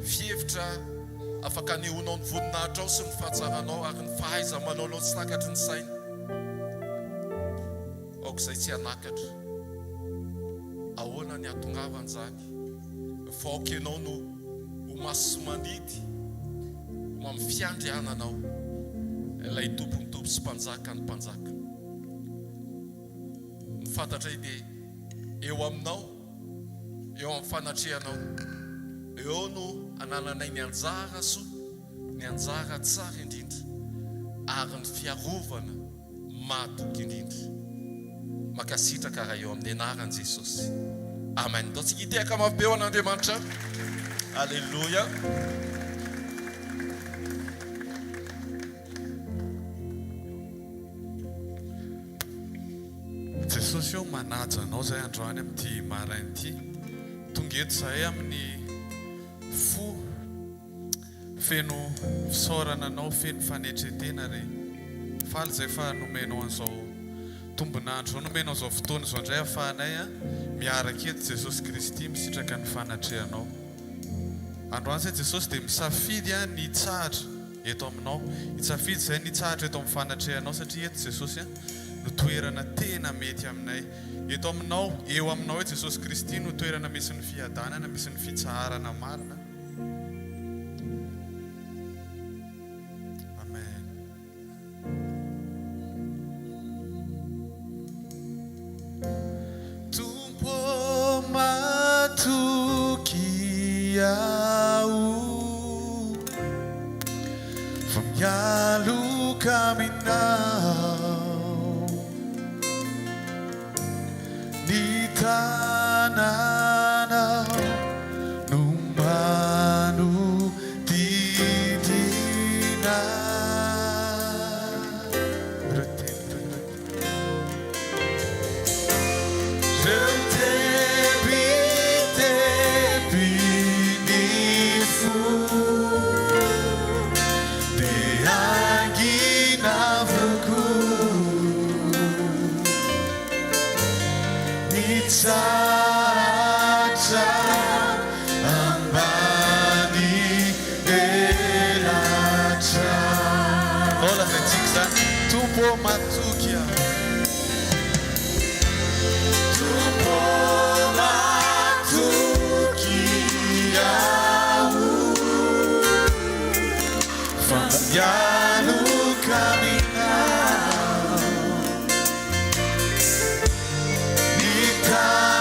fihevitra afaka nihonao ny voninahitra ao sy ny fahatsaranao ary ny fahaiza-manao lao tsy nakatry ny saina. Aoka izay tsy hanakatra. Ahoana ny atongavany zany? Vaoka ianao no ho maso manidy ho amin'ny fiandriananao ilay tompony tompo sy mpanjaka ny mpanjaka. Ny fantatra dia eo aminao, eo amin'ny fanatrehanao, eo no anananay ny anjara soa, ny anjara tsara indrindra, ary ny fiarovana matoky indrindra. Makasitraka raha eo amin'ny anaran'i Jesosy. Amen. Dao tsika hitehaka mafy be ho an'Andriamanitra. Alleluia. Jesosy io manaja anao zay androany amin'ity maraina ity. Tonga eto zahay amin'ny fo feno fisaorana anao, feno fanetretena re. Faly zay fa nomenao an'izao tombonandro, nomenao zao fotoana zao indray ahafahanay miaraka eto Jesosy Kristy misitraka ny fanatrehanao. Androany zay Jesosy dia misafidy ny hitsahatra eto aminao, hitsafidy zay ny hitsahatra eto amin'ny fanatrehanao satria eto Jesosy no toerana tena mety aminay. Eto aminao, eo aminao eto Jesosy Kristy no toerana misy ny fiadanana, misy ny fitsaharana marina. Amen. Tumpo matoky ao fa mialo aminao, ny tananao no manodidina. Tumpo matukia, tumpo matukia, famigano caminhar, nitana no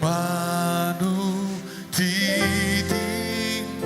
mano didina.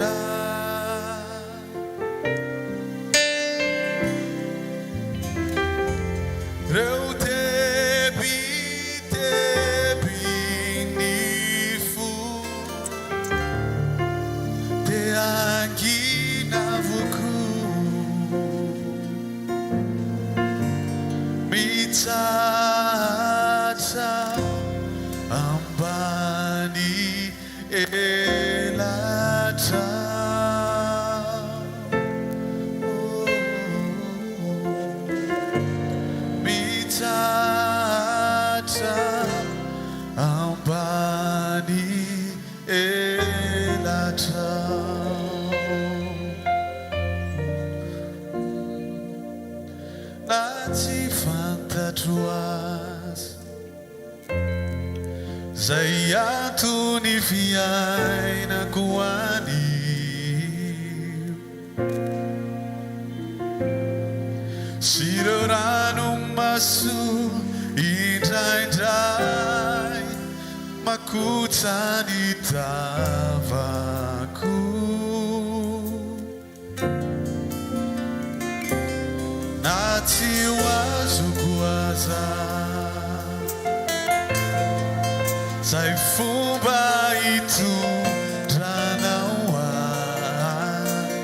fiainako any sy ireo ranomaso indraindray makotra ny tavako na tsy ho azoko aza zay fomba hitondranao ahy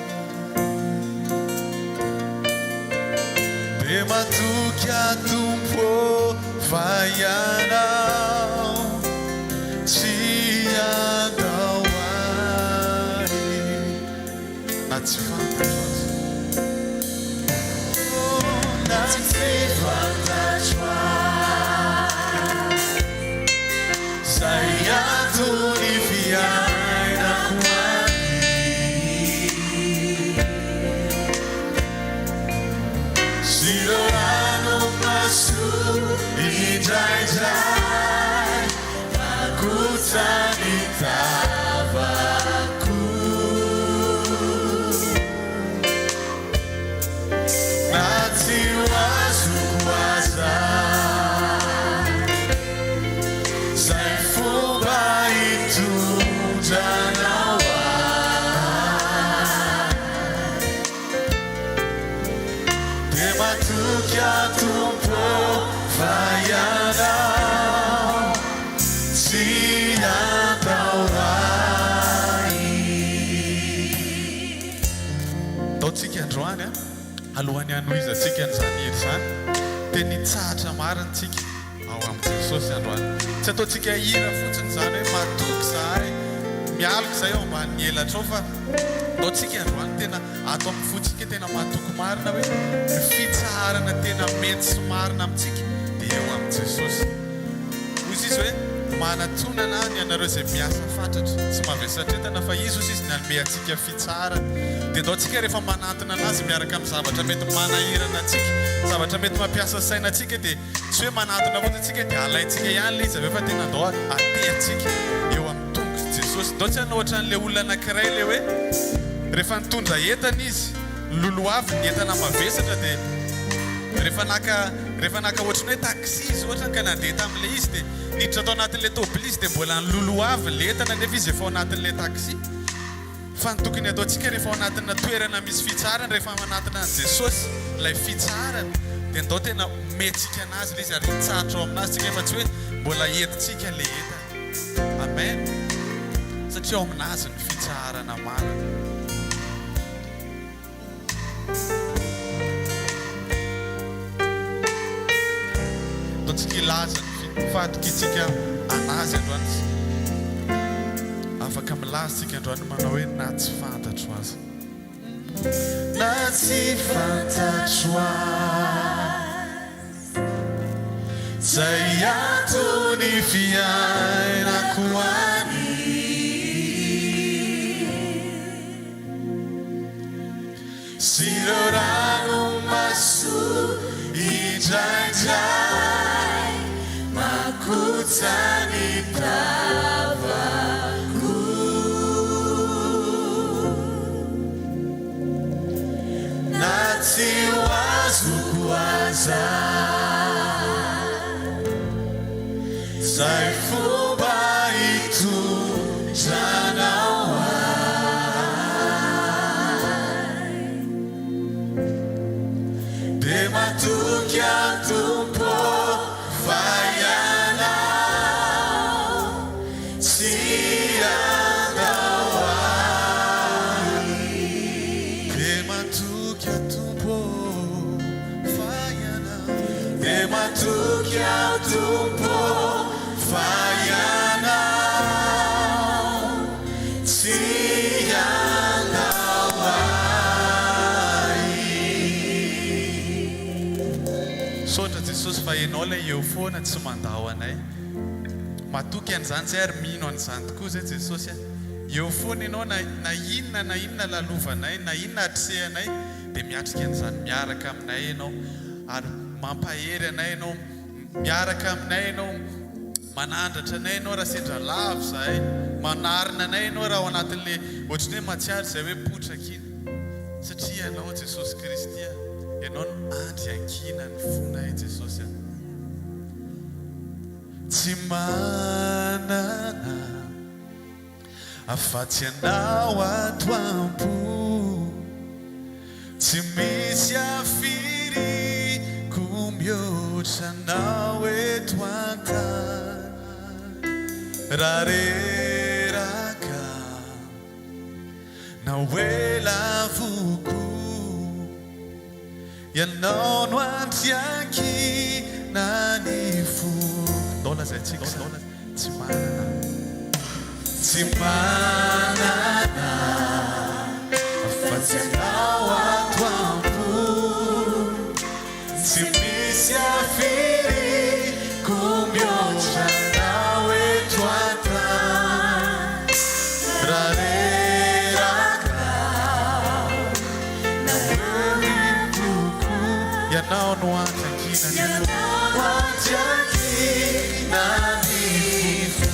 de matoky atompo fa ianao tsy andao ahy na tsy fantatro azy na tsy fantatro zay antony fiainako any sy ireo ranomaso indraindray makotra ny tavako na tsy ho azoko aza zay fomba hitondranao ahy de matoky atompo fa ianao tsy andao ahy. Ataontsika androany a alohan'ny hanoizatsika an'izany hely zany dia nitsahatra marintsika ao amin'ny Jesosy androany. Tsy ataontsika hira fotsiny zany hoe matoky zahay mialoko zay ao ambany helatra ao fa ataontsika androany tena ato amin'ny fotsika tena matoky marina hoe ny fitsarana tena mety sy marina amintsika dia eo amin'ny Jesosy. Hoy izy hoe manatonana ny anareo izay miasa fatratra sy mavesatretana fa izy hoy izy ny hanome antsika fitsarana dia ataontsika rehefa manantona anazy miaraka amin'ny zavatra mety manahirana antsika zavatra mety mampiasa saina antsika dia tsy hoe manantona fotsiny antsika dia alaintsika ihany le izy aveo fa tena andao atentsika eo amin'ny tongotra Jesosy. Ndao tsy hanao ohatran'ilay olona anankiray le hoe rehefa nitondra entana izy loloavy ny entana mavesatra dia rehefa naka ohatrany hoe taxi izy ohatrany ka nandeha tamin'ilay izy dia niditra atao anatin'ilay tôbily izy dia mbola ny loloavy le entana nefa izy efa ao anatin'ilay taxi. Fa ny tokony ataontsika rehefa ao anatina toerana misy fitsarana rehefa anatina ny Jesosy ilay fitsarana dia ndao tena metsika anazy le izy ary hitsahatra ao aminazy tsika efa tsy hoe mbola entintsika le entana. Amen. Satria ao aminazy ny fitsarana marina. Ataontsika ilaza ny fahatokitsika anazy androany. Afaka milaza tsika androany manao hoe na tsy fantatro azy. Na tsy fantatro azy zay antony fiainako any sy ireo ranomaso indraindray makotra ny tavako na tsy ho azoko aza zay fomba hitondranao ahy de matoky atompo fa ianao tsy andao ahy de matoky atompo fa ianao de matoky atompo fa ianao tsy andao ahy. Saotra Jesosy fa ianao ilay eo foana tsy mandao anay. Matoky an'izany zay ary mino an'izany tokoa zay Jesosy. Eo foana ianao na inona lalovanay na inona atrehanay dia miatrika an'izany miaraka aminay ianao ary mampahery anay ianao miaraka aminay ianao manandratra anay ianao raha sendra lavo zahay manarina anay ianao raha ao anatin'le ohatrany hoe matsiary izay hoe potraka iny satria ianao Jesosy Kristy ianao no andry ankina ny fonay Jesosy tsy manana afa-tsy anao atoampo tsy misy afiriko mihoatra anao eto an-tany raha reraka na ela voko ianao no andry ankina ny fo dola zay tsika tsy manana tsy manana afa-tsy anao atoampo tsy misy afiriko mihoatra anao eto an-tany raha reraka na ela voko ianao no andry ankina ny fo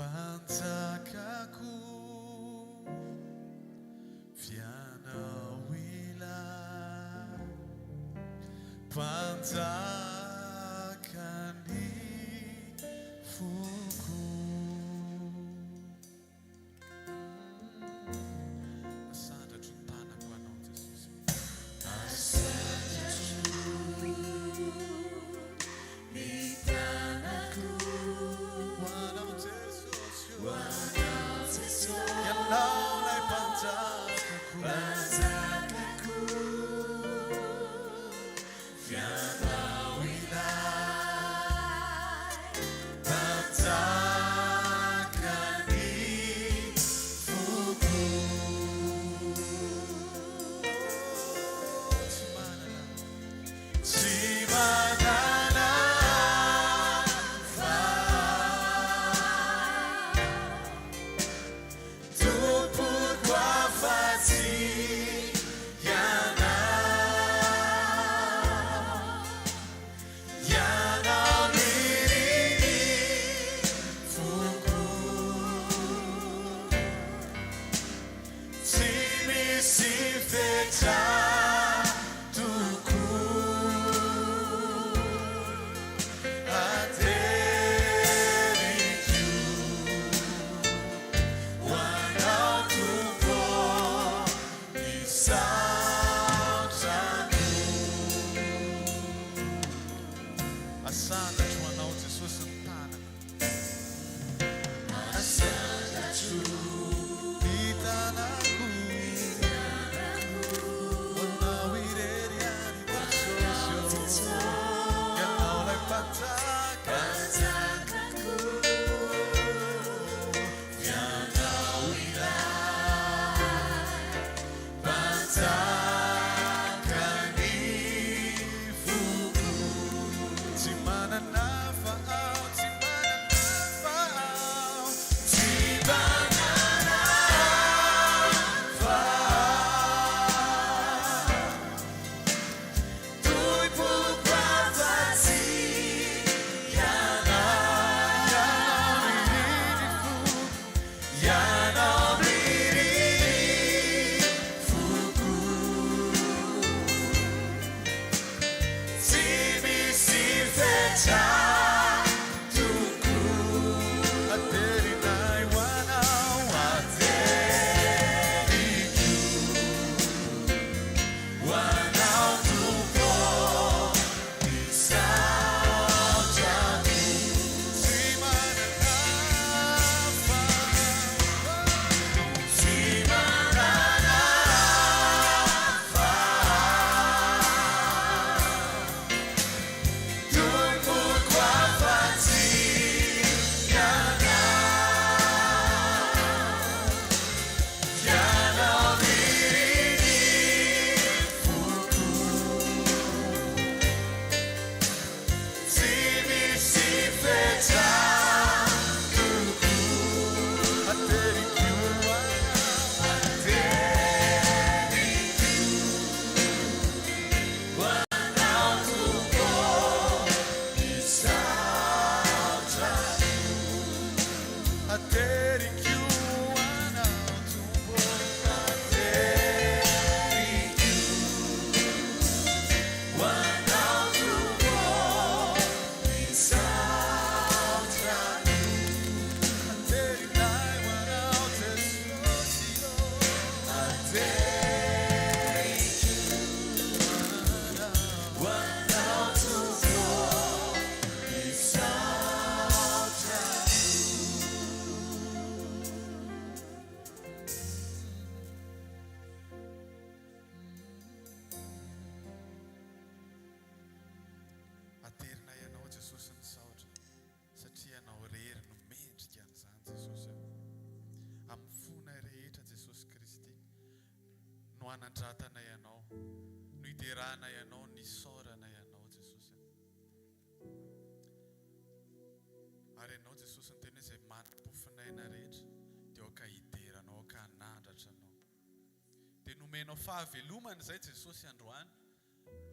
Panzakaku Fiana Wila Panzakani Fuku Asada Juntana Guanão Jesus Asada Juntanaku Guanão Jesus Guanão Jesus Yanau Lai Panzakaku Panzakaku Fiana Wila Panzakani Fuku Simanana Fa Tuput Wafati Yana Yana Mirini Fuku Simi Sifeta Tuku Ateriku Wanau Tupo Isautanu Asana Wanau Jesus Santana Asana Itanaku Wanau Ireriani Pasosyo Yanau Lai Panzakaku Yanau Ila Panzakani Fuku Timana Nafa'au Timana Nafa'au Timana Nafa'au Tui Pukwafati Yana Yana Mirini Fuku Simi Sifeta Tuku Ateri Nai Wanau Ateriku Wanau Tupo Isautanu Simana Nafa Simana Nafa Tumut Wafati Yana Yana Mirini Fuku Simi Sifeta Tuku Ateriku Wanau Tupo Isautanu Ateriku Wanau Tupo Ateriku Wanau Tupo Isautanu Ateri Nai Wanau Tesosyo Ateriku Wanau Tupo Aterina ianao Jesosy ny saotra satria ianao rery no mendrika an'izany Jesosy amin'ny fona rehetra Jesosy Kristy no anandratana ianao no hiderana ianao ny saorana ianao Jesosy ary ianao Jesosy ny tena izay manimpofonaina rehetra dia oka hideranao oka hanandratra anao dia nomenao fahavelomana izay Jesosy androany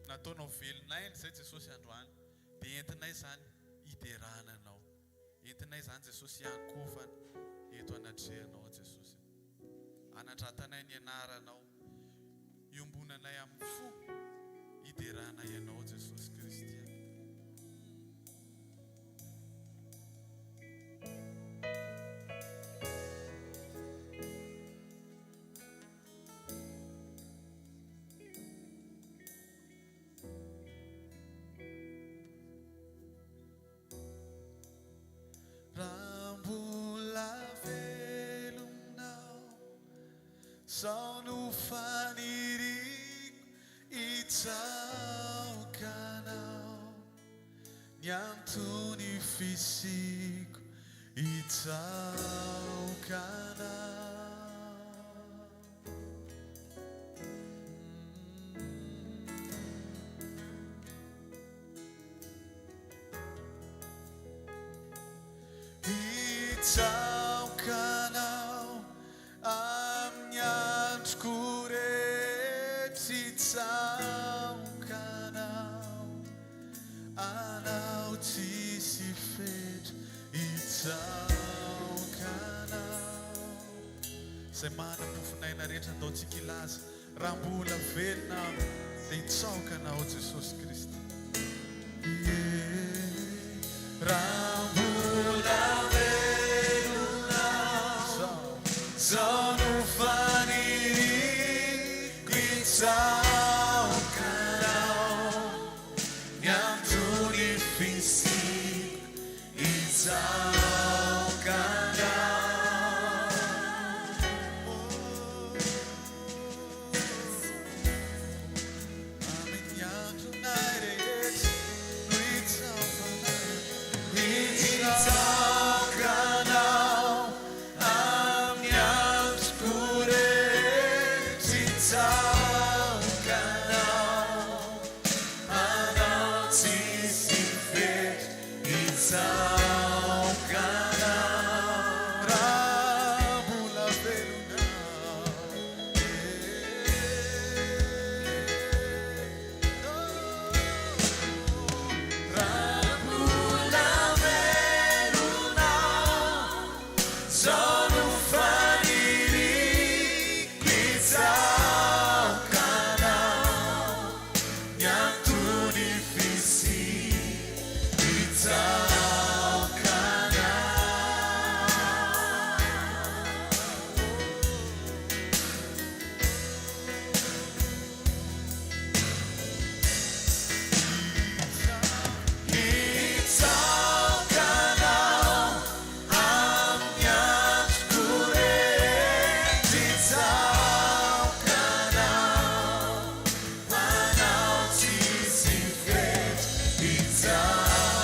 nataonao velon'aina izay Jesosy androany dia entinay izany hiderananao entinay izany Jesosy iankofana eto anatrehanao Jesosy. Anatratanay ny anaranao, iombonanay amin'ny fo, hideranay ianao Jesosy Kristy. Sao no fanirico itsaokanao, ny antony fisiko itsaokanao. Itsaokanao amin'ny androko rehetra, itsaokanao anao tsisy fetra, itsaokanao. Izay manam-pofinaina rehetra ataontsika ilaza, raha mbola velona dia itsaokanao Jesosy Kristy. Raha mbola velona sao no fanirico itsaokanao, ny antony fisiko itsaokanao. Amin'ny andronay rehetra no itsaokanao, amin'ny androko rehetra itsaokanao, anao tsisy fetra, itsaokanao. Raha mbola velona, raha mbola velona sao no fanirico itsaokanao, ny antony fisiko itsaokanao, amin'ny androko rehetra itsaokanao, anao tsisy fetra, itsaokanao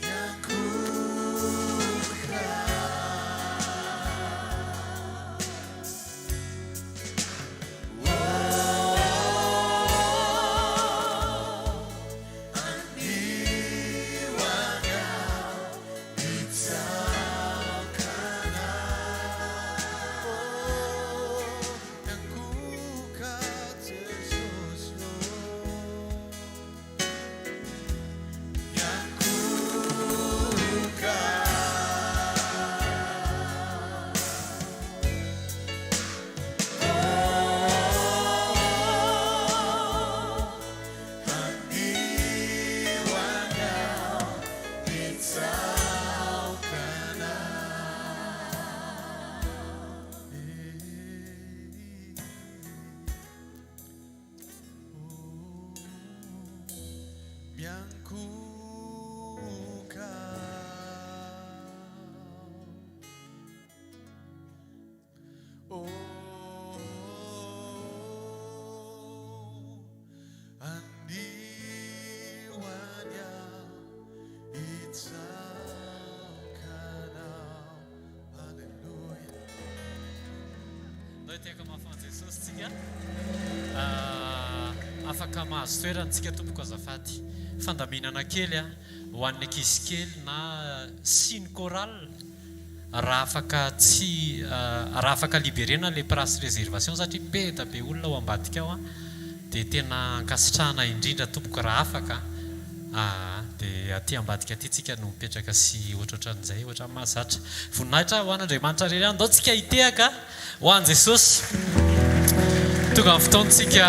Yakuka Teka mahafan'ny Jesosy tsika afaka mahazo toerantsika tompoko azafady fandaminana kely ho an'ny ankizy kely na siny choral raha afaka liberena le place réservation satria be da be olona ao ambadika ao dia tena ankasitrahana indrindra tompoko raha afaka dia aty ambadika aty tsika no mipetraka sy ohatrohatran'izay ohatra mahazatra voninahitra ho an'Andriamanitra rery andao tsika hitehaka ho an'i Jesosy tonga amin'ny fotoantsika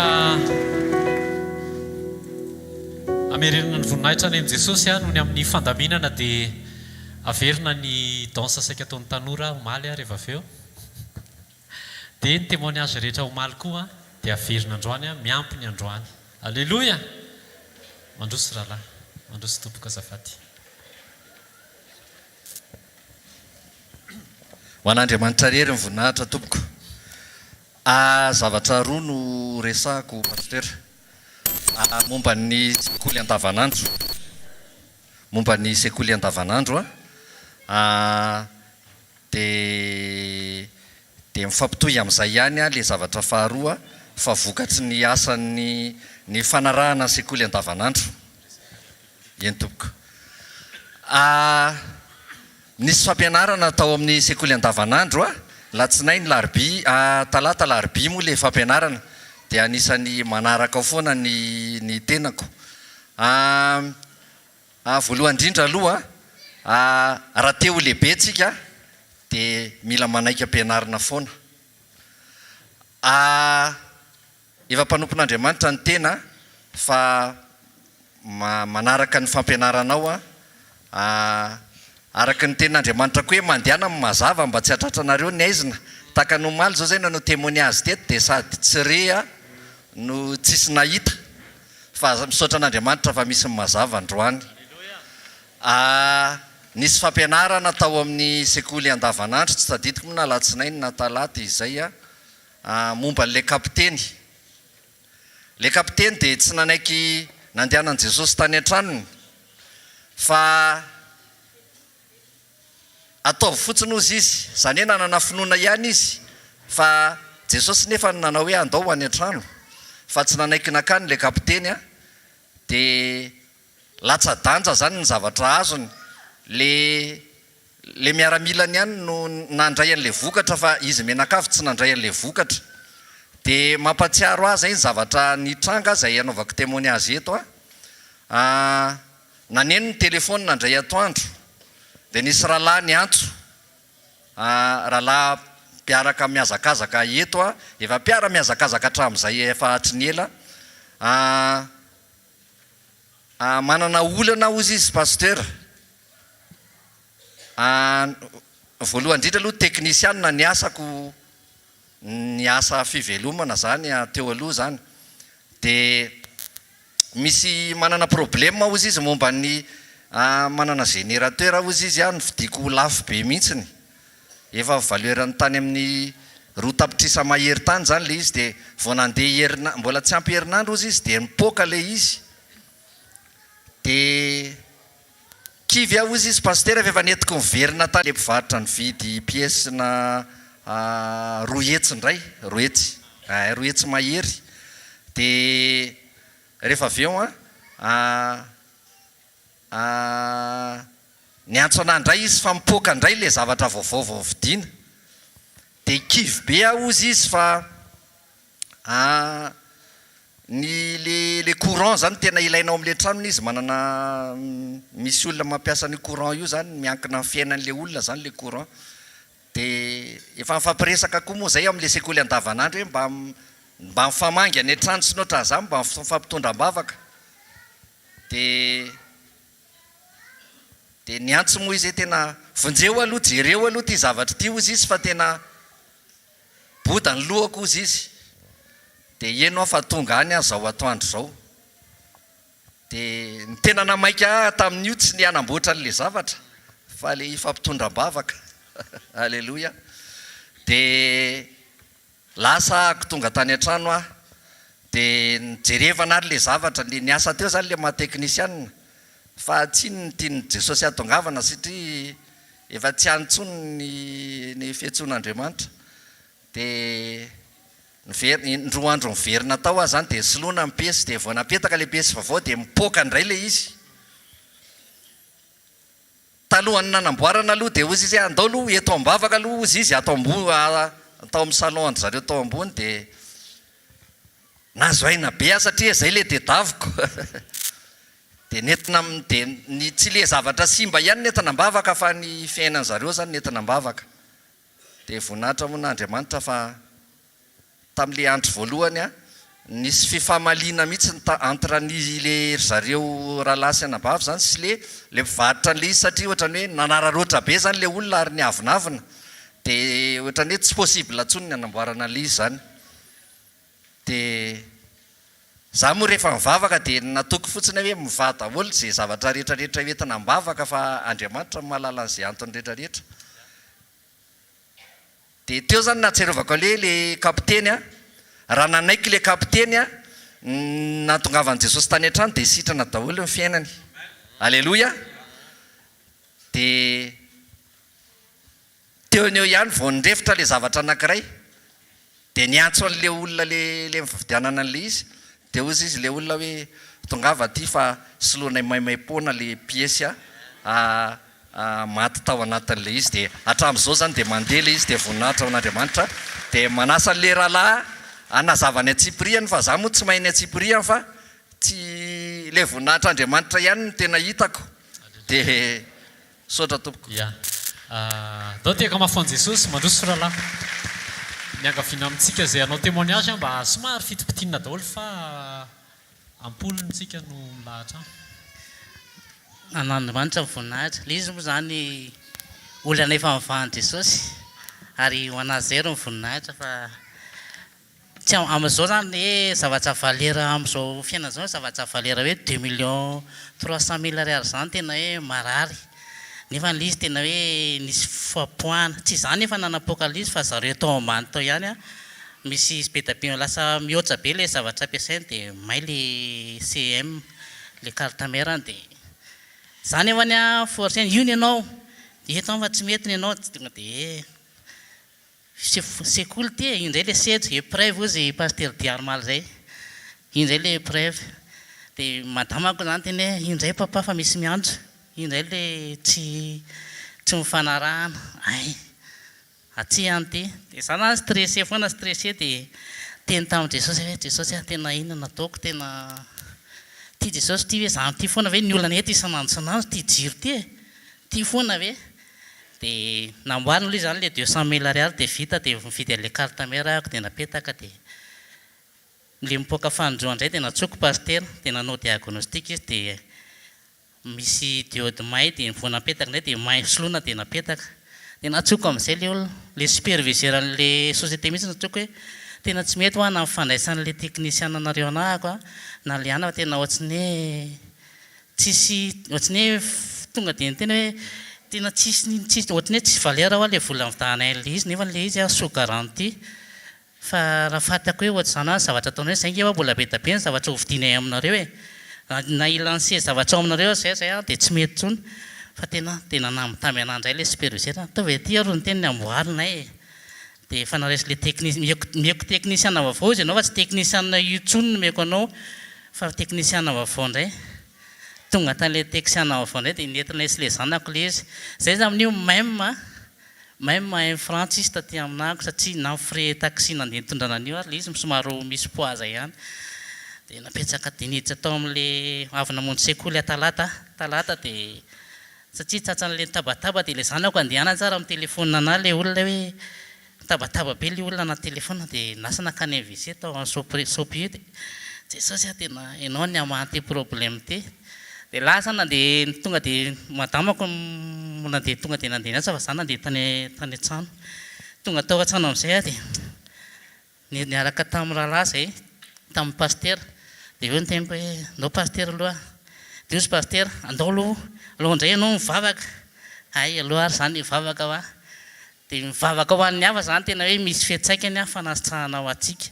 amerenana ny voninahitra any amin'i Jesosy noho ny amin'ny fandaminana dia averina ny danse saika ataon'ny tanora omaly rehefa avy eo dia ny témoignage rehetra omaly koa dia averina androany miampy ny androany alleloia mandroso rahalahy mandroso tompoko azafady ho an'Andriamanitra rery ny voninahitra tompoko zavatra roa no resahako pasteur momba ny sekoly andavanandro momba ny sekoly andavanandro dia mifampitohy amin'izay ihany le zavatra faharoa fa vokatry ny asan'ny fanarahana sekoly andavanandro eny tompoko nisy fampianarana tao amin'ny sekoly andavanandro latsinainy talata larbi moa le fampianarana dia anisany manaraka ao foana ny tenako voalohany indrindra aloha raha teo lehibe tsika dia mila manaika ampianarana foana efa mpanompon'Andriamanitra ny tena fa manaraka ny fampianaranao araka ny ten'Andriamanitra koa hoe mandehana amin'ny mazava mba tsy hatratranareo ny aizina taka ny omaly zao zay nanao témoignage teto dia sady tsy re no tsisy nahita fa misaotra an'Andriamanitra fa misy ny mazava androany nisy fampianarana tao amin'ny sekoly andavanandro tsy tadidiko moa na latsinainy na talata izay momba n'le kapiteny dia tsy nanaiky nandehanan' Jesosy tany an-tranony fa ataovy fotsiny ozy izy zany hoe nanana finoana ihany izy fa Jesosy nefa nanao hoe andao any an-trano fa tsy nanaiky nakany le kapiteny dia latsa-danja zany ny zavatra azony le miaramilany ihany no nandray an'le vokatra fa izy menakavy tsy nandray an'le vokatra dia mampatsiaro azy ny zavatra nitranga zay anaovako témoignage eto naneno ny telefony nandray atoandro dia nisy rahalahy ny antso rahalahy mpiaraka miazakazaka eto efa mpiara miazakazaka hatramin'izay efa hatry ny ela manana olana ozy izy pasteur voalohany indrindra aloha teknisianina ny asako ny asa fivelomana zany teo aloha zany dia misy manana problème ozy izy momba ny manana générateur ozy izy novidiko lafo be mihitsiny efa valueran'ny tany amin'ny roa tapitrisa mahery tany zany le izy dia vao nandeha mbola tsy ampy herinandro ozy izy dia nipoka le izy dia kivy ozy izy pasteur efa netiko miverina tany le mpivarotra ny vidy pièce na roetsy indray roetsy mahery dia rehefa avy eo ny antso anandray izy fa mipoka indray le zavatra vaovao vidiana dia kivy be ozy izy fa le courant zany tena ilainao amin'le tranony izy manana misy olona mampiasa ny courant io zany miankina amin'ny fiainan'le olona zany le courant dia efa mifampiresaka koa moa zay amin'le sekoly andavanandro hoe mba mifamangy any an-trano sy noatra zany mba mifampitondram-bavaka dia ny antso moa izy tena vonjeo aloha jereo aloha ty zavatra ty ozy izy fa tena boda ny lohako ozy izy dia eno fa tonga any zao atoandro zao dia ny tena namaika tamin'io tsy ny anamboatra n'le zavatra fa le ifampitondram-bavaka alleloia dia lasako tonga tany an-trano aho dia nijerevana ary le zavatra le niasa teo zany le mahateknisianina fa tsy ny tiany Jesosy atongavana satria efa tsy antsony ny fiantsoan'Andriamanitra dia roa andro miverina tao aho zany dia soloana mipesy dia vao napetaka le pesy vaovao dia mipoaka indray le izy talohany nanamboarana aloha dia ozy izy andao aloha eto ambavaka aloha ozy izy atao amin'ny salon andry zareo tao ambony dia nazoaina be aho satria zay le tedaviko dia nentina dia ny tsy le zavatra simba ihany nentina ambavaka fa ny fiainan zareo zany nentina ambavaka dia voninahitra moa n'Andriamanitra fa tamin'le andro voalohany a nisy fifamaliana mihitsy entre ny le zareo rahalasy anabavy zany sy le mpivarotra n'le izy satria ohatrany hoe nanararoatra be zany le olona ary ny avinavina dia ohatrany hoe tsy possible atsony ny anamboarana le izy zany dia za moa rehefa mivavaka dia natoko fotsiny hoe mivada olo zay zavatra rehetrarehetra entina mbavaka fa Andriamanitra mahalala an'izay antony rehetrarehetra dia teo zany natserovako le kapiteny a raha nanaiky le kapiteny a natongavan'i Jesosy tany an-trano dia sitrana daholo ny fiainany alleloia dia teo ny eo ihany vao nirefitra le zavatra anankiray dia niantso an'le olona le mifidianana an'le izy dia ozy izy le olona hoe tongava ty fa soloanay maimaim-poana le piesy a maty tao anatin'le izy dia hatramin'izao zany dia mandeha le izy dia voninahitra ao n'Andriamanitra dia manasa le rahalahy anazavany atsipriany fa za moa tsy mahay ny atsipriany fa tsy le voninahitra Andriamanitra ihany no tena hitako dia sotra tompoko ya dao tiaka mafon'i Jesosy mandroso rahalahy miankaviana amintsika zay anao témoignage mba somary fitipitiana daholo fa ampolontsika no milahatra an'Andriamanitra voninahitra le izy moa zany olana efa mivahan'i Jesosy ary ho anazy zay ro voninahitra fa tsy amin'izao zany hoe zavatra valera amin'izao fiainana zao zavatra valera hoe 2,300,000 ariary zany tena hoe marary nefa le izy tena hoe nisy fapoahana tsy zany efa nanapoaka le izy fa zareo tao ambany tao ihany a misy be da be lasa mihoatra be le zavatra ampiasainy dia may le CM le carte mère dia zany efa ny a forceny io ny ianao eto fa tsy mety ny ianao tonga dia sekoly ty indray le sedry épreuve ozy paster diarmaly zay indray le épreuve dia madamako zany teny hoe indray papa fa misy miantso indray le tsy mifanarahana ay atsy ihany ty dia za na stressé foana stressé dia teny tamin'i Jesosy hoe Jesosy a tena inona nataoko tena ty Jesosy ty hoe zany ty foana ve ny olana eto isanandro sanandro ty jiro ty ty foana ve dia namboarina loha zany le 200,000 ariary dia vita dia mividy le carte mère ako dia napetaka dia le mipoaka fanindroa indray dia natsoko paster dia nanao diagnostic izy dia misy diode may dia vao napetaka indray dia may soloina dia napetaka dia natsoko amin'izay le olona le superviseur an'le société mihitsy natsoko hoe tena tsy mety ho ana mifandraisan'le technicien anareo anahako na le ana fa tena ohatrany hoe tsisy ohatrany hoe tonga dia ny tena hoe tena tsisy ohatrany hoe tsy valera ho le vola mividanay le izy nefa le izy sous garantie fa raha fatako hoe ohatra zany zavatra ataonao hoe zay nge mbola be da be ny zavatra hovidinay aminareo e na ilanse zavatra ao aminareo zay dia tsy mety tsony fa tena namitamy anandray le superviseur ataovy ty aro ny teniny amboarinay dia efa naresy le meko technicien vaovao izy ianao fa tsy technicien io tsony no meko anao fa technicien vaovao indray tonga tan'le technicien vaovao indray dia nentina isy le zanako le izy zay za amin'io même un francis taty aminako satria na frais taxi nandeha nitondrana an'io ary le izy somaro misy poids ihany dia napetraka diniditra tao amin'le avy namonjy sekoly talata dia satria tsatsan'le tabataba dia le zanako andehana tsara amin'ny telefona ana le olona hoe tabataba be le olona anaty telefona dia lasa nakany invité tao sopie dia Jesosy a tena ianao ny amaty problème ty dia lasa nandeha tonga dia madamako nandeha tonga dia nandeha niasa fa za nandeha tany an-trano tonga tao an-trano amin'izay a dia niaraka tamin'ny rahalahy zay tamin'ny paster dia eo ny tempo hoe andao paster aloha dia ozy paster andao aloha indray ianao mivavaka ay aloha ary zany mivavaka va dia mivavaka ho an'ny hafa zany tena hoe misy fiantsaikany a fanasahana ho atsika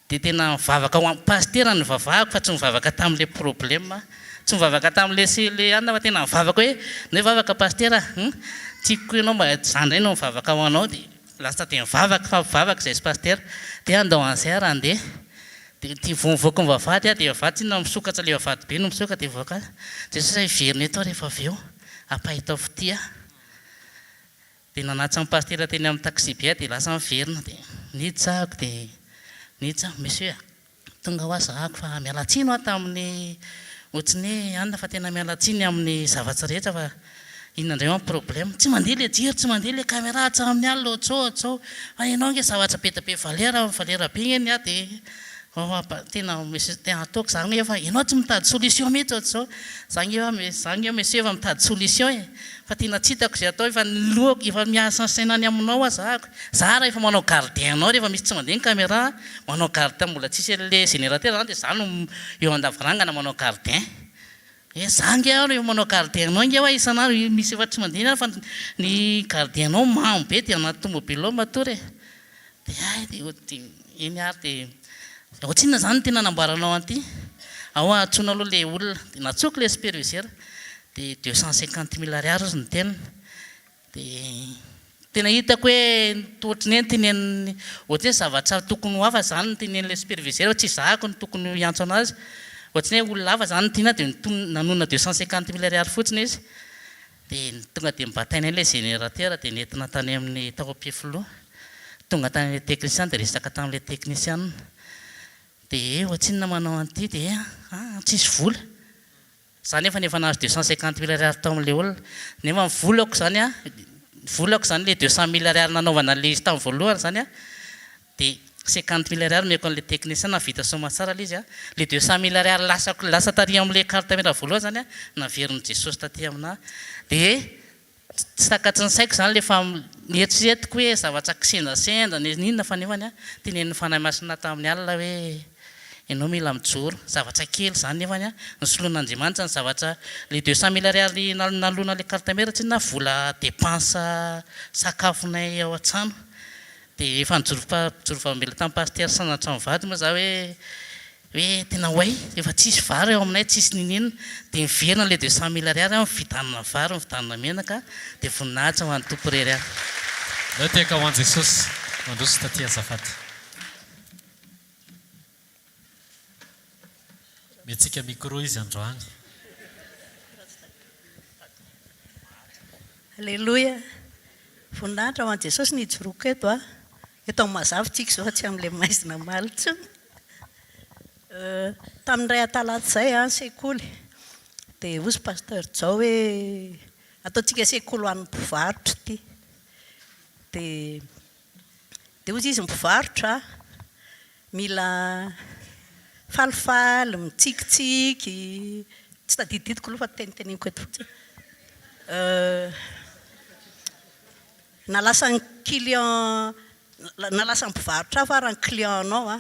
dia tena mivavaka ho amin'ny pastera ny vavahako fa tsy mivavaka tamin'ilay problema tsy mivavaka tamin'ilay sele anina fa tena mivavaka hoe no hoe vavaka pastera tiako ianao mba zany indray no mivavaka ho anao dia lasa dia mivavaka fa mivavaka izay sy pastera dia andao an'izay raha andeha dia tia vomivoaka ny vavahady a dia vavahady tsy na misokatra ilay vavahady be no misoka dia voaka jesosy hiverina eto rehefa avy eo ampahitao fitia dia nanatitra ny pastera teny amin'ny taxi be dia lasa miverina dia nitsako dia nitsa monsieur tonga ho azahako fa mialatsiny ho tamin'ny ohatriny hoe anina fa tena mialatsiny amin'ny zavatsy rehetra fa inona indray amin'ny problème tsy mandeha le jiro tsy mandeha le caméra hatraminy any lotsô fa ianao nge zavatra betabe valera be ngeny a dia tena monsieur tena ataoko zany hoe efa ianao tsy mitady solution mihitsy ohatr'izao zany monsieur efa mitady solution e fa tena tsy hitako izay atao efa lohako efa miasa sainany aminao azahako za raha efa manao gardien anao rehefa misy tsy mandeha ny caméra manao gardien mbola tsisy le générateur zany dia za no eo andavarangana manao gardien za nge aho rehefa manao gardien anao nge hoe isan'andro misy efa tsy mandeha fa ny gardien anao mamy be dia anaty tomobile ao matory dia iny ary dia ohatrina zany tena nambaranao anty ao atsoina aloha le olona dia natsoko le superviseur dia 250 000 ariary izy ny teniny dia tena hitako hoe ohatriny hoe nyteneniny ohatry hoe zavatra tokony ho hafa zany ny tenen'le superviseur tsy zahako ny tokony ho iantso anazy ohatriny hoe olona hafa zany tiana dia nanona 250 000 ariary fotsiny izy dia tonga dia mibataina ilay générateur dia nentina tany amin'ny taopifiloha tonga tany technicien dia resaka tamin'ilay technicien dia ohatrinona manao an'ity dia tsisy vola zany efa nahazo 250 000 ariary tao amin'ilay olona nefa volako zany le 200 000 ariary nanaovana le izy tamin'ny voalohany zany a dia 50 000 ariary meko an'ilay technicien navita soma tsara le izy a le 200 000 ariary lasa tary amin'ilay carte voalohany zany a naverin'i jesosy taty amina dia tsy takatry ny saiko zany lefa nietritretiko hoe zavatra kisendasenda ninona fa nefany a tenen'ny fanahy masina tamin'ny alina hoe ianao mila mijoro zavatra kely zany nefany a ny solon'andriamanitra ny zavatra le 200 000 ariary nalona le cartamera tsy na vola dépense sakafonay ao an-trano dia efa nijoro fambela tamin'ny paster sanatraminy vady moa za hoe tena hoay efa tsisy vary eo aminay tsisy ninina dia miverina le 200 000 ariary mividanina vary mividanina menaka dia voninahitra ho an'ny tompo rery ary leo teka ho an' jesosy mandroso taty azafady metsika micro izy androany Alleluia voninahitra ho an'i jesosy nijoroako eto a eto amin'ny mazava tsika zao tsy amin'ilay maizina malitso tamin'ray atalata izay a sekoly dia ozy pasteur jao hoe ataontsika sekoly ho an'ny mpivarotra ity dia ozy izy mpivarotra mila falifaly mitsikitsiky tsy tadididiko aloha fa teniteneniko eto fotsiny nalasa ny client nalasa ny mpivarotra fa raha ny clientanao a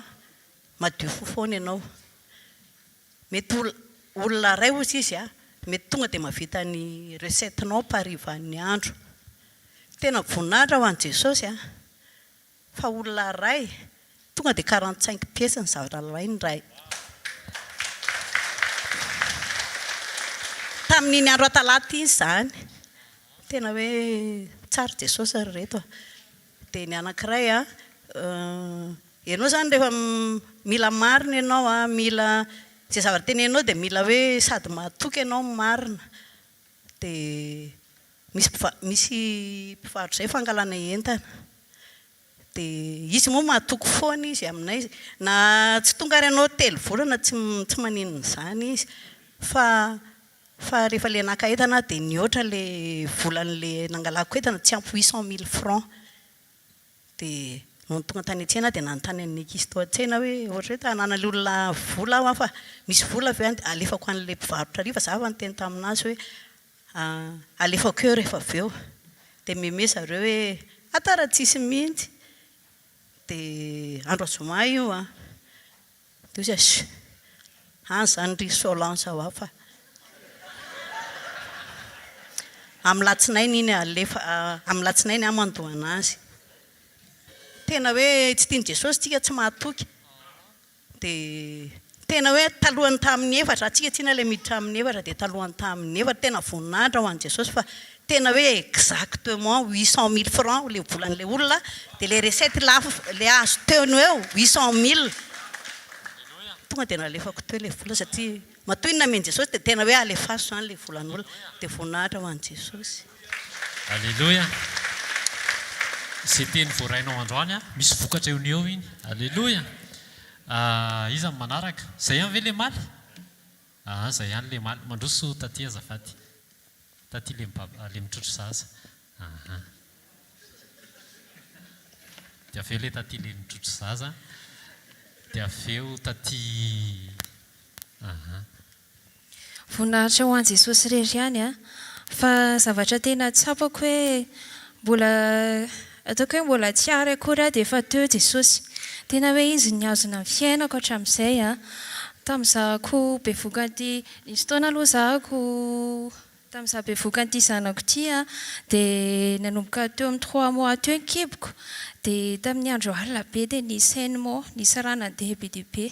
madio fofoana ianao mety olona ray ozy izy a mety tonga dia mavita ny recettenao parivan'ny andro tena voninahitra ho an'i jesosy a fa olona ray tonga dia 45 pièce ny zavatra ray ny ray tamin'iny andro atalata izy zany tena hoe tsara jesosy ary reto dia ny anankiray a ianao zany rehefa mila marina ianao a mila zay zavatra tenenao dia mila hoe sady mahatoky ianao marina dia misy mpivarotra zay fangalana entana dia izy moa mahatoky foana izy aminay na tsy tonga ary ianao telo volana tsy maninona izany izy fa rehefa le naka entana dia nihoatra le volan'le nangalako entana tsy ampy 800 000 francs dia no tonga tany an-tsena dia nanontany an'ny ekisy tao an-tsena hoe ohatra hoe tanànale olona vola aho fa misy vola avy any alefako an'le mpivarotra riva za fa nyteny taminazy hoe alefako eo rehefa avy eo dia meme zareo hoe atara tsisy mihitsy dia andro azoma io a dia ozy any zany ry solance ao afa amin'ny latsinainy iny amin'ny latsinainy amandoana azy tena hoe tsy tiany Jesosy tsika tsy mahatoky dia tena hoe talohany tamin'ny efatra atsika tsina ilay miditra amin'ny efatra dia talohany tamin'ny efatra tena voninahitra ho an'i Jesosy fa tena hoe exactement 800 000 francs ilay volan'ilay olona dia ilay recette lafo ilay azo teony eo 800 000 tonga dia nalefako teo ilay vola satria matoy ny namen'i Jesosy dia tena hoe alefaso zany ilay volan'olona dia voninahitra ho an'i Jesosy. Alleluia. Sy teny voarainao androany misy vokatra eo ny eo iny. Alleluia. Iza ny manaraka zay ihany ve le maly? Zay ihany le maly mandroso taty azafady taty le mitrotro zaza. Dia aveo le taty le mitrotro zaza dia aveo taty voninahitra ho an'i Jesosy rery ihany fa zavatra tena tsapako hoe mbola ataoko hoe mbola tsy ary akory dia efa teo Jesosy tena hoe izy niazona amin'ny fiainako hatramin'izay tamin'izahako bevokan'ity nisy taona aloha zahako tamin'izaho bevokan'ity zanako ity dia nanomboka teo amin'ny 3 mois teo kiboko dia tamin'ny andro alina be dia nisy ennement nisy raha nandeha be dia be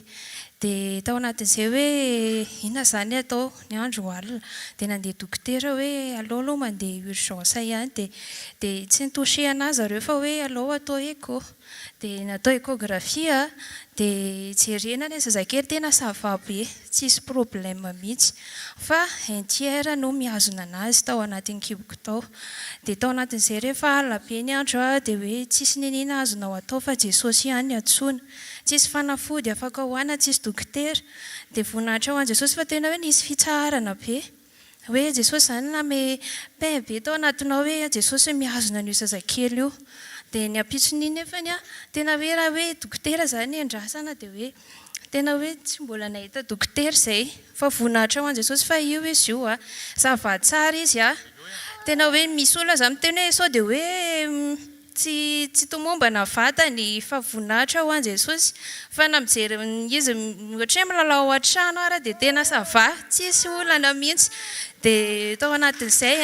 dia tao anatin'izay hoe inona zany atao ny andro alina dia nandeha dokotera hoe alao aloha mandeha urgence ihany dia tsy nitouché zareo fa hoe alao atao écho dia natao échographie dia jerena ny zazakely tena sava be tsisy problème mihitsy fa entière no mihazona anazy tao anatin'ny kiboko tao dia tao anatin'izay rehefa alina be ny andro dia hoe tsisy ninina azonao atao fa Jesosy ihany antsoina tsisy fanafody afaka hoana tsisy dokotera dia voninahitra ho an'i Jesosy fa tena hoe nisy fitsarana be hoe Jesosy zany name pain be tao anatinao hoe Jesosy mihazona an'io zazakely io dia ny ampitson'iny nefany tena hoe raha hoe dokotera zany andrasana dia hoe tena hoe tsy mbola nahita dokotera zay fa voninahitra ho an'i Jesosy fa io izy io zava tsara izy tena hoe misy olona zany miteny hoe sao dia hoe tsy tomombana vatany fa voninahitra ho an'i Jesosy fa na mijery izy ohatra hoe milalao ao an-trano ary dia tena sava tsisy olana mihitsy dia tao anatin'izay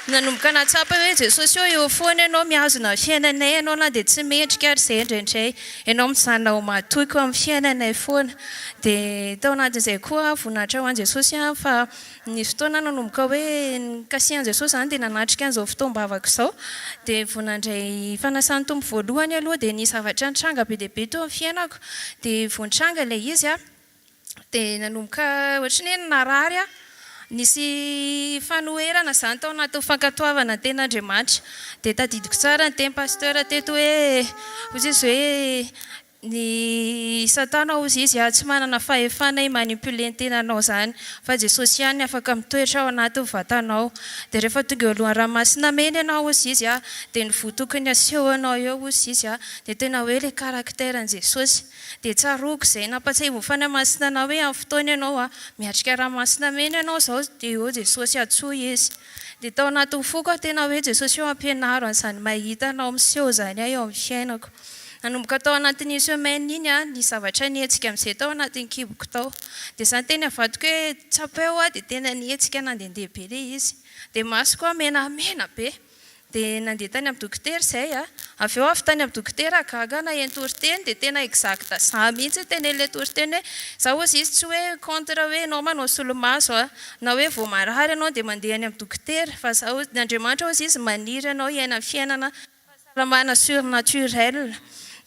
nanomboka natsapa hoe Jesosy eo foana ianao mihazona fiainanay ianao na dia tsy mendrika ary izay indraindray ianao mijanona ho matoky amin'ny fiainanay foana dia tao anatin'izay koa voninahitra ho an'i Jesosy fa nisy fotoana nanomboka hoe nikasihan'i Jesosy zany dia nanatrika an'izao fotoam-bavaka izao dia vonandray fanasan'ny tompo voalohany aloha dia nisy zavatra nitranga be dia be teo amin'ny fiainako dia voanitranga ilay izy dia nanomboka ohatran'ny hoe narary nisy fanoherana zany tao anaty fankatoavana ten'Andriamanitra dia tadidiko tsara ny teny pasteur teto hoe ozy izy hoe ny satana ozy izy tsy manana fahefana manipule ny tenanao zany fa Jesosy ihany afaka mitoetra ao anaty vatanao dia rehefa tonga eo alohan'ny ranomasina mena ianao ozy izy dia ny votokony asehonao eo ozy izy dia tena hoe ilay karakteran'i Jesosy dia tsaroko izay nampatsiahy vofana masina anao hoe amin'ny fotoana ianao miatrika ranomasina mena ianao zao dia eo Jesosy atsoy izy dia tao anatin'ny foko tena hoe Jesosy eo ampianaro an'izany mahita anao miseho zany eo amin'ny fiainako nanomboka tao anatin'ny semaine iny ny zavatra nietsika amin'izay tao anatin'ny kiboko tao dia zany teny avadiko hoe tsapao dia tena nietsika nandehandeha be ilay izy dia masoko menamena be dia nandeha tany amin'ny dokotera izay avy eo avy tany amin'ny dokotera gaga na entoriteny dia tena exact za mihitsy tena ilay toriteny hoe za ozy izy tsy hoe contre hoe anao manao solomaso na hoe vao marary ianao dia mandeha any amin'ny dokotera fa za ny Andriamanitra ozy izy maniry ianao hiaina fiainana fahasalamana surnaturel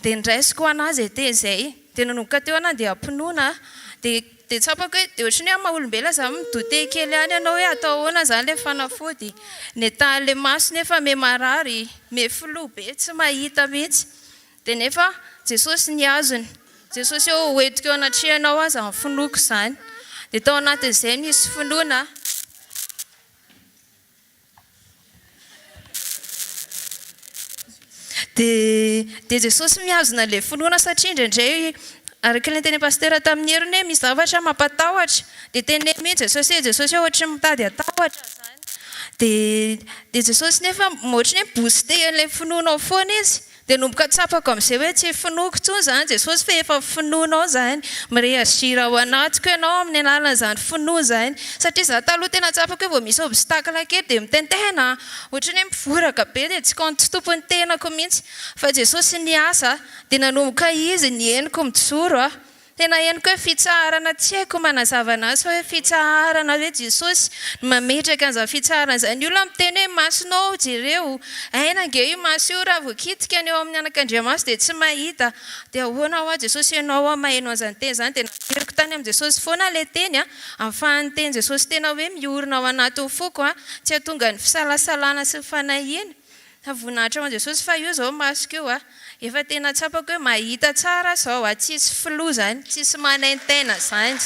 dia ndraisiko anazy teny izay dia nanomboka teo dia ampinoana dia tsapako hoe dia ohatrany hoe maha-olombelona za midote kely any ianao hoe atao ahoana zany ilay fanafody ny tahan'ilay maso nefa me marary me filoha be tsy mahita mihitsy dia nefa Jesosy niazony Jesosy eo hoentiko eo anatrehanao aza amin'ny finoko zany dia tao anatin'izay nisy finoana dia Jesosy mihazona ilay finoana satria indraindray araka ilay teny pasteur tamin'ny heriny hoe misy zavatra mampatahotra dia teny mihitsy Jesosy ohatra mitady atahotra zany dia Jesosy nefa ohatran'ny hoe booster ilay finoanao foana izy dia nomboka tsapako amin'izay hoe tsy finoako intsony izany Jesosy fa efa finoanao izany mireazira ao anatiko ianao amin'ny alalan'izany finoa izany satria izaho taloha tena tsapako hoe vao misy obstacle kely dia mitentena ohatrany hoe mivoraka be dia tsy kanto tompony tenako mihitsy fa Jesosy niasa dia nanomboka izy ny henoko mijoro tena henoko hoe fitsarana tsy haiko manazava anazy fa hoe fitsarana hoe Jesosy mametraka an'izany fitsarana izany ny olona miteny hoe masonao jereo aina nge io maso io raha voakitika ny eo amin'ny anak'Andriamanitra dia tsy mahita dia ahoana ho Jesosy ianao maheno an'izany teny izany dia nateriko tany amin'ny Jesosy foana ilay teny ahafahany teny Jesosy tena hoe miorina ao anatin'ny foko tsy hahatonga ny fisalasalana sy ny fanahiana voninahitra ao Jesosy fa io zao masoko io efa tena tsapako hoe mahita tsara zao tsisy filoha zany tsisy manaintena zany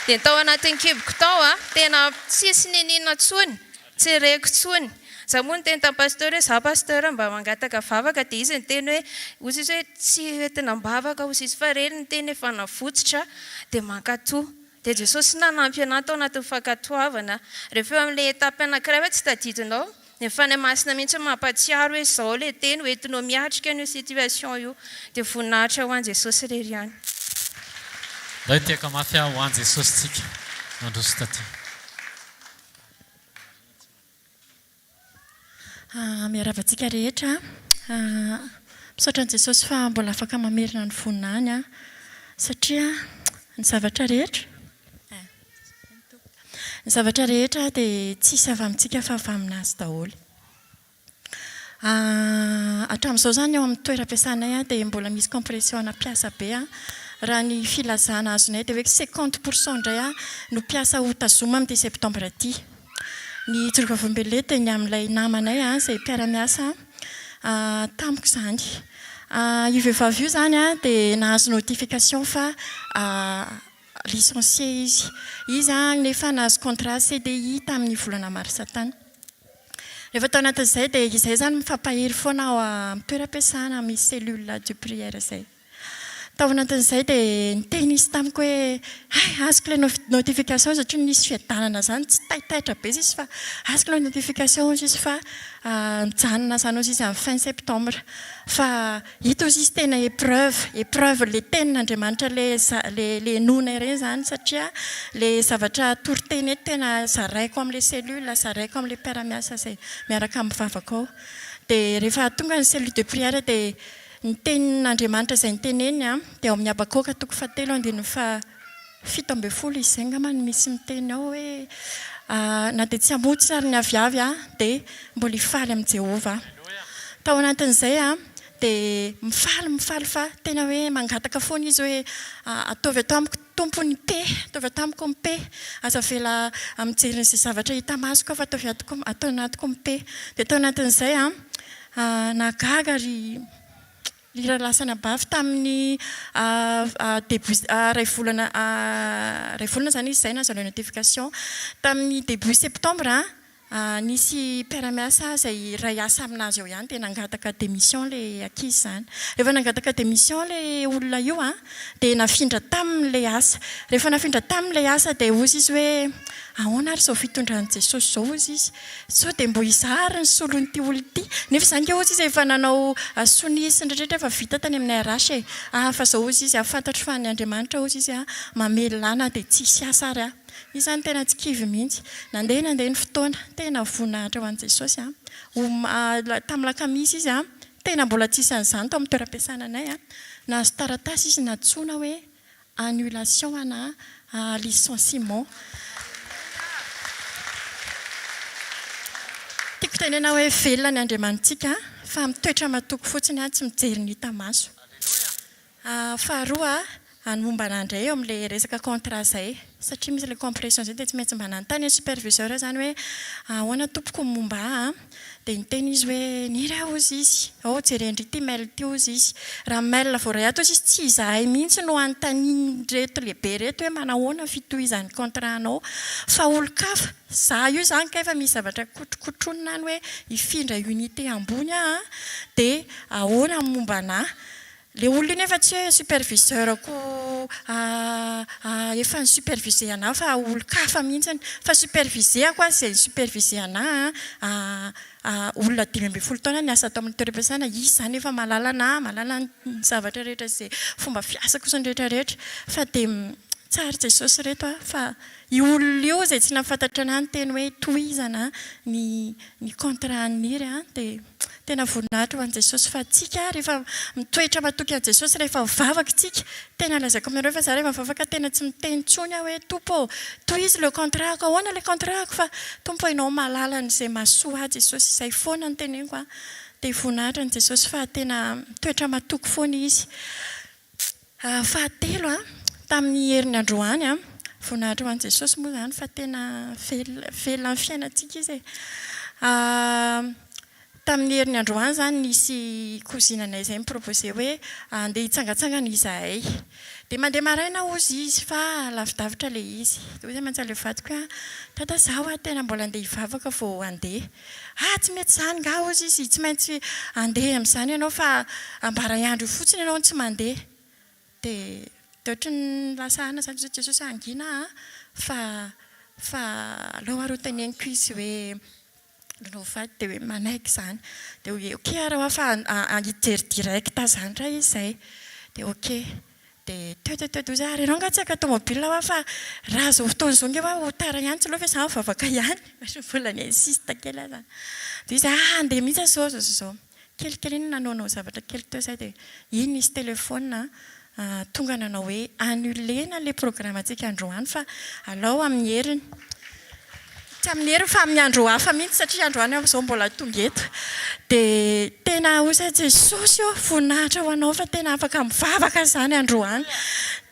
dia tao anatin'ny kiboko tao tena tsisy ninina tsony tsy reko tsony za moa ny teny tamin'ny pasteur hoe za pasteur mba mangataka vavaka dia izy ny teny hoe ozy izy hoe tsy entina mbavaka ozy izy fa reny ny teny efa navotsitra dia mankatoa dia Jesosy nanampy anahy tao anatin'ny fankatoavana rehefa eo amin'ilay etapy anankiray hoe tsy tadidinao efa ny masina mihitsy mampatsiaro hoe zao ilay teny hoentinao miatrika an'io situation io dia voninahitra ho an'i Jesosy irery ihany. Ndao tiaka mafy ho an'i Jesosy tsika mandroso taty. Miaravantsika rehetra misaotra an'i Jesosy fa mbola afaka mamerina ny voninahiny satria ny zavatra rehetra ny zavatra rehetra dia tsisy avy amintsika fa avy aminazy daholo. Hatramin'izao izany eo amin'ny toeram-piasanay dia mbola misy compression piasa be raha ny filazana azonay dia hoe 50% indray no piasa ho tazoma amin'ity septembre ity. Ny Tsorokavambele dia ny amin'ilay namanay izay mpiara-miasa tamiko izany. Io vehivavy io izany dia nahazo notification fa licencié izy nefa nahazo contrat CDI tamin'ny volana marsa tany. Rehefa tao anatin'izay dia izay izany mifampahery foana ao amin'ny toeram-piasana misy cellule de prière izay. Tao anatin'izay dia niteny izy tamiko hoe azoko ilay notification satria nisy fiadanana izany tsy taitaitra be izy fa azoko ilay notification izy fa mijanona izany izy amin'ny fin septembre fa hita izy tena épreuve le tenin'Andriamanitra le nona ireny izany satria le zavatra toriteny tena zaraiko amin'ilay cellule zaraiko amin'ilay mpiara-miasa izay miaraka amin'ny vavaka ao dia rehefa tonga ny cellule de prière dia ny tenin'Andriamanitra izay niteneny dia ao amin'ny Abakoka 7:7 izy izay ngamba no misy miteny ao hoe na dia tsy hamotsy ary ny aviavy dia mbola hifaly amin'i Jehovah. Tao anatin'izay dia mifaly fa tena hoe mangataka foana izy hoe ataovy atao amiko tompony pe ataovy atao amiko mpe aza vela mijery izay zavatra hita masoko fa ataovy atao anatiko mpe dia tao anatin'izay nagaga ry lasana bavy tamin'ny début ray volana izany izy izay nazao notification tamin'ny début septembre nisy mpiara-miasa izay ray asa aminazy eo ihany dia nangataka démission ilay ankizy izany. Rehefa nangataka démission ilay olona io dia nafindra tamin'ilay asa. Rehefa nafindra tamin'ilay asa dia ozy izy hoe ahoana ary izao fitondran'i Jesosy izao ozy izy sao dia mbo izary ny solon'ity olona ity nefa izany ke ozy izy efa nanao sonisy ndraitrehitra efa vita tany amin'ny arasy fa izao ozy izy fantatro fa ny Andriamanitra ozy izy mamelana dia tsisy asa ary izy zany tena tsy kivy mihitsy nandeha ny fotoana tena voninahitra ho an'i Jesosy tamin'ny lakamisy izy tena mbola tsisy an'izany tao amin'ny toeram-piasananay nahazo taratasy izy natsoina hoe annulation na licenciement. Tiako tenena hoe velona ny Andriamanitsika fa mitoetra matoko fotsiny tsy mijery ny hita maso. Faharoa ny momba an'andray eo amin'ilay resaka contrat izay satria misy ilay compression izay dia tsy maintsy mba nanontany ny superviseur izany hoe ahoana tompoko momba dia niteny izy hoe niray ozy izy jerendry ity mail ity ozy izy raha mail voaray ato izy tsy izahay mihitsy no anontany reto lehibe reto hoe manahoana fitohizan'ny contrat anao fa olo-kafa za io zany ka efa misy zavatra kotrokotronina any hoe hifindra unité ambony dia ahoana momba anahy le olona iny efa tsy hoe superviseur ko efa ny superviser anahy fa olo-kafa mihitsy fa superviseako a zay superviser anahy olona 5-20 taona ny asa atao amin'ny toeram-piasana izy zany efa malala ny zavatra rehetra zay fomba fiasa kosa ny rehetrarehetra fa dia tsara Jesosy reto fa io olona io zay tsy nafantatra anahy ny teny hoe tohizana ny contrat aniry dia tena voninahitra ho an'i Jesosy fa tsika rehefa mitoetra matoky an'i Jesosy rehefa mivavaka tsika tena lazaiko aminareo fa za rehefa mivavaka tena tsy miteny intsony aho hoe tompo tohizy le contrat-ko ahoana le contrat-ko fa tompo ianao mahalala n'izay mahasoa Jesosy izay foana ny teneniko dia voninahitra an'i Jesosy fa tena toetra matoky foana izy fahatelo tamin'ny herin'ny androany voninahitra ho an'i Jesosy moa zany fa tena velona ny fiainantsika izy tamin'ny herin'ny androany zany nisy kozinanay izay miproposé hoe andeha hitsangatsangana izahay dia mandeha maraina ozy izy fa lavidavitra le izy dia zay mantsy le vadiko tata zaho tena mbola andeha hivavaka vao andeha tsy mety zany nga ozy izy tsy maintsy andeha amin'izany ianao fa ambara andro fotsiny ianao tsy mandeha dia ohatry ny lasahana zany Jesosy angina fa aleo aroa teneniko izy hoe no fady dia hoe manaiky zany dia hoe ok raha fa hijery direct zany raha izay dia ok dia teo za ary ianao nga tsy aka tomobile fa raha zao fotoana zao nge ho tara ihany tsy loha fa za mivavaka ihany mbola ny insiste kely zany dia izy andeha mihitsy zao kelikely iny nanaonao zavatra kely teo zay dia iny nisy telefona tonga nanao hoe annulena le programme antsika androany fa alao amin'ny heriny tsy amin'ny heriny fa amin'ny andro hafa mihitsy satria androany amin'izao mbola tonga eto dia tena osa Jesosy voninahitra ho anao fa tena afaka mivavaka zany androany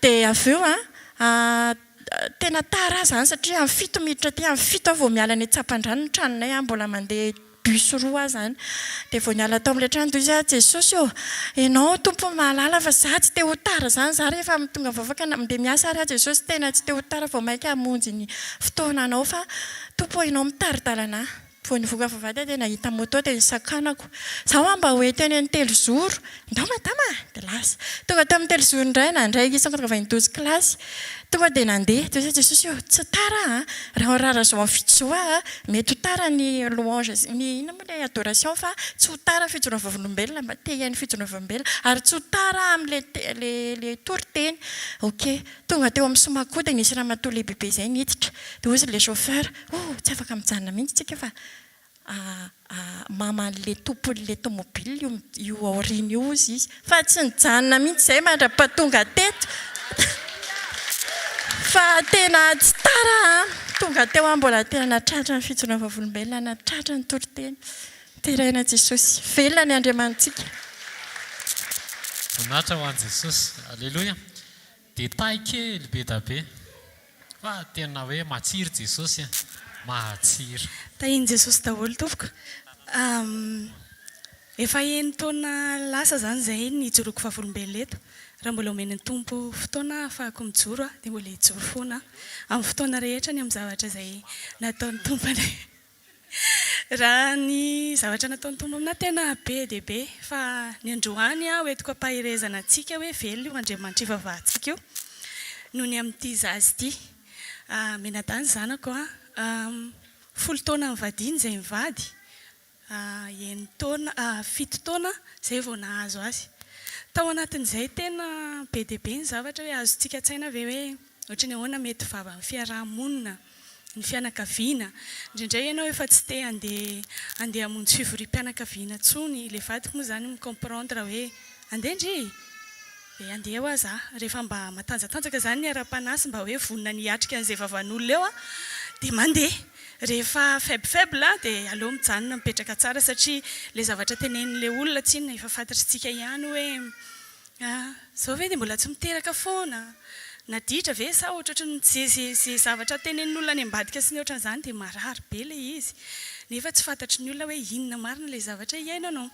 dia avy eo tena tara zany satria amin'ny 7 minitra ty amin'ny 7 vao miala ny tsapan-drano ny tranonay mbola mandeha bus roa zany dia vao niala tao amin'ilay trano izy Jesosy ianao tompo mahalala fa za tsy te ho tara zany za rehefa tonga mivavaka mandeha miasa ary Jesosy tena tsy te ho tara vao mainka hamonjy ny fotoana anao fa tompo ianao mitaridalana vao nivoaka vavady dia nahita moto dia nisakanako zaho mba hoe teny ny 3 zoro ndao madama dia lasa tonga teo amin'ny 3 zoro indray nandray isaka tonga 12 klasy tonga dia nandeha dia Jesosy tsy tara raha rara zao amin'ny fito zao mety ho tara ny louange ny ina moa ilay adoration fa tsy ho tara fijoroana vavolombelona mba te hihainy fijoroana vavolombelona ary tsy ho tara amin'le toriteny ok tonga teo amin'ny somako dia nisy ramatoa lehibe izay niditra dia ozy le chauffeur tsy afaka mijanona mihitsy tsika fa maman'le tompon'le tomobile io aoriny io izy fa tsy nijanona mihitsy izay mandra-pahatonga teto fa tena tsy tara tonga teo mbola tena natratra ny fijoroana vavolombelona natratra ny toriteny teraina Jesosy velona ny Andriamantsika voninahitra ho an'i Jesosy alleloia détail kely be da be fa tena hoe matsiro Jesosy matsiro tahiny Jesosy daholo tompoko efa eny taona lasa zany zay nijoroako vavolombelona eto raha mbola omen'ny tompo fotoana ahafahako mijoro dia mbola hijoro foana amin'ny fotoana rehetra ny amin'ny zavatra zay nataon'ny tompony raha ny zavatra nataon'ny tompo amina tena be dia be fa ny androany hoentiko ampahirezana antsika hoe velona io Andriamanitra ivavahantsika io noho ny amin'ity zazy ity menadany zanako 10 taona mivadiny zay mivady 7 taona zay vao nahazo azy tao anatin'izay tena be dia be ny zavatra hoe azontsika tsaina ve hoe ohatra ny ahoana mety vava amin'ny fiarahamonina ny fianakaviana indrindray ianao efa tsy te andeha hamonjy fivoriam-pianakaviana tsony le vadiko moa zany micomprendre hoe andendry dia andeha ho aza rehefa mba matanjatanjaka zany ny ara-panasy mba hoe vonina niatrika an'izay vavan'olona eo dia mandeha rehefa faible dia aleo mijanona mipetraka tsara satria le zavatra tenenin'le olona tsinona efa fantatritsika ihany hoe zao ve dia mbola tsy miteraka foana naditra ve sa ohatratra ny zavatra tenenin'olona ny ambadika sy ny ohatran'izany dia marary be le izy nefa tsy fantatry ny olona hoe inona marina le zavatra iainanao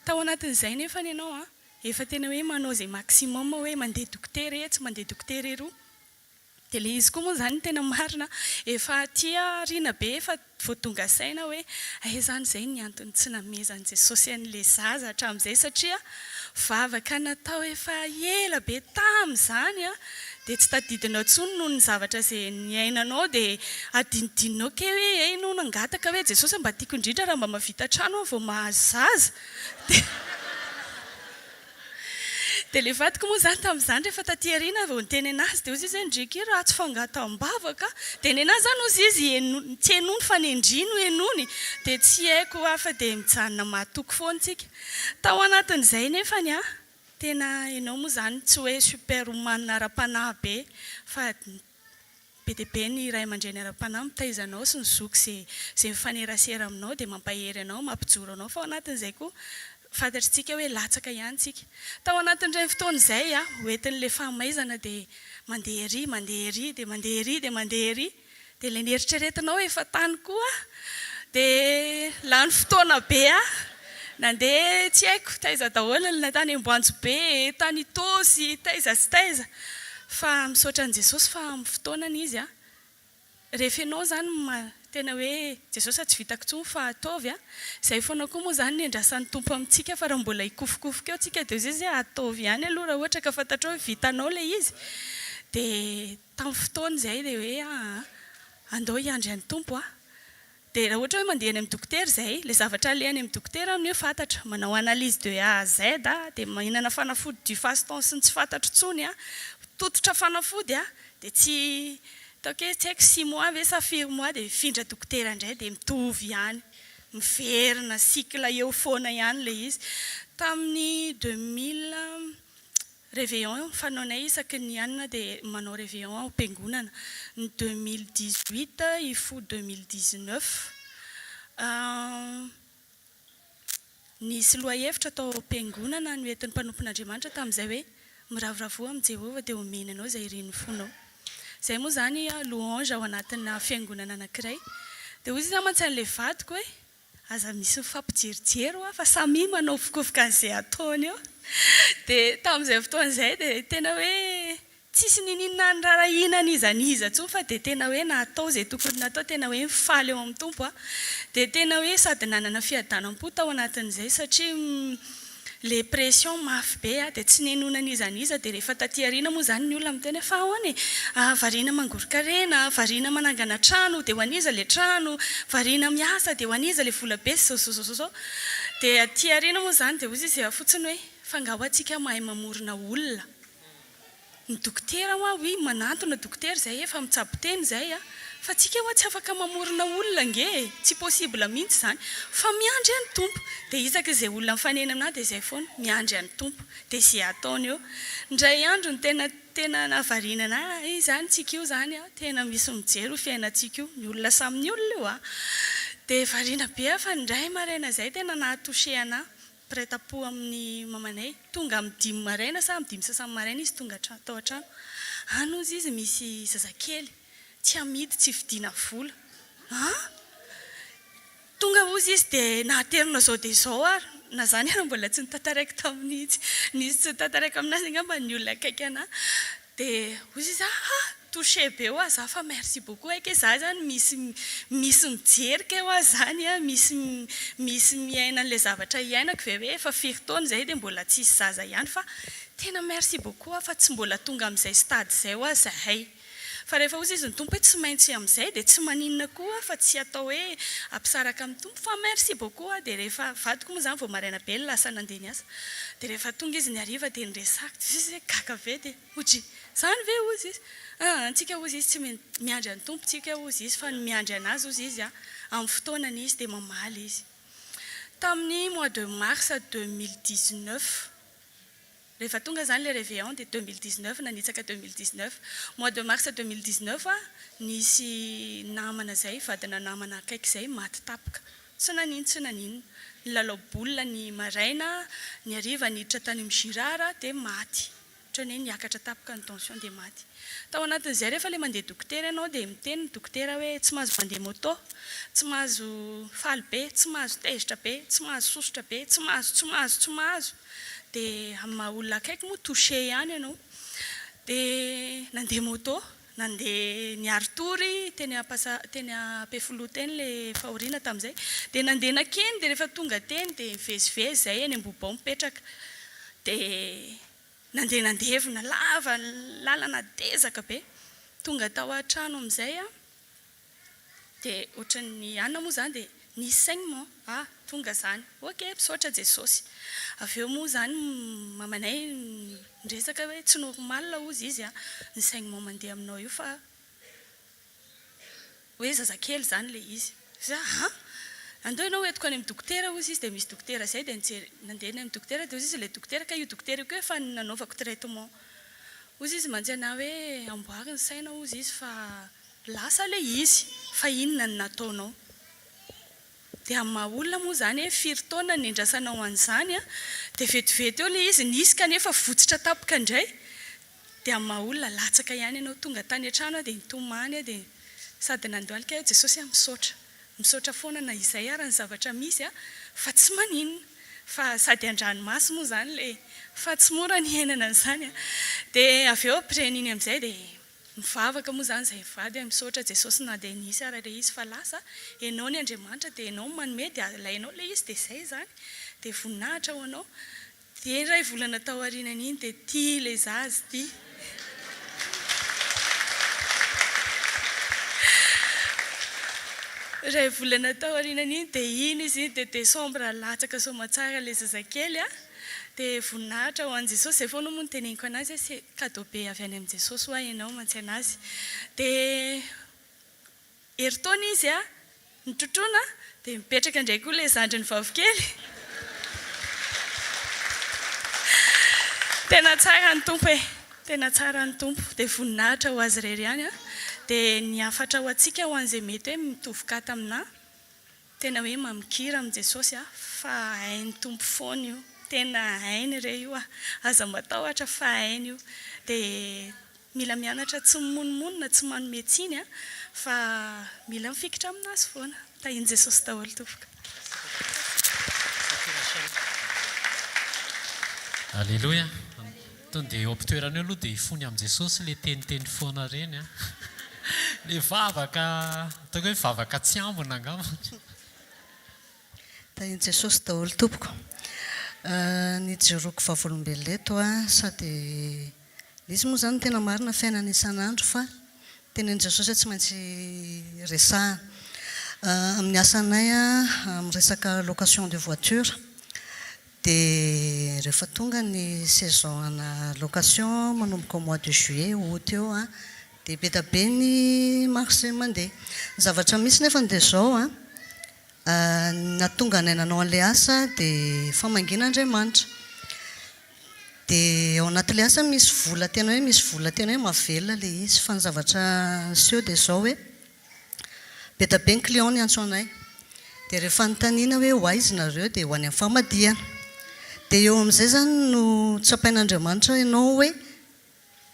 tao anatin'izay nefa ny ianao efa tena hoe manao zay maximum hoe mandeha dokotera tsy mandeha dokotera eroa dia ilay izy koa moa izany tena marina efa tia riana be efa voatonga saina hoe izany izay ny antony tsy namezan'i Jesosy an'ilay zaza hatramin'izay satria vavaka natao efa ela be tamin'izany dia tsy tadidinao intsony noho ny zavatra izay niainanao dia adinodinonao ke hoe no nangataka hoe Jesosy mba tiako indrindra raha mba mahavita trano vao mahazo zaza dia ilay vadiko moa izany tamin'izany rehefa taty aoriana vao niteny anazy dia ozy izy hoe ndriky raha tsy fangataham-bavaka dia ny anazy izany ozy izy tsy henony fa nendrino henony dia tsy haiko afa dia mijanona mahatoky foana tsika tao anatin'izay nefany tena ianao moa izany tsy hoe super woman ara-panahy be fa be dia be ny ray aman-dreny ara-panahy mitaizanao sy ny zoky izay mifanerasera aminao dia mampahery anao mampijoro anao fa ao anatin'izay koa fantatritsika hoe latsaka ihany tsika tao anatin'ireny fotoana izay hoentin'ilay fahamaizana dia mandeha ery dia mandeha ery dia ilay nieritreretinao efa tany koa dia lany fotoana be nandeha tsy haiko taiza daholo na tany Amboanjo be tany Itosy taiza sy taiza fa misaotra an'i Jesosy fa amin'ny fotoanany izy rehefa ianao izany tena hoe Jesosy tsy vitako intsony fa ataovy izay foana koa moa izany ny andrasan'ny tompo amintsika fa raha mbola hikofokofika eo tsika dia izy ataovy ihany aloha raha ohatra ka fantatrao hoe vitanao ilay izy dia tamin'ny fotoana izay dia hoe andao hiandry an'ny tompo dia raha ohatra hoe mandeha any amin'ny dokotera izay ilay zavatra alehany amin'ny dokotera amin'io fantatra manao analyse de A à Z dia mahinana fanafody du faston sy ny tsy fantatro intsony tototra fanafody dia tsy taoko hoe tsy haiko 6 mois ve sa 4 mois dia findra dokotera indray dia mitovy ihany miverina cycle eo foana ihany ilay izy tamin'ny 2000 réveillon fanaonay isaky ny anina dia manao réveillon ao am-piangonana ny 2018 ifo 2019 nisy lohahevitra tao am-piangonana no entin'ny mpanompon'Andriamanitra tamin'izay hoe miravoravo amin'i Jehovah dia omena anao izay ireny fonao izay moa izany louange ao anatina fiangonana anankiray dia hoy izy mantsy an'ilay vadiko hoe aza misy mifampijerijery fa samy manao vokovoka an'izay ataony eo dia tamin'izay fotoana izay dia tena hoe tsisy nininona ny rarahina an'izaniza intsony fa dia tena hoe natao izay tokony natao tena hoe mifaly eo amin'ny tompo dia tena hoe sady nanana fiadanam-po tao anatin'izay satria le pression mafy be dia tsy nenona an'izaniza dia rehefa taty aoriana moa izany ny olona miteny fa ahoany variana mangorokarena variana manangana trano dia ho aniza ilay trano variana miasa dia ho aniza ilay vola be zao dia aty aoriana moa izany dia ozy izy fotsiny hoe fangaho antsika mahay mamorona olona ny dokotera hoy manantona dokotera izay efa mitsabo teny izay fa tsika hoa tsy afaka mamorona olona nge tsy possible mihitsy izany fa miandry an'ny tompo dia isaka izay olona mifanena aminahy dia izay foana miandry an'ny tompo dia izay ataony eo ndray andro ny tena navarinana izany tsika io izany tena misy mijery ho fiainantsika io ny olona samin'ny olona io dia variana be fa ndray maraina izay tena nahatoshe anahy pretapo amin'ny mamanay tonga amin'ny 5 maraina sa amin'ny 5 sasany maraina izy tonga tao an-trano anozy izy misy zazakely tsy amidy tsy vidiana vola tonga ozy izy dia nahaterina zao dia zao ary na zany mbola tsy nitantaraiko tamin'izy nisy tsy nitantaraiko aminazy angamba ny olona akaiky anahy dia ozy izy touché be ho aza fa merci beaucoup aike za zany misy mijerika ho azany misy miaina an'ilay zavatra iainako ve hoe efa 5 taona izay dia mbola tsisy zaza ihany fa tena merci beaucoup fa tsy mbola tonga amin'izay stade izay ho azahay fa rehefa ozy izy ny tompo hoe tsy maintsy amin'izay dia tsy maninona koa fa tsy atao hoe ampisaraka amin'ny tompo fa merci beaucoup dia rehefa vadiko moa izany vao maraina be ny lasa nandeha ny asa dia rehefa tonga izy ny hariva dia nyresaka izy hoe gaga ve dia otry izany ve ozy izy antsika ozy izy tsy miandry an'ny tompo tsika ozy izy fa ny miandry anazy ozy izy amin'ny fotoanany izy dia mamaly izy tamin'ny mois de mars 2019 rehefa tonga izany le réveillon dia 2019 nanitsaka 2019 mois de mars 2019 nisy namana izay vadina namana akaiky izay maty tapaka tsy nanino ny lalao bolina ny maraina ny hariva niditra tany amin'ny girara dia maty ohatrany hoe niakatra tapaka ny tension dia maty tao anatin'izay rehefa ilay mandeha dokotera ianao dia miteny ny dokotera hoe tsy mahazo mandeha moto tsy mahazo faly be tsy mahazo tezitra be tsy mahazo sosotra be tsy mahazo dia amin'ny maha olona akaiky moa touché ihany ianao dia nandeha moto nandeha niarotory teny ampefoloha teny le fahoriana tamin'izay dia nandeha nakeny dia rehefa tonga teny dia mivezivezy zay eny ambobao mipetraka dia nandehevina lava lalana dezaka be tonga tao an-trano amin'izay dia ohatran'ny anona moa zany dia nisy saigny moa tonga zany ok mpisaotra Jesosy avy eo moa zany mamanay miresaka hoe tsy normal ozy izy ny saigny moa mandeha aminao io fa hoe zazakely zany le izy andao ianao hoentiko any amin'ny dokotera ozy izy dia misy dokotera zay dia nandeha any amin'ny dokotera dia ozy izy le dokotera ka io dokotera io koa efa nanaovako traitement ozy izy manjana hoe amboary ny saina ozy izy fa lasa le izy fa inona ny nataonao dia amin'ny maha olona moa zany hoe firy taona ny endrasanao an'izany dia vetivety eo le izy nisy kanefa votsitra tapaka indray dia amin'ny maha olona latsaka ihany ianao tonga tany an-trano dia nitomany dia sady nandohalika hoe Jesosy misaotra foana na izay ary ny zavatra misy fa tsy maninona fa sady andranomasy moa zany le fa tsy mora ny ainana an'izany dia avy eo preniny amin'izay dia mivavaka moa zany zay vady misaotra Jesosy na dia nisy ary le izy fa lasa ianao ny Andriamanitra dia ianao manome dia alainao le izy dia izay zany dia voninahitra ho anao dia iray volana tao aorianany iny dia tia le zazy tia iray volana tao aorianany iny dia iny izy dia desambra latsaka somatsara le zazakely dia voninahitra ho an'i Jesosy zay foana moa ny teneniko anazy hoe cadeau be avy any amin'ny Jesosy ho ianao mantsy anazy dia heritaona izy nitrotrona dia mipetraka indray koa le zandriny vavikely tena tsara ny tompo tena tsara ny tompo dia voninahitra ho azy irery ihany dia niafatra ho antsika ho an'izay mety hoe mitovokata amina tena hoe mamikira amin'ny Jesosy fa hainy tompo foana io tena hainy re io aza matahotra fa hainy io dia mila mianatra tsy mimonomonina tsy manome tsiny fa mila mifikitra aminazy foana tahiny Jesosy daholo tompoko Alleluia tonga dia eo ampitoerana eo aloha dia ifony amin'i Jesosy le teniteny foana reny le vavaka ataoko hoe vavaka tsy ambona angamba tahiny Jesosy daholo tompoko nijeroko vavolombeleto sady izy moa zany tena marina fiainana isan'andro fa tenen'i Jesosy tsy maintsy resahana amin'ny asanay miresaka location de voiture dia rehefa tonga ny saison ana location manomboka au mois de juillet août eo dia be da be ny marché mandeha zavatra misy nefa dia zao natonga nainanao an'ilay asa dia famangin'Andriamanitra dia ao anatin'ilay asa misy vola tena hoe mavelona le izy fa ny zavatra seho dia zao hoe be da be ny client ny antso anay dia rehefa notaniana hoe ho aizy nareo dia ho any amin'ny famadihana dia eo amin'izay zany no tsapain'Andriamanitra ianao hoe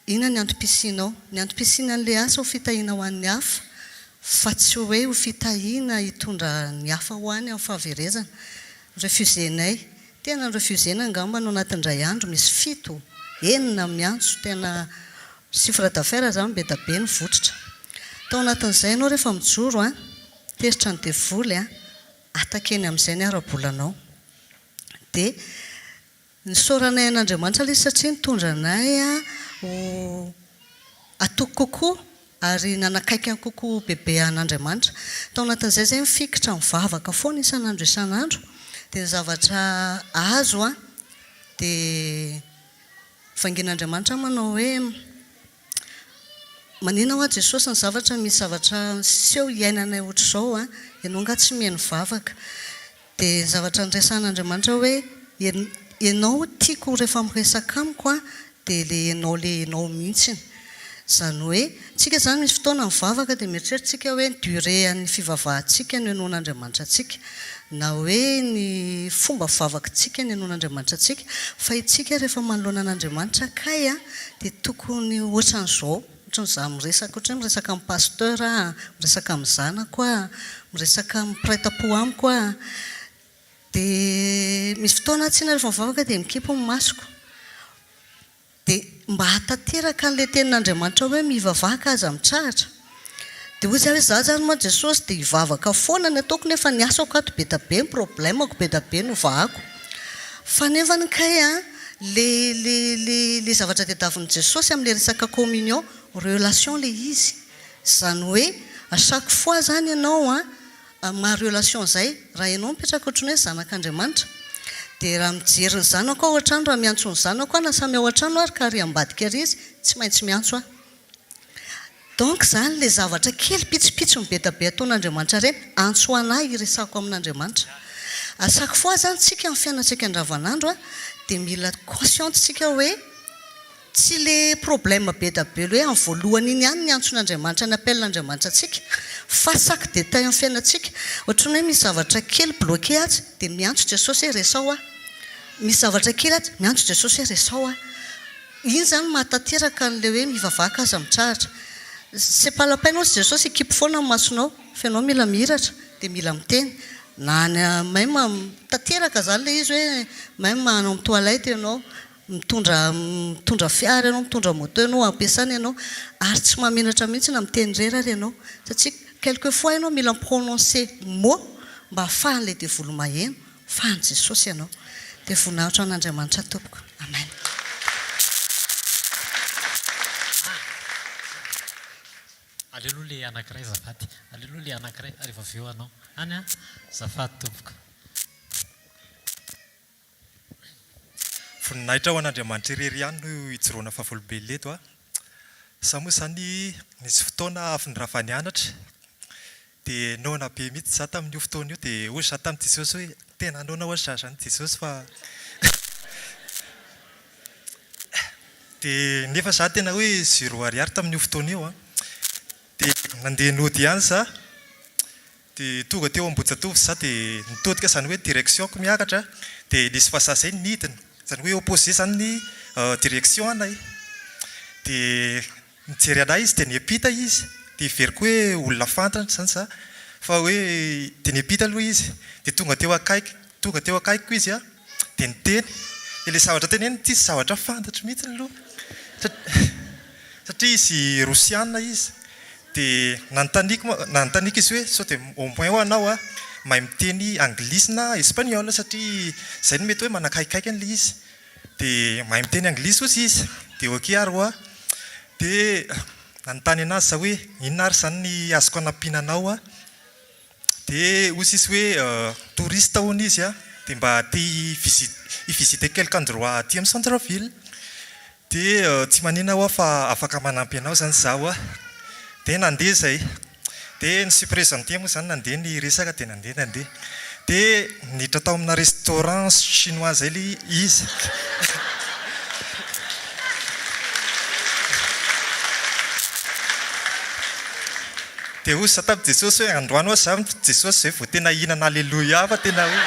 inona ny antom-pisianao ny antom-pisiana an'ilay asa ho fitahiana ho an'ny hafa fa tsy hoe ho fitahiana hitondra ny hafa ho any amin'ny fahaverezana refusenay tena refusena angamba no anatin'indray andro misy 7 miantso tena chiffre d'affaires zany be da be ny votritra tao anatin'izay ianao rehefa mijoro teritra ny devoly atakeny amin'izay ny arabolanao dia ny soranay an'Andriamanitra ilay satria nitondra anay ho atoko kokoa ary nanakaiky kokoa bebe an'Andriamanitra tao anatin'izay zay mifikitra mivavaka foana isan'andro dia ny zavatra azo dia vangin'Andriamanitra manao hoe manina ho Jesosy ny zavatra misy zavatra seho iainanay ohatr'izao ianao nga tsy mihaino vavaka dia zavatra nresan'Andriamanitra hoe ianao tiako rehefa miresaka amiko dia le ianao mihitsiny zany hoe tsika zany misy fotoana mivavaka dia mieritreritsika hoe ny durée an'ny fivavahantsika no ianoan'Andriamanitra antsika na hoe ny fomba vavakantsika ny ianoan'Andriamanitra antsika fa itsika rehefa manoloana an'Andriamanitra kay dia tokony ohatran'izao ohatran'izah miresaka ohatra hoe miresaka amin'ny pasteur miresaka amin'ny zanako miresaka amin'ny prêtre-po amiko dia misy fotoana tsy na rehefa mivavaka dia mikipo ny masoko dia mba hatateraka an'ilay tenin'Andriamanitra hoe mivavaka aza mitrahatra. Dia hoy zay hoe za zany moa Jesosy dia hivavaka foana ny ataoko nefa ny asako ato be da be ny problemako be da be no vahako. Fa nefa ny kay le zavatra tadiavin'i Jesosy amin'ilay resaka communion, relation le izy. Zany hoe à chaque fois zany ianao ma-relation zay raha ianao mipetraka ohatrany hoe zanak'Andriamanitra. Dia raha mijery ny zanako ao an-trano, raha miantso ny zanako na samy ao an-trano ary ka ary ambadika ary izy, tsy maintsy miantso aho. Donc zany le zavatra kely pitsopitso be da be ataon'Andriamanitra ireny, antso anahy iresako amin'Andriamanitra. À chaque fois zany tsika amin'ny fiainantsika andavanandro dia mila conscientsika hoe tsy le problème be da be hoe amin'ny voalohany iny ihany ny antson'Andriamanitra, ny appeln'Andriamanitra antsika, fa chaque détail amin'ny fiainantsika. Ohatrany hoe misy zavatra kely bloqué azy dia miantso Jesosy hoe resao misy zavatra kely azy miantso Jesosy hoe resao iny zany mahatateraka an'le hoe mivavaka aza mitrahatra. C'est pas la peine aussi Jesosy équipe foana amin'ny masonao fa ianao mila mihiratra dia mila miteny na même tateraka zany le izy hoe même anao amin'ny toilette ianao mitondra fiara ianao, mitondra moto ianao, ampiasana ianao ary tsy maminatra mihitsy na miteny irery ary ianao satria quelquefois ianao mila prononcer mot mba ahafahan'ilay devolo maheno fahan'i Jesosy ianao. Dia voninahitra an'Andriamanitra tompoko. Amen. Aleloha le anankiray zafady. Aleloha le anankiray rehefa avy eo anao. Any zafady tompoko. Voninahitra ho an'Andriamanitra irery ihany no hijoroana fahavolobe leto Sa moa zany nisy fotoana avy nirava nianatra dia naona be mihitsy za tamin'io fotoana io dia hoy za tamin'i Jesosy hoe tena naona ho za zany Jesosy fa dia nefa za tena hoe 0 ariary tamin'io fotoana io dia nandeha nody ihany za dia tonga teo Ambohijatovo za dia nitodika zany hoe directionko miakatra dia nisy fahaza zay nidina zany hoe opposé zany ny direction anay dia mijery anay izy dia niampita izy dia iveriko hoe olona fantatra zany za fa hoe dia niampita aloha izy dia tonga teo akaikiko izy dia niteny dia ilay zavatra teny eny tsisy zavatra fantatra mihitsy aloha satria izy rosiana izy dia nanontaniako izy hoe sao dia au moins ho anao mahay miteny anglisy na espagnol satria zay no mety hoe manakaikaiky an'ilay izy dia mahay miteny anglisy ozy izy dia ok ary dia nanontany anazy za hoe inona ary zany ny azoko anampinanao dia ozy izy hoe touriste hono izy dia mba te hivisiter quelque endroit aty amin'ny centre-ville dia tsy manina aho fa afaka manampy anao zany zaho dia nandeha zay dia ny suprésenté moa zany nandeha ny resaka dia nandeha dia niditra tao amina restaurant chinois zay le izy dia hoy za tamin'i Jesosy hoe androany za Jesosy zay vao tena hihinana aleloia fa tena hoe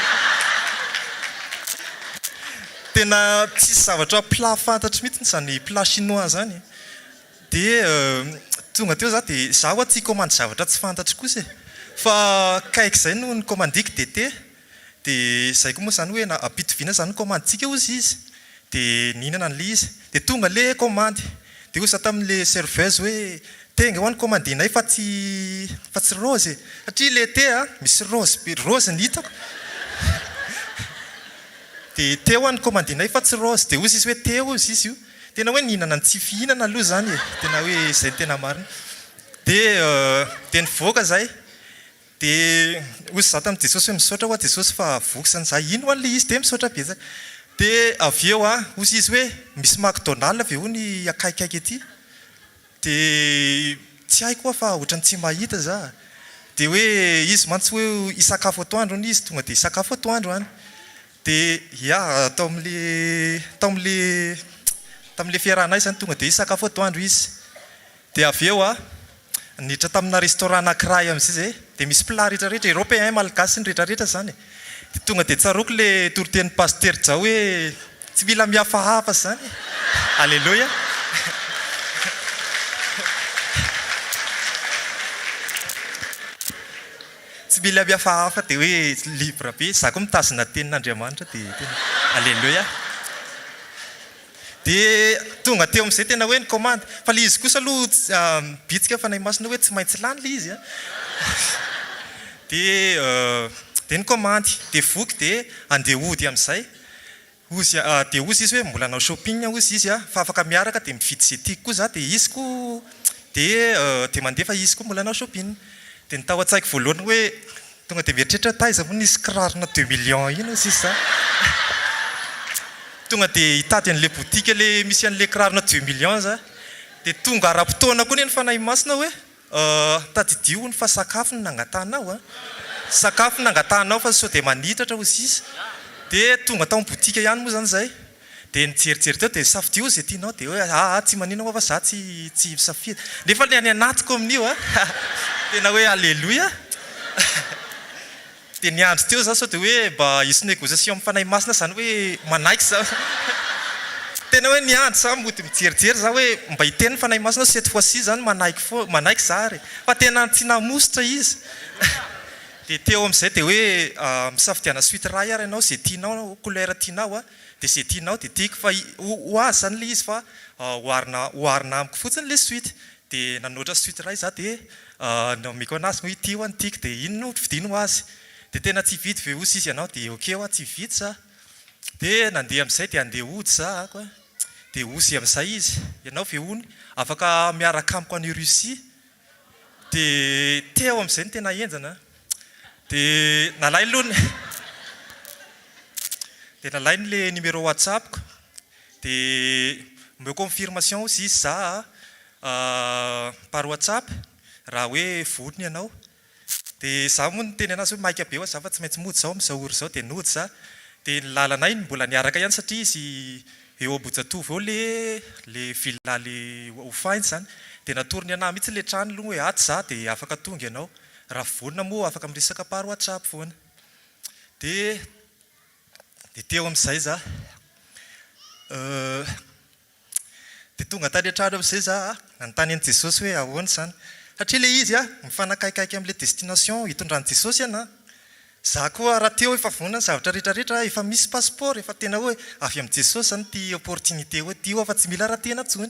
tena tsisy zavatra plat fantatry mihitsy zany plat chinois zany dia tonga teo za dia za tsy commande zavatra tsy fantatry kosa fa kaiky zay no nikomandiky dite dia zay koa moa zany hoe ampitoviana zany komanditsika ozy izy dia nihinana an'le izy dia tonga le commande dia hoy za tamin'le serveuse hoe tenga ho any commandinay fa tsy rose satria le te misy rose ny hitako dia te ho any commandinay fa tsy rose dia ozy izy hoe te ozy izy io tena hoe nihinana ny tsy fihinana aloha zany tena hoe izay tena marina dia nivoaka zay dia ozy za tamin'i Jesosy hoe misaotra ho Jesosy fa voky zany za ino an'le izy dia misaotra betsaka dia avy eo ozy izy hoe misy McDonald avy eo ny akaikaiky aty dia tsy haiko fa ohatrany tsy mahita za dia hoe izy mantsy hoe hisakafo atoandro ny izy tonga dia hisakafo atoandro any dia tamin'le fiarahanay zany tonga dia hisakafo atoandro izy dia avy eo niditra tamina restaurant anankiray amin'izay zay dia misy plat rehetrarehetra européen malagasy ny rehetrarehetra zany dia tonga dia tsaroko le toriten'ny paster zao hoe tsy mila mihafahafa zany alleloia tsy mila mihafahafa dia hoe libre be za koa mitazona tenin'Andriamanitra dia alleloia dia tonga teo amin'izay tena hoe ny commande fa le izy kosa aloha bitsika fanahy masina hoe tsy maintsy lany le izy a dia ny commande dia voky dia andeha hody amin'izay dia ozy izy hoe mbola anao shopping ozy izy a fa afaka miaraka dia mividy izay tiako koa za dia izy koa dia mandefa izy koa mbola anao shopping dia ny tao an-tsaiko voalohany hoe tonga dia mieritreritra taiza moa nisy kirarona 2 millions ino izy za tonga dia hitady an'le botika le misy an'le kirarona 2 millions za dia tonga ara-potoana koa ny fanahy masina hoe tadidio ny fa sakafo ny nangatanao a sakafo ny nangatanao fa sao dia manitratra ozy izy dia tonga tao botika ihany moa zany zay dia nijerijery teo dia safidio izay tianao dia hoe tsy manino fa za tsy safidy nefa le any anatiko amin'io a tena hoe alleloia dia niandry teo za sao dia hoe mba hisy négociation amin'ny fanahy masina zany hoe manaiky za tena hoe niandry za mody mijerijery za hoe mba hiteny fanahy masina cette fois-ci zany manaiky za ary fa tena tsy namosotra izy dia teo amin'izay dia hoe misafidiana suite ray ary ianao izay tianao couleur tianao a dia izay tianao dia tiako fa ho azy zany le izy fa hoarina amiko fotsiny le suite dia nanoatra suite ray za dia nomeko anazy hoe ity ho any tiako dia ino no vidino ho azy dia tena tsy vidy ve osy izy ianao dia okeo a tsy vidy za dia nandeha amin'izay dia andeha hody za ako dia osy amin'izay izy ianao ve hony afaka miaraka amiko any Russie dia teo amin'izay ny tena enjana dia nalainy aloha dia nalainy le numéro WhatsAppko dia me confirmation ozy izy za par WhatsApp raha hoe vodiny ianao dia za moa ny teny anazy hoe maika be za fa tsy maintsy mody zao amin'izao ora izao dia nody za dia ny lalanay mbola niaraka ihany satria izy eo Ambohijatovo eo le villa le hofainy zany dia natorony anahy mihitsy le trano aloha hoe aty za dia afaka tonga ianao raha vonina moa afaka miresaka par WhatsApp foana dia teo amin'izay za dia tonga tany an-trano amin'izay za nanontany an'i Jesosy hoe ahoana zany satria le izy mifanakaikaiky amin'le destination hitondrany Jesosy ana za koa raha teo efa vonina ny zavatra rehetrarehetra efa misy passeport efa tena hoe avy amin'i Jesosy zany ty opportunité hoe tio afa tsy mila raha tena tsony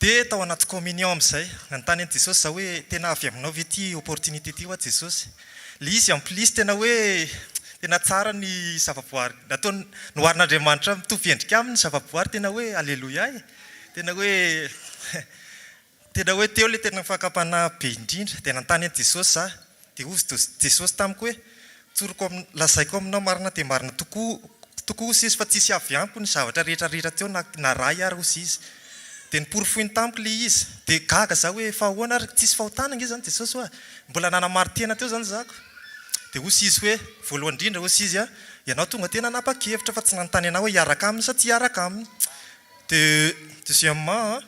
dia tao anaty communion amin'izay nanontany an'i Jesosy za hoe tena avy aminao ve ty opportunité ty hoa Jesosy le izy en plus tena hoe tena tsara ny zavaboary natao noharin'Andriamanitra mitovy endrika aminy zavaboary tena hoe alleloia tena hoe teo le tena fakapana be indrindra dia nanontany an'i Jesosy za dia ozy Jesosy tamiko hoe tsoroko lazaiko aminao marina dia marina tokoa ozy izy fa tsisy avy amiko ny zavatra rehetrarehetra teo na ray ary ozy izy dia niporofoiny tamiko le izy dia gaga za hoe fa ahoana ary tsisy fahotana nge zany Jesosy hoa mbola nanamary tena teo zany zako dia ozy izy hoe voalohany indrindra ozy izy ianao tonga tena nanapa-kevitra fa tsy nanontany anao hoe hiaraka aminy sa tsy hiaraka aminy dia deuxièmement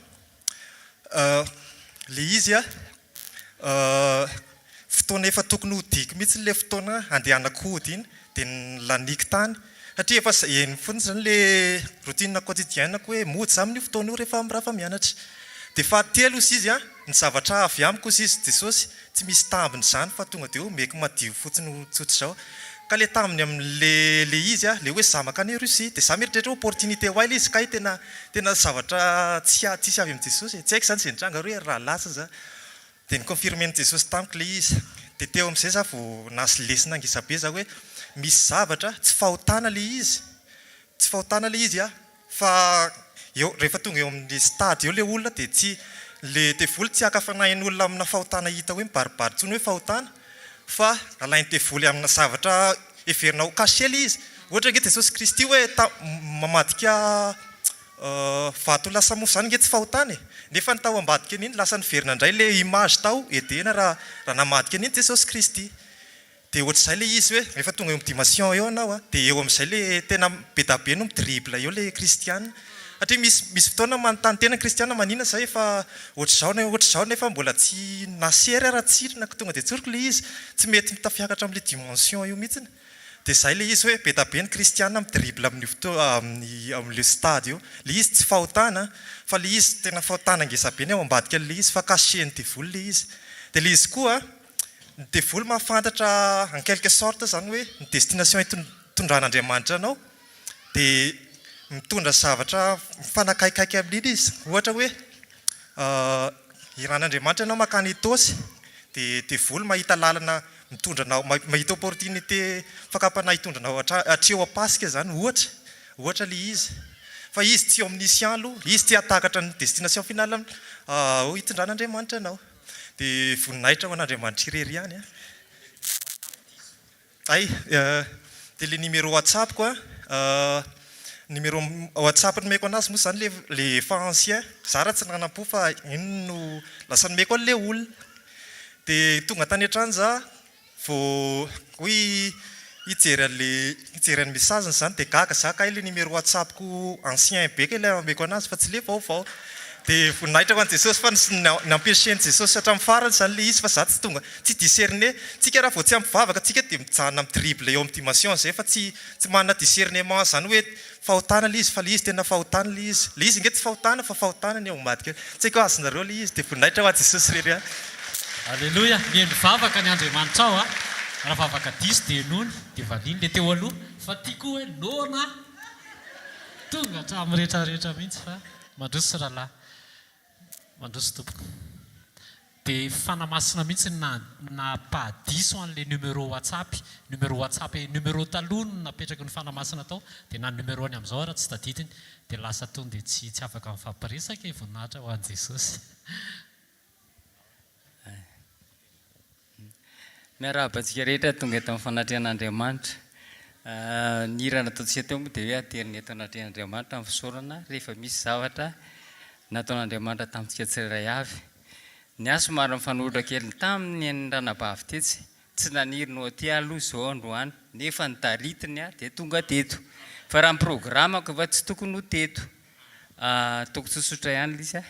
le izy fotoana efa tokony hodiko mihitsy le fotoana andehanako hody iny dia nylaniky tany satria efa eny fotsiny zany le routine quotidienne-ko hoe mody za amin'io fotoana io rehefa raha fa mianatra dia fahatelo ozy izy ny zavatra avy amiko ozy izy Jesosy tsy misy tambiny zany fa tonga dia meko madio fotsiny tsotra zao ka le taminy amin'le izy le hoe za makany Russie dia za mieritreritra opportunité ho ay le izy ka tena zavatra tsisy avy amin'i Jesosy tsy haiko zany izay nitranga hoe raha lasa za dia niconfirme ny Jesosy tamiko le izy dia teo amin'izay za vao nasy lesina angisabe za hoe misy zavatra tsy fahotana le izy fa eo rehefa tonga eo amin'ny stade eo le olona dia tsy le tevoly tsy akafanahin'ny olona amina fahotana hita hoe mibaribary tsony hoe fahotana fa alainy tevoly amina zavatra everinao caché le izy ohatra nge Jesosy Kristy hoe mamadika vato lasa mofo zany nge tsy fahotana nefa ny tao ambadika an'iny lasa niverina indray le image tao edena raha namadika an'iny Jesosy Kristy dia ohatr'izay le izy hoe rehefa tonga eo amin'ny dimension eo anao dia eo amin'izay le tena be da be no midribla eo le kristiana satria misy fotoana manontany tena kristiana manina zay efa ohatr'izao nefa mbola tsy nasery raha tsirina tonga dia tsoriko le izy tsy mety mitafiakatra amin'le dimension io mihitsiny dia zay le izy hoe be da be ny kristiana midribla amin'le stade io le izy tsy fahotana fa le izy tena fahotana ngesabe ny ao ambadika le izy fa caché ny devoly le izy dia le izy koa ny devoly mahafantatra en quelque sorte zany hoe ny destination hitondran'Andriamanitra anao dia mitondra zavatra mifanakaikaiky amin'iny izy. Ohatra hoe iran'Andriamanitra ianao makany Etosy dia voly mahita lalana mitondranao, mahita opportunité fakapana hitondranao hatreo a-Pasika zany ohatra le izy. Fa izy tsy omniscient aloha, izy tsy hatakatra ny destination finale hitondran'Andriamanitra anao. Dia voninahitra ho an'Andriamanitra irery ihany. Dia le numéro WhatsApp koa, numéro WhatsApp nomeko anazy moa zany le efa ancien, za raha tsy nanam-po fa iny no lasa nomeko an'le olona. Dia tonga tany an-trano za vao hoe hijery an'ny message zany dia gaga za ka le numéro WhatsAppko ancien be ka ilay ameko anazy fa tsy le vaovao. Dia voninahitra ho an' Jesosy fa nampiasainy Jesosy hatramin'ny farany zany le izy fa za tsy tonga tsy discerné. Tsika raha vao tsy ampivavaka tsika dia mijanona amin'ny dribble eo amin'ny dimension zay fa tsy manana discernement zany hoe fahotana le izy fa le izy tena fahotana le izy. Le izy inge tsy fahotana fa fahotana ny ao ambadika. Tsy haiko azonareo le izy. Dia voninahitra ho an' Jesosy rery. Alleluia, ny mivavaka ny Andriamanitra ao raha vavaka diso dia nony dia valiny le teo aloha fa tiako hoe nona tonga hatramin'ny rehetrarehetra mihitsy fa mandroso rahalahy mandroso tompoko. Dia fanamasina mihitsy na pahadiso an'le numéro WhatsApp numéro taloha no napetraka ny fanamasina tao dia na numéro any amin'izao raha tsy tadidiny dia lasa tony dia tsy afaka mifampiresaka voninahitra ho an'i Jesosy. Miarabantsika rehetra tonga eto amin'ny fanatrehan'Andriamanitra. Ny hira nataontsika teo moa dia hoe ateriny eto anatrehan'Andriamanitra amin'ny fisaorana rehefa misy zavatra nataon'Andriamanitra tamintsika tsirairay avy. Ny aso maro mifanohitra kely tamin'ny ranabavy tetsy tsy naniriny aty aloha izao androany nefa ny daritiny dia tonga teto. Fa raha programako fa tsy tokony ho teto. Toko tsotsotra ihany izy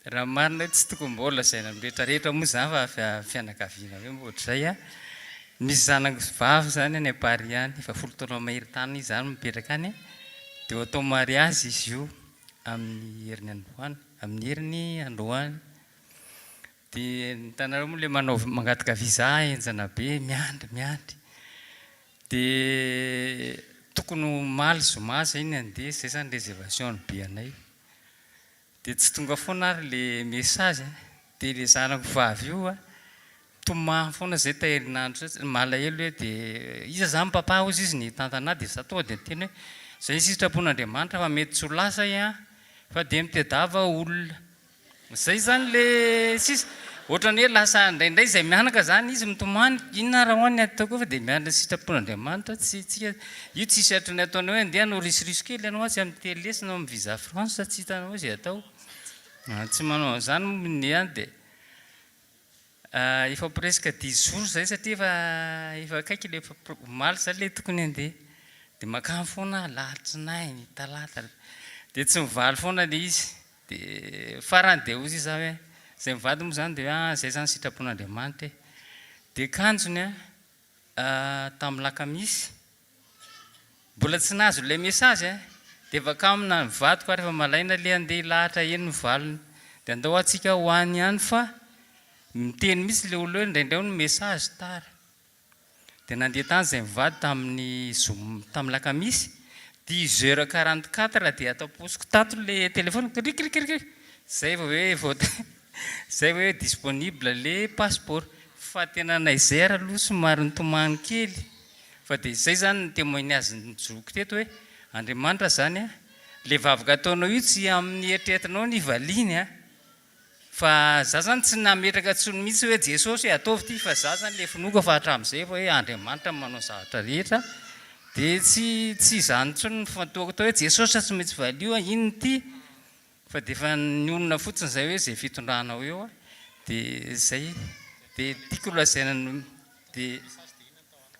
raha marina tsy tokony mbola zay rehetrarehetra moa zany fa fianakaviana hoe mbola zay misy zanako vavy zany any Paris any efa 10 taona mahery tany izy zany mipetraka any dia atao mariazy izy io amin'ny heriny androany dia ny tanareo moa le mangataka visa enjana be miandry dia tokony maly zoma zay iny andeha zay zany réservation be anay. Dia tsy tonga foana ary le message dia le zanako vavy io tomany foana zay taherinandro malahelo hoe dia iza zany papa ozy izy ny tantana dia za tonga dia teny hoe zay sitrapon'Andriamanitra fa mety tsy ho lasa fa dia mitedava olona zay zany le sisa ohatrany hoe lasa indraindray zay mianaka zany izy mitomany inona raha hoany ataoko fa dia mianatra sitrapon'Andriamanitra tsika io tsisy atrany ataony hoe andeha no risoriso kely ianao azy amin'ny telesy no amin'ny visa France tsy hitanao zay atao tsy manao zany ny any dia efa presque 10 jours zay satria efa akaiky le maly zany le tokony andeha dia makany foana lahatrinainy talata dia tsy mivaly foana le izy dia farany dia ozy izy hoe zay mivady moa zany dia zay zany sitrapon'Andriamanitra dia kanjony tamin'ny lakamisy mbola tsy nahazo le message dia vakamina mivadiko rehefa malaina le andeha lahatra eny ny valiny dia andao atsika ho any ihany fa miteny mihitsy le olo hoe indraindray no message tara dia nandeha tany zay mivady tamin'ny lakamisy 10h44 dia atao posiko tato le telefone rikirikirikir zay zay hoe disponible le passeport fa tena naizera aloha somary nitomany kely fa dia zay zany ny témoignage nijoko teto hoe Andriamanitra zany le vavaka ataonao io tsy amin'ny eritreretinao ny valiny fa za zany tsy nametraka tsony mihitsy hoe Jesosy ataovy ty fa za zany le finoka fa hatramin'izay fa hoe Andriamanitra manao zavatra rehetra dia tsy zany tsony ny fatoako tao hoe Jesosy tsy maintsy valio inony ty fa dia efa ny olona fotsiny zay hoe zay fitondranao eo dia zay dia tiako lazaina dia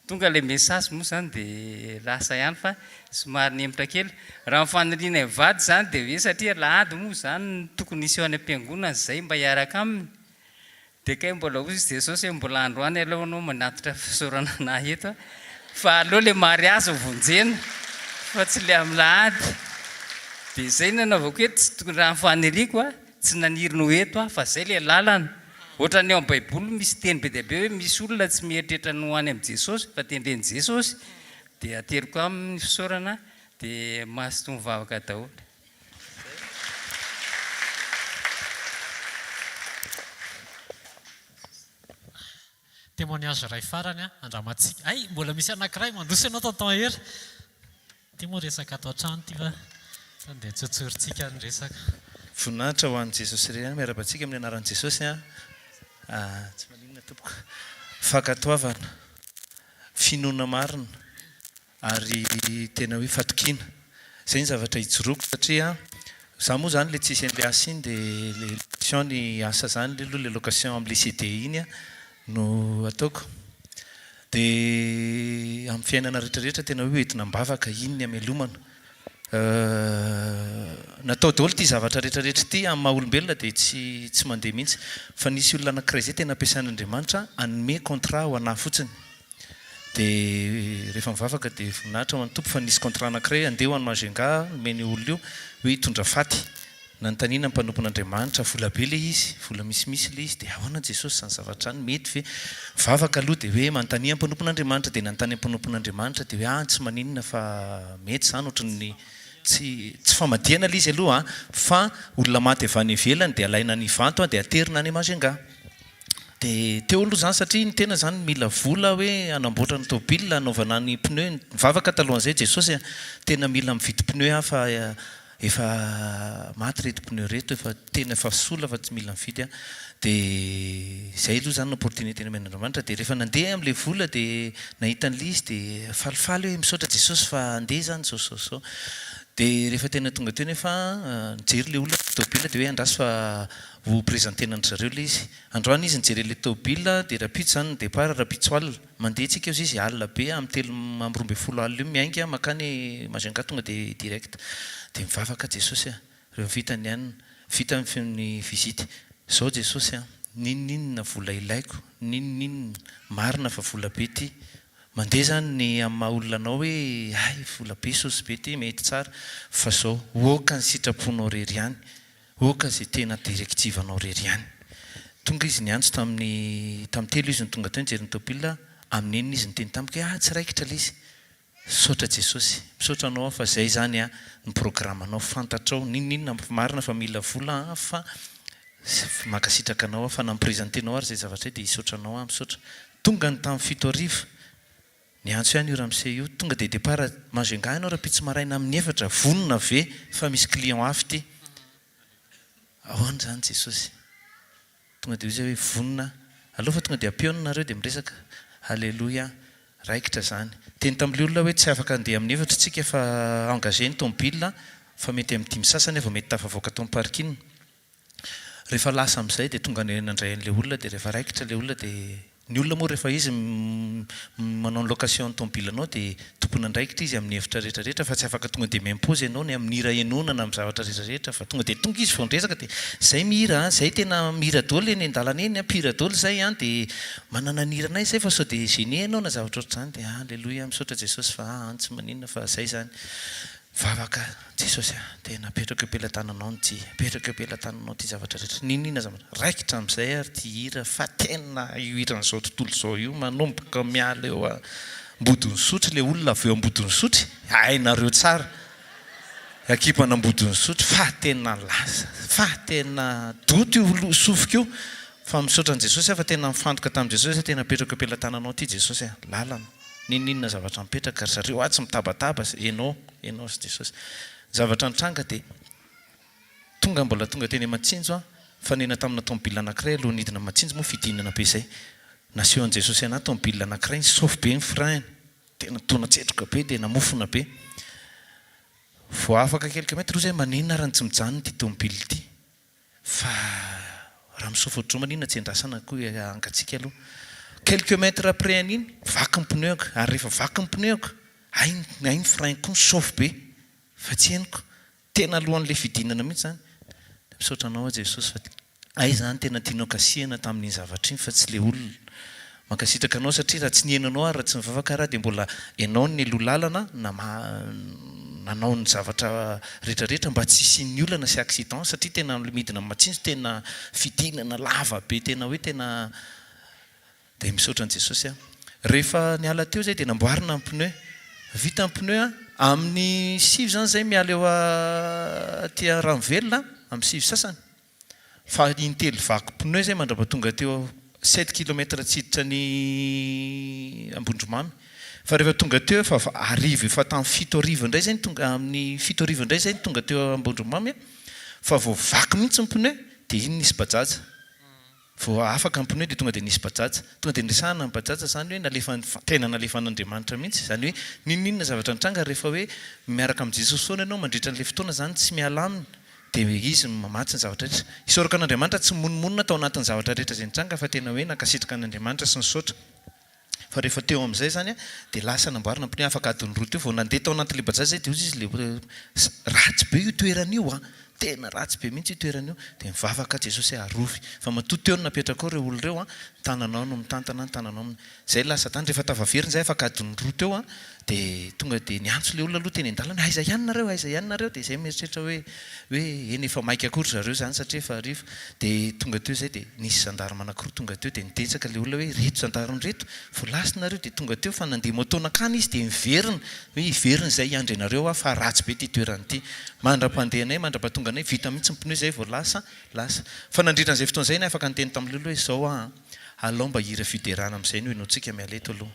tonga le message moa zany dia lasa ihany fa somary nemitra kely raha mifaniriana vady zany dia hoe satria lahady moa zany tokony isy eo any am-piangonana zay mba hiaraka aminy dia kay mbola ozy Jesosy hoe mbola androany aloha anao manatitra fisaorana anahy eto fa aloha le mariazy vonjena fa tsy le amin'ny lahady dia zay nanaovako hoe tsy tokony raha mifaniriko tsy naniriny ho eto fa zay le lalana ohatrany eo amin'ny baiboly misy teny be dia be hoe misy olona tsy mieritreritra no any amin'ny Jesosy fa tendreny Jesosy dia ateriko amin'ny fisaorana dia masotra mivavaka daholo. témoignage ray farany andramatsika ay mbola misy anankiray mandosy ianao tonton hery ty moa resaka ato an-trano ty fa dia tsotsorintsika ny resaka. Voninahitra ho an'i Jesosy iray miara-batsika amin'ny anaran'i Jesosy tsy maninona tompoko fankatoavana finoana marina ary tena hoe fatokiana izay ny zavatra hijoroako satria za moa zany le tsisy an'le asa iny dia le location ny asa zany le aloha le location amin'le CD iny no ataoko dia amin'ny fiainana rehetrarehetra tena hoe entina mbavaka iny ny amelomana natao daholo ty zavatra rehetrarehetra ty amin'ny maha olombelona dia tsy mandeha mihitsy fa nisy olona anankiray zay tena ampiasain'Andriamanitra anome contrat ho anahy fotsiny dia rehefa mivavaka dia voninahitra ho an'ny tompo fa nisy contrat anankiray andeha ho an'ny Majunga nomeny olona io hoe hitondra faty nanontaniana ny mpanompon'Andriamanitra vola be le izy vola misimisy le izy dia ahoana Jesosy zany zavatra any mety ve mivavaka aloha dia hoe manontania ny mpanompon'Andriamanitra dia nanontany ny mpanompon'Andriamanitra dia hoe tsy maninona fa mety zany ohatran'ny tsy famadihana le izy aloha fa olona maty avy any ivelany dia alaina ny vanto dia aterina any Majunga dia teo aloha zany satria ny tena zany mila vola hoe anamboatra ny tômôbila anaovana ny pneu mivavaka talohan'izay Jesosy tena mila mividy pneu fa efa maty reto pneu reto efa tena efa sola fa tsy mila mividy dia zay aloha zany opportunité men'Andriamanitra dia rehefa nandeha amin'ilay vola dia nahita an'ilay izy dia falifaly hoe misaotra Jesosy fa andeha zany sao dia rehefa tena tonga teo nefa nijery le olona tômôbila dia hoe andraso fa ho présentena ny zareo le izy androany izy nijery le tômôbila dia rapitso zany ny départ rapitso alina mandeha tsika izy alina be amin'ny telo amby 12 alina io miainga makany Majunga tonga dia direct dia mivavaka Jesosy rehefa vita ny anina vita ny visity zao Jesosy ninona vola ilaiko ninona marina fa vola be ty mandeha zany ny amin'ny maha olona anao hoe ay vola be sosy be ty mety tsara fa zao oka ny sitraponao rery ihany oka zay tena directive anao rery ihany tonga izy niantso tamin'ny telo izy ny tonga teo nijery ny tômôbila amin'inona izy niteny tamiko hoe tsy raikitra le izy misaotra Jesosy misaotra anao fa zay zany ny programme anao fantatrao ninona marina fa mila vola fa makasitraka anao fa nampipresentenao ary zay zavatra dia hisaotra anao misaotra tonga ny tamin'ny 7 ny antso ihany io ramose io tonga dia départ Majunga ianao raha pitsy maraina amin'ny 4 vonona ve fa misy client afy ty ahoana zany Jesosy tonga dia zay hoe vonona aloha fa tonga dia ampionnareo dia miresaka halleloia raikitra zany teny tamin'ilay olona hoe tsy afaka andeha amin'ny 4 tsika fa engagé ny tômôbila fa mety amin'ny 10 sasany efa mety tafavoaka tao amin'ny parking rehefa lasa amin'izay dia tonga nandray an'ilay olona dia rehefa raikitra ilay olona dia ny olona moa rehefa izy manao ny location ny tômôbilanao dia tompony andraikitra izy amin'ny hevitra rehetrarehetra fa tsy afaka tonga dia mimpose ianao ny amin'ny hira enonana amin'ny zavatra rehetrarehetra fa tonga dia tonga izy vao ndresaka dia zay mihira zay tena mihira daholo eny an-dalana eny ampihira daholo zay dia manana ny hiranay zay fa sao dia génie ianao na zavatra ohatr'izany dia halleloia misaotra Jesosy fa tsy maninona fa zay zany vavaka Jesosy tena apetraka ampelantananao ty apetraka ampelantananao ty zavatra rehetra ninona zavatra raikitra amin'izay ary ty hira fa tena io hiran'izao tontolo izao io manomboka miala eo ambodiny sotry le olona avy eo ambodiny sotry hainareo tsara akipana ambodiny sotry fa tena lasa fa tena doty io sofika io fa misaotra an'i Jesosy fa tena mifantoka tamin'i Jesosy tena apetraka ampelantananao ty Jesosy lalana ninona zavatra mipetraka ary zareo tsy mitabataba enao sy Jesosy zavatra nitranga dia tonga mbola tonga teny Matsinjo fa nena tamina tômôbila anankiray aloha nidina Matsinjo moa fidinana be zay naseho an'i Jesosy anahy tômôbila anankiray sauf be ny frein tena tona tsetroka be dia namofona be vao afaka quelques mètres zay maninona raha tsy mijanona ty tômôbila ty fa raha misaofa ohatro maninona tsy andrasana koa angatsika aloha quelques mètres après an'iny vaky ny pneoko ary rehefa vaky ny pneoko ay ny frein koa sauf be fa tsy henoko tena alohan'ilay fidinana mihitsy zany misaotra anao Jesosy fa ay zany tena tianao kasihana tamin'iny zavatra iny fa tsy le olona mankasitraka anao satria raha tsy nihenanao ary raha tsy mivavaka raha dia mbola ianao ny lolalana nanao ny zavatra rehetrarehetra mba tsy isian'ny olana sy accident satria tena midina Matsinjo tena fidinana lava be tena hoe tena dia misaotra an'i Jesosy rehefa niala teo zay dia namboarina ny pneu vita ny pneu amin'ny sivy zany zay miala eo tia ranovelona amin'ny sivy sasany fa intelo vaky pneu zay mandrapatonga teo 7 kilometra tsiditra ny Ambondromamy fa rehefa tonga teo fa arivo efa tamin'ny 7 arivo indray zay tonga amin'ny 7 arivo indray zay tonga teo Ambondromamy fa vao vaky mihitsy ny pneu dia iny nisy bajaja vao afaka ny pneu dia tonga dia nisy bajaja tonga dia ndresahana ny bajaja zany hoe tena nalefan'Andriamanitra mihitsy zany hoe ninona zavatra nitranga rehefa hoe miaraka amin'ny Jesosy foana ianao mandritra an'ilay fotoana zany tsy miala aminy dia izy mamatsy ny zavatra rehetra isoraka an'Andriamanitra tsy monmonina tao anatin'ny zavatra rehetra zay nitranga fa tena hoe nakasitraka an'Andriamanitra sy ny saotra fa rehefa teo amin'izay zany dia lasa namboarina pneu afaka adiny roa teo vao nandeha tao anatin'ilay bajaja dia ozy izy ratsy be io toeran'io tena ratsy be mihitsy io toeran'io dia mivavaka Jesosy arovy fa matoto eo no napetraka ao ireo olo ireo tananao no mitantana tananao zay lasa tany rehefa tavaveriny zay afaka adiny roa teo dia tonga dia niantso le olona aloha teny an-dalana aiza ihany nareo dia zay mieritreritra hoe eny efa maika akory zareo zany satria efa arivo dia tonga teo zay dia nisy zandarma anankiroa tonga teo dia nitetsaka le olona hoe reto zandarma reto vao lasinareo dia tonga teo fa nandeha motonakany izy dia miverina hoe iverina zay iandry anareo fa ratsy be ty toeran'ity mandra-pandehanay mandra-patonga anay vita mihitsy ny pneu zay vao lasa fa nandritra an'izay fotoana zay ny afaka niteny tamin'le olo hoe zao alao mba hira fiderana amin'izay no enoantsika mialeto aloha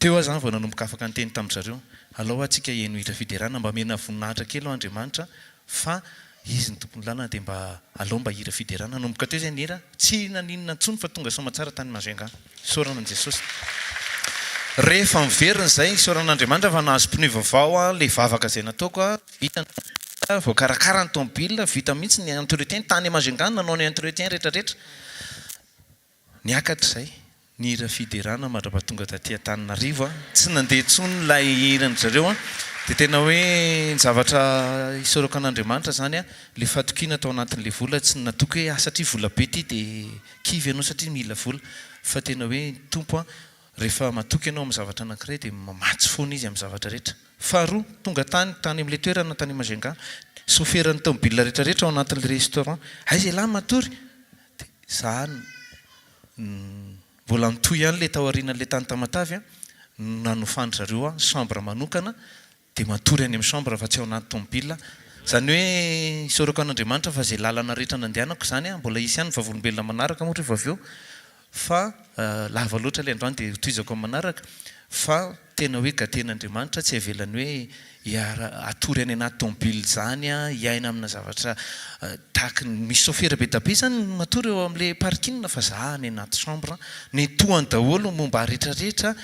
teo aho zany vao nanomboka afaka niteny tamin'zareo alao atsika eno hira fiderana mba mena voninahitra kely ao Andriamanitra fa izy ny tompony lalana dia mba alao mba hira fiderana nanomboka teo zay nira tsy naninona ntsony fa tonga somatsara tany Mazenga isaorana an' Jesosy rehefa miverina zay isaoran'Andriamanitra fa nahazo pneu vaovao le vavaka zay nataoko vita vao karakara ny tomobile vita mihitsy ny entretien tany Mazenga nanao ny entretien rehetrarehetra niakatra zay ny hira fiderana mandra-patonga taty Antananarivo tsy nandeha tsony lay hirany zareo dia tena hoe ny zavatra isaorako an'Andriamanitra zany le fatokiana tao anatin'le vola tsy natoky hoe satria vola be ty dia kivy ianao satria mila vola fa tena hoe tompo rehefa matoky ianao amin'ny zavatra anankiray dia mamatsy foana izy amin'ny zavatra rehetra faharoa tonga tany amin'ilay toerana tany Mazenga soferan'ny tomobile rehetrarehetra ao anatin'le restaurant aiza lahy matory dia zany mbola mitoy ihany le tao aorianan'le tany Tamatavy nanofany zareo chambre manokana dia matory any amin'ny chambre fa tsy ao anaty tomobile zany hoe isaorako an'Andriamanitra fa zay lalana rehetra nandehanako zany mbola isy ihany vavolombelona manaraka moa rehefa avy eo fa lava loatra le androany dia toizako amin'ny manaraka fa tena hoe gaten'Andriamanitra tsy avelany hoe atory any anaty tomobile zany hiaina amina zavatra tahaka misy sofera be dabe zany matory eo amin'le parking fa za any anaty chambre ny tohany daholo momba rehetrarehetra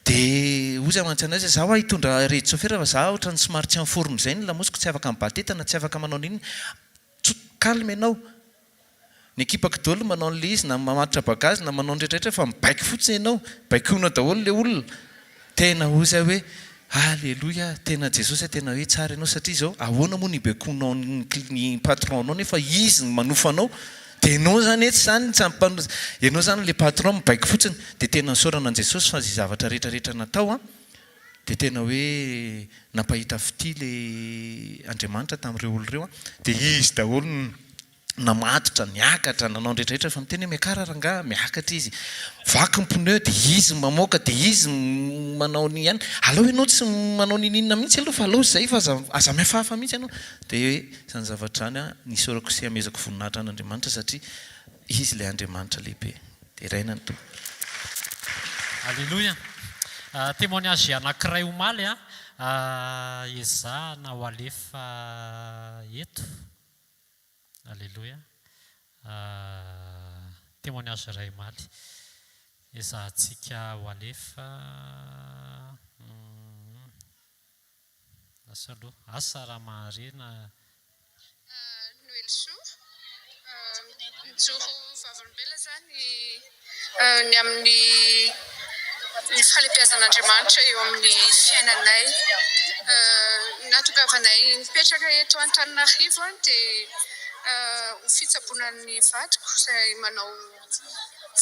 dia ozy mantsy anazy zaho hitondra redy sofera fa za ohatra ny somary tsy amin'ny forme zay ny lamosiko tsy afaka mibatetana tsy afaka manao n'iny calme ianao ny ekipako daholo manao n'le izy na mamatotra bagazy na manao ny rehetrarehetra fa mibaiko fotsiny ianao baikona daholo le olona tena ozy hoe alleloia tena Jesosy tena hoe tsara ianao satria zao ahoana moa ny baikonao ny patron anao nefa izy ny manofanao dia ianao zany etsy zany ianao zany le patron mibaiko fotsiny dia tena nisaorana an' Jesosy fa zay zavatra rehetrarehetra natao dia tena hoe napahita fity le Andriamanitra tamin'ireo olo ireo dia izy daholo namatotra niakatra nanao rehetrarehetra fa miteny hoe miakararanga miakatra izy vaky ny pneu dia izy mamoaka dia izy manao ny ihany alao ianao tsy manao nininona mihitsy aloha fa alao zay fa aza miafahafa mihitsy ianao dia hoe zany zavatra any nisaorako sy amezako voninahitra an'Andriamanitra satria izy ilay Andriamanitra lehibe dia raina ny to Alléluia. Témoignage anankiray omaly ezahana ho alefa eto. Alléluia. Témoignage iray omaly ezahantsika ho alefa asa aloha asa raha marina Noël Chou mijoro vavolombelona zany ny amin'ny fahalebiazan'Andriamanitra eo amin'ny fiainanay natongavanay nipetraka eto Antananarivo dia fitsaboanan'ny vadiko izay manao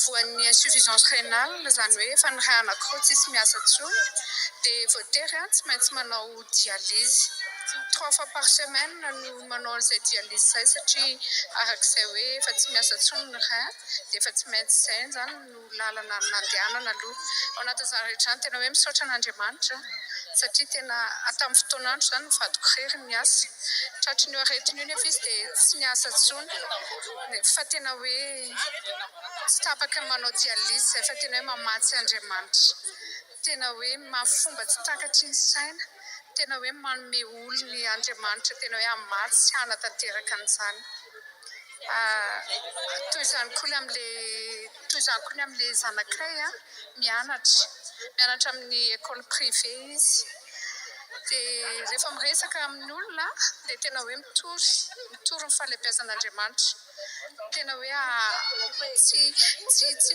voan'ny insuffisance rénale zany hoe fanirahanako tsisy miasa intsony dia voatery tsy maintsy manao dialyse 3 fois par semaine no manao an'izay dialyse izay satria arak'izay hoe efa tsy miasa tsony ny rein dia efa tsy maintsy izay zany no lalana nandehanana aloha ao anatin'izany rehetra ny tena hoe misaotra an'Andriamanitra satria tena atamin'ny fotoanandro zany ny vadiko rery ny asa tratry ny aretiny io nefa izy dia tsy niasa tsony fa tena hoe tsy tapaka manao dialyse izay fa tena hoe mamatsy Andriamanitra tena hoe mafomba tsy takatry ny saina tena hoe manome olony Andriamanitra tena hoe amatsy sy hanatanteraka an'izany toy izany koa ny amin'ilay zanak'iray mianatra amin'ny école privée izy dia rehefa miresaka amin'ny olona dia tena hoe mitory ny fahalebiazan'Andriamanitra tena hoe tsy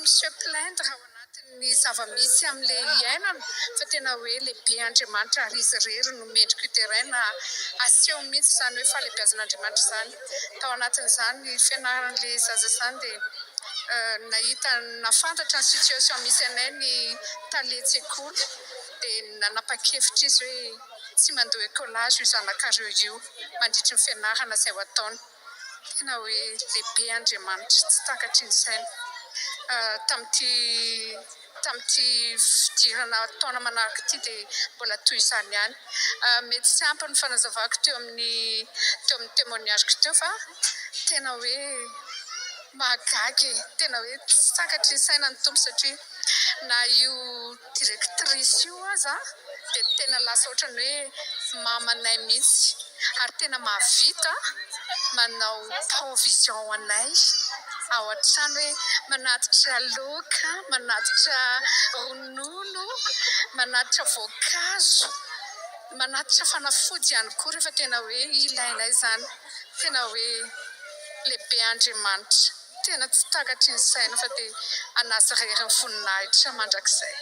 monsieur plaindre ao anatin'ny zava-misy amin'ilay iainana fa tena hoe lehibe Andriamanitra ary izy rery no mendrika io terrain na aseho mihitsy izany hoe fahalebiazan'Andriamanitra izany tao anatin'izany fianaran'ilay zaza izany dia nafantatra ny situation misy anay ny taletsekoly dia nanapa-kevitra izy hoe tsy mandeha écolage io zanakareo io mandritry ny fianarana izay ho ataony tena hoe lehibe Andriamanitra tsy takatry ny saina tamin'ity fidirana taona manaraka ity dia mbola toy izany ihany mety tsy ampy ny fanazavako teo amin'ny témoignageko teo fa tena hoe mahagagy tena hoe tsy takatry ny saina ny tompo satria na io directrice io aza dia tena lasa ohatrany hoe mamanay mihitsy ary tena mahavita manao provision anay ao an-trano hoe manatitra laoka manatitra ronono manatitra voankazo manatitra fanafody ihany koa rehefa tena hoe ilainay izany tena hoe lehibe Andriamanitra tena tsy takatry ny saina fa dia anazy rery ny voninahitra mandrakizay.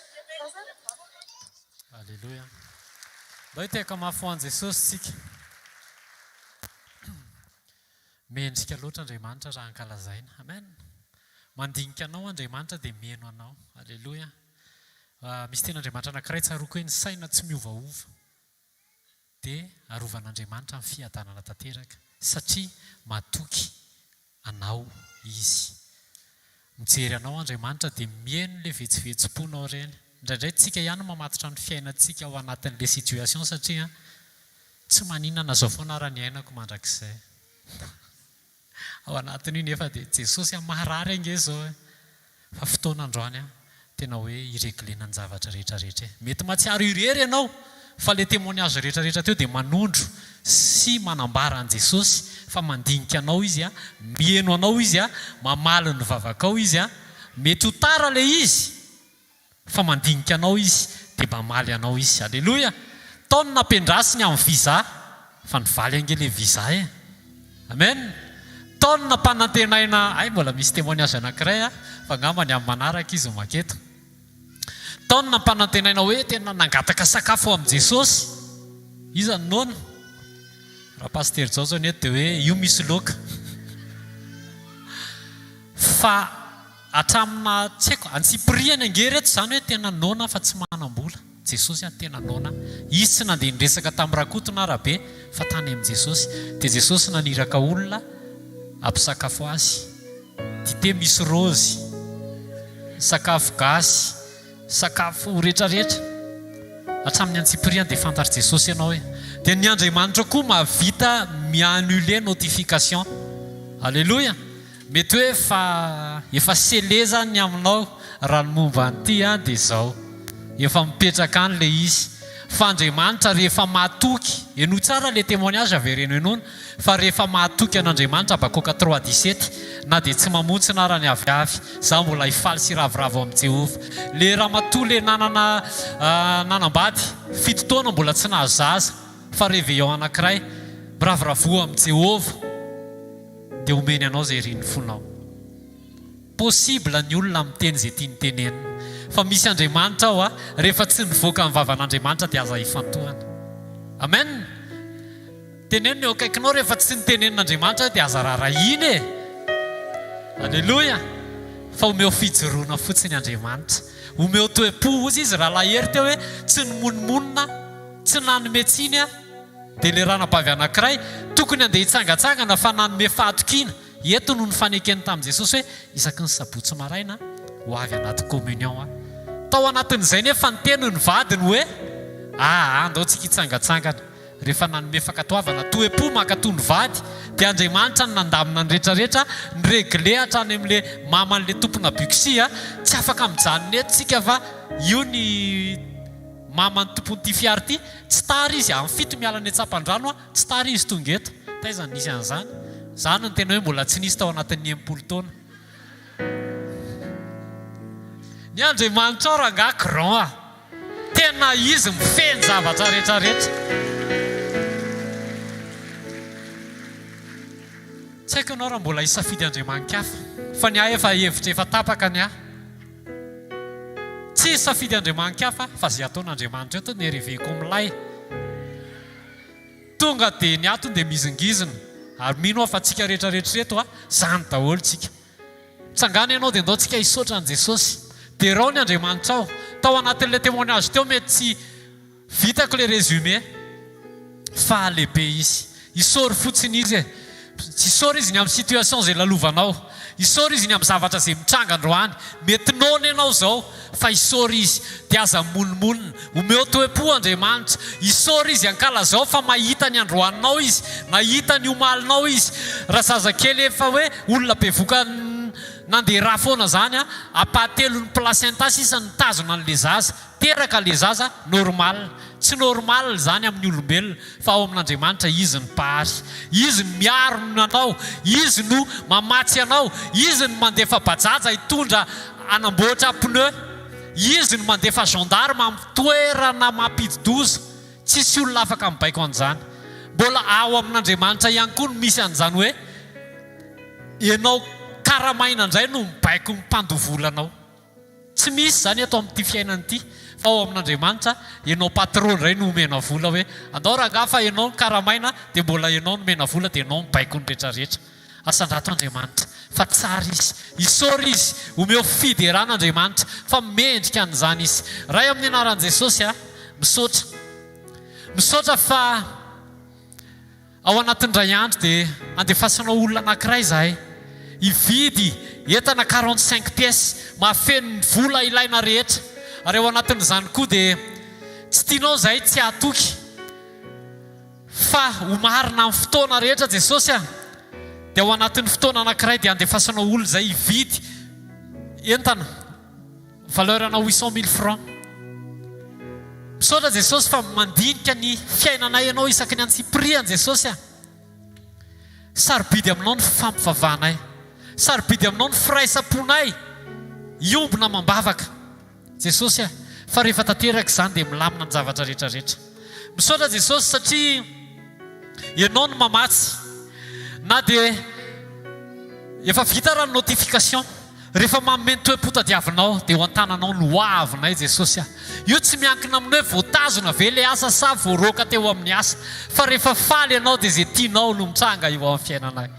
Alleluia. Mba hoe teka mafy ho an'i Jesosy tsika. Mendrika loatra Andriamanitra raha ankalazaina. Amen. Mandinika anao Andriamanitra dia mihaino anao. Alleluia. Misy tena Andriamanitra anankiray tsaroako hoe ny saina tsy miovaova dia arovan'Andriamanitra amin'ny fiadanana tanteraka satria matoky anao izy. Mijery anao Andriamanitra dia mihaino ilay vetsevetsim-ponao ireny. Indraindray tsika ihany mamatotra ny fiainantsika ao anatin'ilay situation satria tsy maninana zao foana raha ny ainako mandrakizay. Ao anatin'io nefa dia Jesosy maharary ange zao fa fotoana androany tena hoe ireglena ny zavatra rehetrarehetra. Mety matsiaro irery ianao fa ilay témoignage rehetrarehetra teo dia manondro sy manambara an Jesosy fa mandinika anao izy mihaino anao izy mamaly ny vavakao izy mety ho tara ilay izy fa mandinika anao izy dia mamaly anao izy. Alleluia. Taony nampendrasiny amin'ny visa fa nivaly ange ilay visa amen. Taony nampanantenaina mbola misy témoignage anankiray fa ngamba ny amin'ny manaraka izy maketo. Taony nampanantenaina hoe tena nangataka sakafo amin'ny Jesosy iza nona raha paster zao zao neto dia hoe io misy loka fa atramina tsy haiko antsipriana ange reto izany hoe tena nona fa tsy manam-bola. Jesosy tena nona izy tsy nandeha niresaka tamin'ny rakotona arabe fa tany amin'ny Jesosy dia Jesosy naniraka olona ampisakafo azy dite misy rozy sakafo gasy sakafo rehetrarehetra hatramin'ny antsipriana dia fantatry Jesosy ianao hoe dia ny Andriamanitra koa mahavita miannule notification. Alleluia. Mety hoe efa sele zany aminao raha ny momba an'ity dia zao efa mipetraka any le izy fa Andriamanitra rehefa mahatoky eno tsara le témoignage avereno enona fa rehefa mahatoky an'Andriamanitra bakoka 3:17 na dia tsy mamontsina raha ny aviavy za mbola hifaly sy ravoravo amin'ny Jehova. Le ramatoa le nanambady 7 taona mbola tsy nahazaza fa réveillon anankiray miravoravo amin'ny Jehova dia omeny anao zay riny fonao. Possible ny olona miteny zay tiany tenenina fa misy Andriamanitra ao rehefa tsy nivoaka amin'ny vavan'Andriamanitra dia aza hifantohana. Amen. Tenenina eo akaikinao rehefa tsy nitenenin'Andriamanitra dia aza raharainy Alleluia. Fa omeo fijoroana fotsiny Andriamanitra, omeo toe-po ozy izy raha lahery teo hoe tsy nimonmonina tsy nanome tsiny dia le ranabavy anankiray tokony andeha hitsangatsangana fa nanome fahatokina eto no ny fanekeny tamin'i Jesosy hoe isaky ny sabotsy maraina ho avy anaty communion. Tao anatin'izay nefa ny teny ny vadiny hoe andao tsika hitsangatsangana. Rehefa nanome fankatoavana toe-po mankatoy ny vady dia Andriamanitra ny nandamina ny rehetrarehetra ny regle hatrany amin'le maman'le tompona biksia tsy afaka mijanona eto tsika fa io ny maman'ny tompon'ity fiara ity tsy tara izy amin'ny fito miala ny atsapan-drano tsy tara izy tonga eto taizany nisy an'izany. Zany ny tena hoe mbola tsy nisy tao anatin'ny 90 taona. Ny Andriamanitra ranga grand tena izy mifeny zavatra rehetrarehetra. Tsy haiko ianao raha mbola hisafidy Andriamanikafa fa ny ahy efa hevitra efa tapaka ny ahy. Tsy hisafidy Andriamanikafa fa zay ataon'Andriamanitra eto ny hvkl-mission. Tonga dia ny ato dia mizingizina ary mino aho fa tsika rehetrarehetra reto zany daholo tsika. Tsangana ianao dia andao tsika hisaotra an' Jesosy. Dia rao ny Andriamanitra ao tao anatin'ilay témoignage teo mety tsy vitako le résumé fa lehibe izy. Isaory fotsiny izy e. Tsy isaory izy ny amin'ny situation zay lalovanao. Isaory izy ny amin'ny zavatra zay mitranga androany. Mety nona ianao zao fa isaory izy dia aza monimolina omeo toe-po Andriamanitra. Isaory izy ankala zao fa mahita ny androaninao izy, mahita ny omalinao izy. Raha zazakely efa hoe olona bevoka nandeha raha foana zany apahatelo ny placenta sisa nitazona an'le zaza, teraka le zaza normal. Tsy normal zany amin'ny olombelona fa ao amin'Andriamanitra izy ny pary, izy ny miaro nanao, izy no mamatsy anao, izy ny mandefa bajaja hitondra anamboatra pneu, izy ny mandefa gendarme amin'ny toerana mampidoza. Tsisy olona afaka mibaiko an'izany. Mbola ao amin'Andriamanitra ihany koa no misy an'izany hoe ianao karamaina indray no mibaiko ny mpandovolanao. Tsy misy zany eto amin'ity fiainana ity fa ao amin'Andriamanitra ianao patron iray no omena vola hoe andao rangaha fa ianao karamaina dia mbola ianao no mena vola dia ianao mibaiko ny rehetrarehetra. Asandrato Andriamanitra fa tsara izy, isaory izy omeo fiderana Andriamanitra fa mendrika an'izany izy. Ray amin'ny anaran'i Jesosy misaotra fa ao anatin'indray andro dia andefasanao olona anankiray zahay hividy entana 45 pièces mahafeno ny vola ilaina rehetra. Ary ao anatin'izany koa dia tsy tianao zahay tsy hatoky fa homarina amin'ny fotoana rehetra Jesosy dia ao anatin'ny fotoana anankiray dia andefasanao olona zay hividy entana valeurana 800 000 francs. Misaotra Jesosy fa mandinika ny fiainanay ianao isaky ny antsiprian Jesosy sarobidy aminao ny fampivavahanay, sarobidy aminao ny firaisamponay iombona mambavaka Jesosy fa rehefa tanteraka izany dia milamina ny zavatra rehetrarehetra. Misaotra Jesosy satria ianao no mamatsy na dia efa vita raha ny notification rehefa manome ny toe-potadiavinao dia ho an-tananao no hoavinay Jesosy. Io tsy miankina amin'ny hoe voatazona ve le asa sa voaroaka teo amin'ny asa fa rehefa faly ianao dia zay tianao no mitranga io amin'ny fiainanay.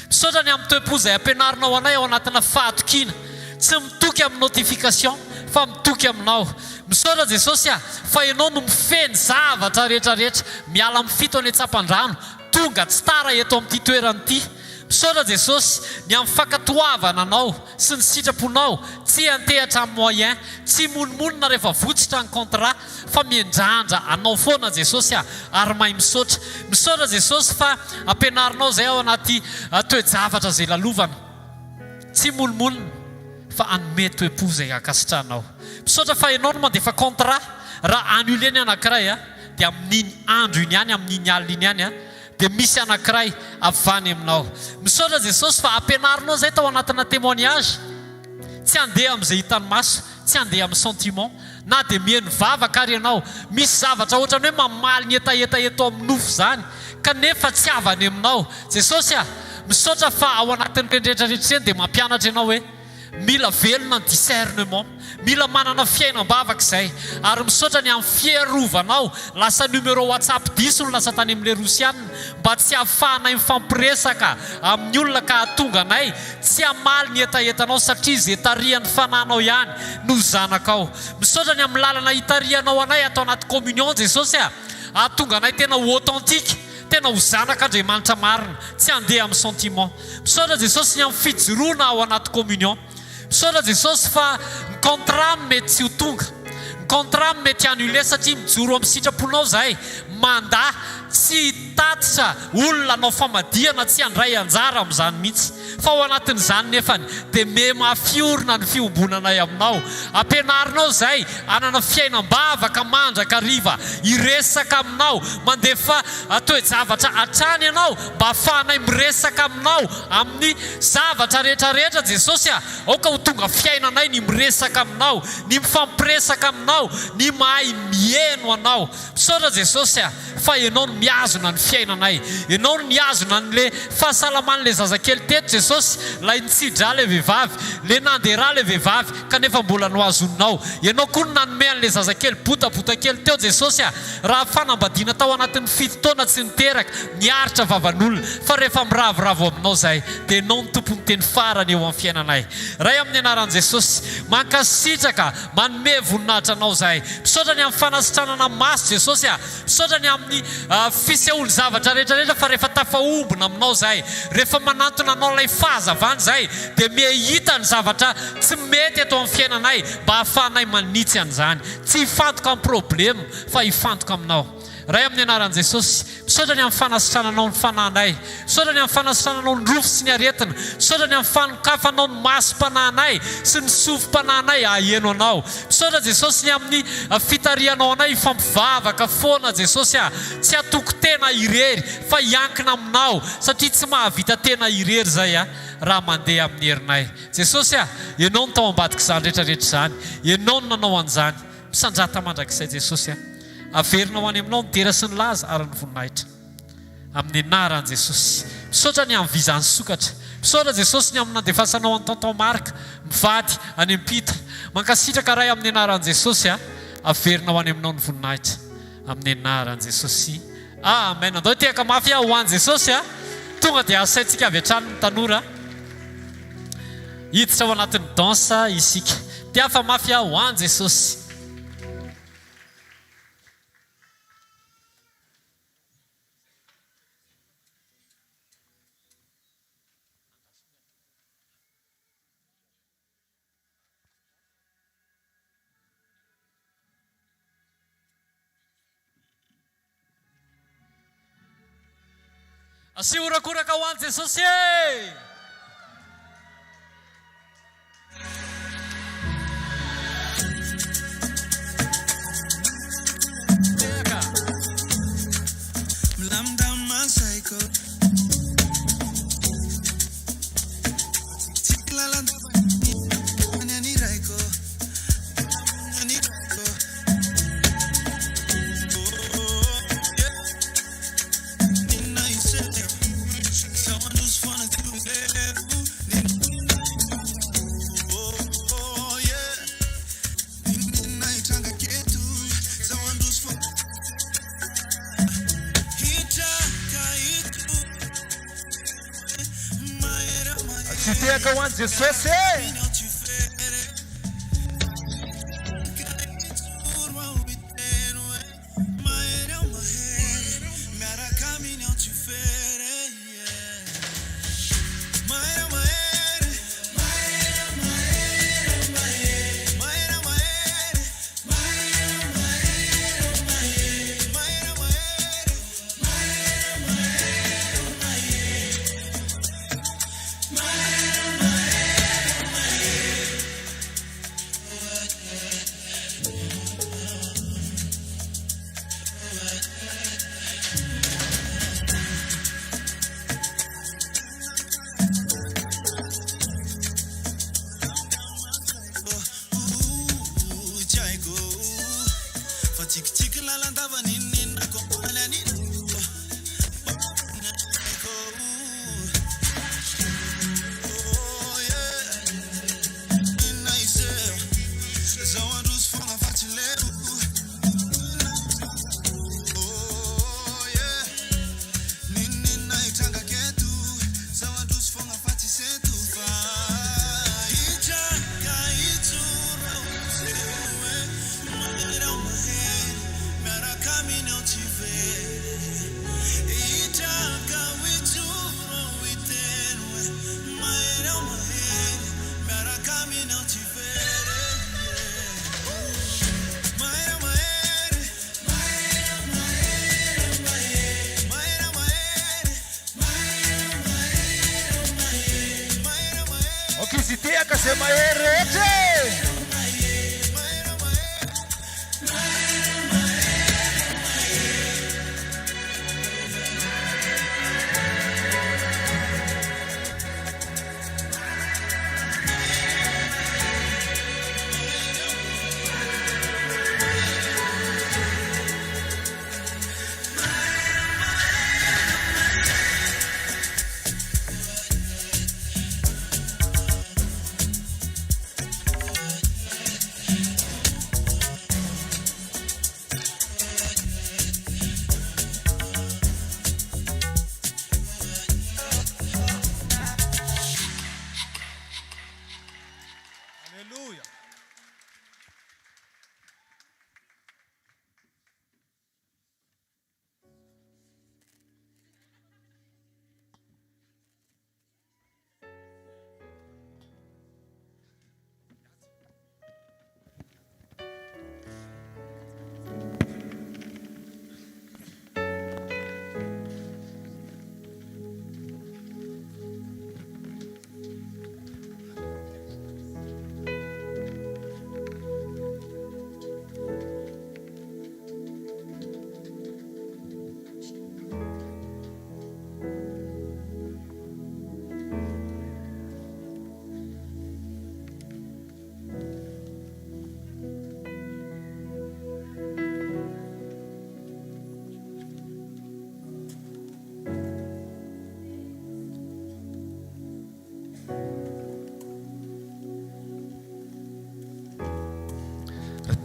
Misaotra ny amin'ny toe-po izay ampianarinao anay ao anatina fahatokiana, tsy mitoky amin'ny notification fa mitoky aminao. Misaotra Jesosy fa ianao no mifeny zavatra rehetrarehetra miala amin'ny fito any atsapan-drano tonga tsy tara eto amin'ity toerana ity. Misaotra Jesosy ny amin'ny fankatoavana anao sy ny sitraponao tsy antehatra amin'ny moyen, tsy monimonina rehefa votsitra ny contrat fa miandrandra anao foana Jesosy ary mahay misaotra. Misaotra Jesosy fa ampianarinao zay ao anaty toe-javatra zay lalovana, tsy monimonina fa anome toe-po zay akasitranao. Misaotra fa ianao no mandefa contrat raha annulé ny anankiray dia amin'iny andro iny ihany, amin'iny alina iny ihany dia misy anankiray avany aminao. Misaotra Jesosy fa ampianarinao zay tao anatina témoignage tsy andeha amin'izay hitany maso, tsy andeha amin'ny sentiment na dia mihaino vavaka ary ianao misy zavatra ohatrany hoe mamaly ny etaeta eto amin'ny nofo zany kanefa tsy avany aminao Jesosy. Misaotra fa ao anatin'ny rehetrarehetra dia mampianatra ianao hoe mila velona ny discernement, mila manana fiainam-bavaka izay. Ary misaotra ny amin'ny fierovanao lasa numéro WhatsApp 10 no lasa tany amin'ilay Rosianina mba tsy hahafahanay mifampiresaka amin'ny olona ka hahatonga anay tsy hamaly ny etaetanao satria izay tarihan'ny fananao ihany no zanakao. Misaotra ny amin'ny lalana hitarihanao anay atao anaty communion Jesosy ahatonga anay tena ho authentique, tena ho zanak'Andriamanitra marina, tsy handeha amin'ny sentiment. Misaotra Jesosy ny amin'ny fijoroana ao anaty communion. Misaotra Jesosy fa ny contrat mety tsy ho tonga, ny contrat mety annulé satria mijoro amin'ny sitraponao zahay, mandahy tsy tatitra olona anao famadihana, tsy handray anjara amin'izany mihitsy. Fa ao anatin'izany nefany dia mafiorina ny fiombonanay aminao. Ampianarinao zahay hanana fiainam-bavaka mandraka riva, hiresaka aminao, mandefa toe-javatra hatrany ianao mba ahafahanay miresaka aminao amin'ny zavatra rehetrarehetra Jesosy. Aoka ho tonga fiainanay ny miresaka aminao, ny mifampiresaka aminao, ny mahay mieno anao. Misaotra Jesosy fa ianao no miazona ny fiainanay, ianao no miazona n'le fahasalaman'le zazakely teto Jesosy. Lay nitsidra le vehivavy, le nandera le vehivavy kanefa mbola no azonao. Ianao koa no nanome an'le zazakely botabota kely teo Jesosy. Raha fanambadiana tao anatin'ny 7 taona tsy niteraka, niaritra vavan'olona, fa rehefa miravoravo aminao zahay dia ianao ny tompony teny farany eo amin'ny fiainanay. Ray amin'ny anaran'i Jesosy, mankasitraka manome voninahitra anao zahay. Misaotra ny amin'ny fanasitranana maso Jesosy, misaotra ny amin'ny fiseholy zavatra rehetrarehetra, fa rehefa tafahombona aminao zahay, rehefa manantona anao lay fahazavany zahay dia mihita ny zavatra tsy mety eto amin'ny fiainanay mba ahafahanay manitsy an'izany, tsy hifantoka amin'ny problema fa hifantoka aminao. Ray amin'ny anaran'i Jesosy, misaotra ny amin'ny fanasitrananao ny fanahinay, misaotra ny amin'ny fanasitrananao ny rofo sy ny aretina, misaotra ny amin'ny fanokafanao ny masom-panahinay sy ny sofom-panahinay aheno anao. Misaotra Jesosy ny amin'ny fitarianao anay hifampivavaka foana Jesosy, tsy hatoko tena irery fa hiankina aminao satria tsy mahavita tena irery zay raha mandeha amin'ny herinay. Jesosy ianao no tao ambadika izany rehetrarehetra izany, ianao no nanao an'izany. Misanjata mandrakizay Jesosy, averinao any aminao ny tera sy ny laza ary ny voninahitra amin'ny anaran'i Jesosy. Misaotra ny amin'ny vizany sokatra, misaotra Jesosy ny amin'ny nandefasanao any tonton Marka mivady any ampita, mankasitraka ray amin'ny anaran'i Jesosy, averinao any aminao ny voninahitra amin'ny anaran'i Jesosy. Amen. Andao tehaka mafy ho an'i Jesosy, tonga dia asaintsika avy hatrany ny tanora hiditra ao anatin'ny dansa isika. Tiafa mafy ho an'i Jesosy. Asiurakuraka ho an'i Jesosy. Go on, Jesus. tsy tiaka zay mahery rehetra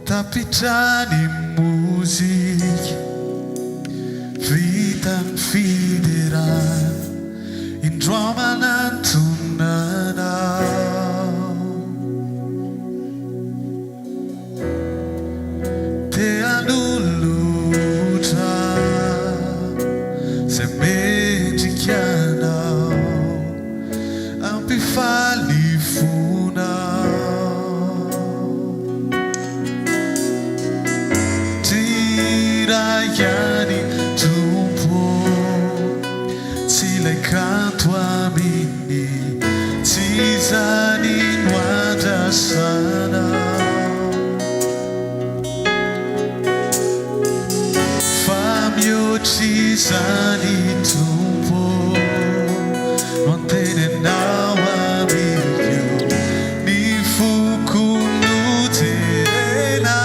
Tapitrany muziky vitany fiderana indroamanantonanao te alolotra se mendrikanao ampifalifonao Yani tumpo Tile canto amini Tizani nuada sana Famio tizani tumpo Non te ne nawa amigo Ni fuku nuterena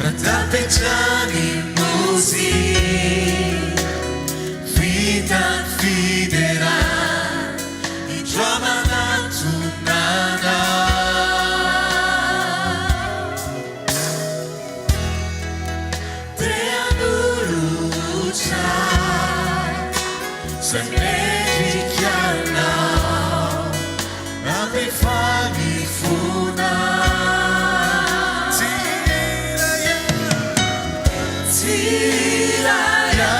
Pratapechani muziek Vitan fideran Indroamanantonana Te anulutra Se mendrikanao Ampifalifonao Tiraya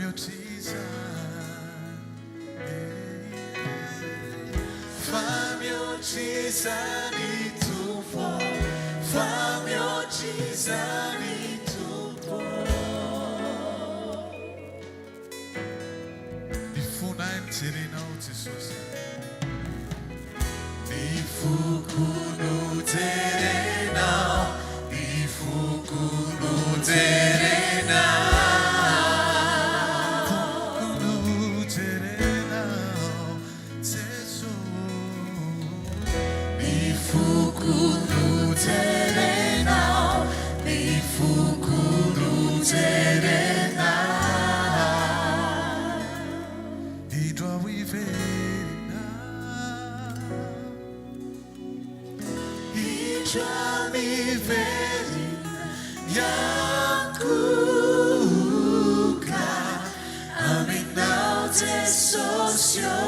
miujiza fa miujiza ni tumbo fa miujiza ni tumbo nifunai mtirinao Jesus nifukunu terenao nifukunu terenao Nifukunu terenao, nifukunu terenao. Idwa wiverina, idwa wiverina yakuka, aminao te socio.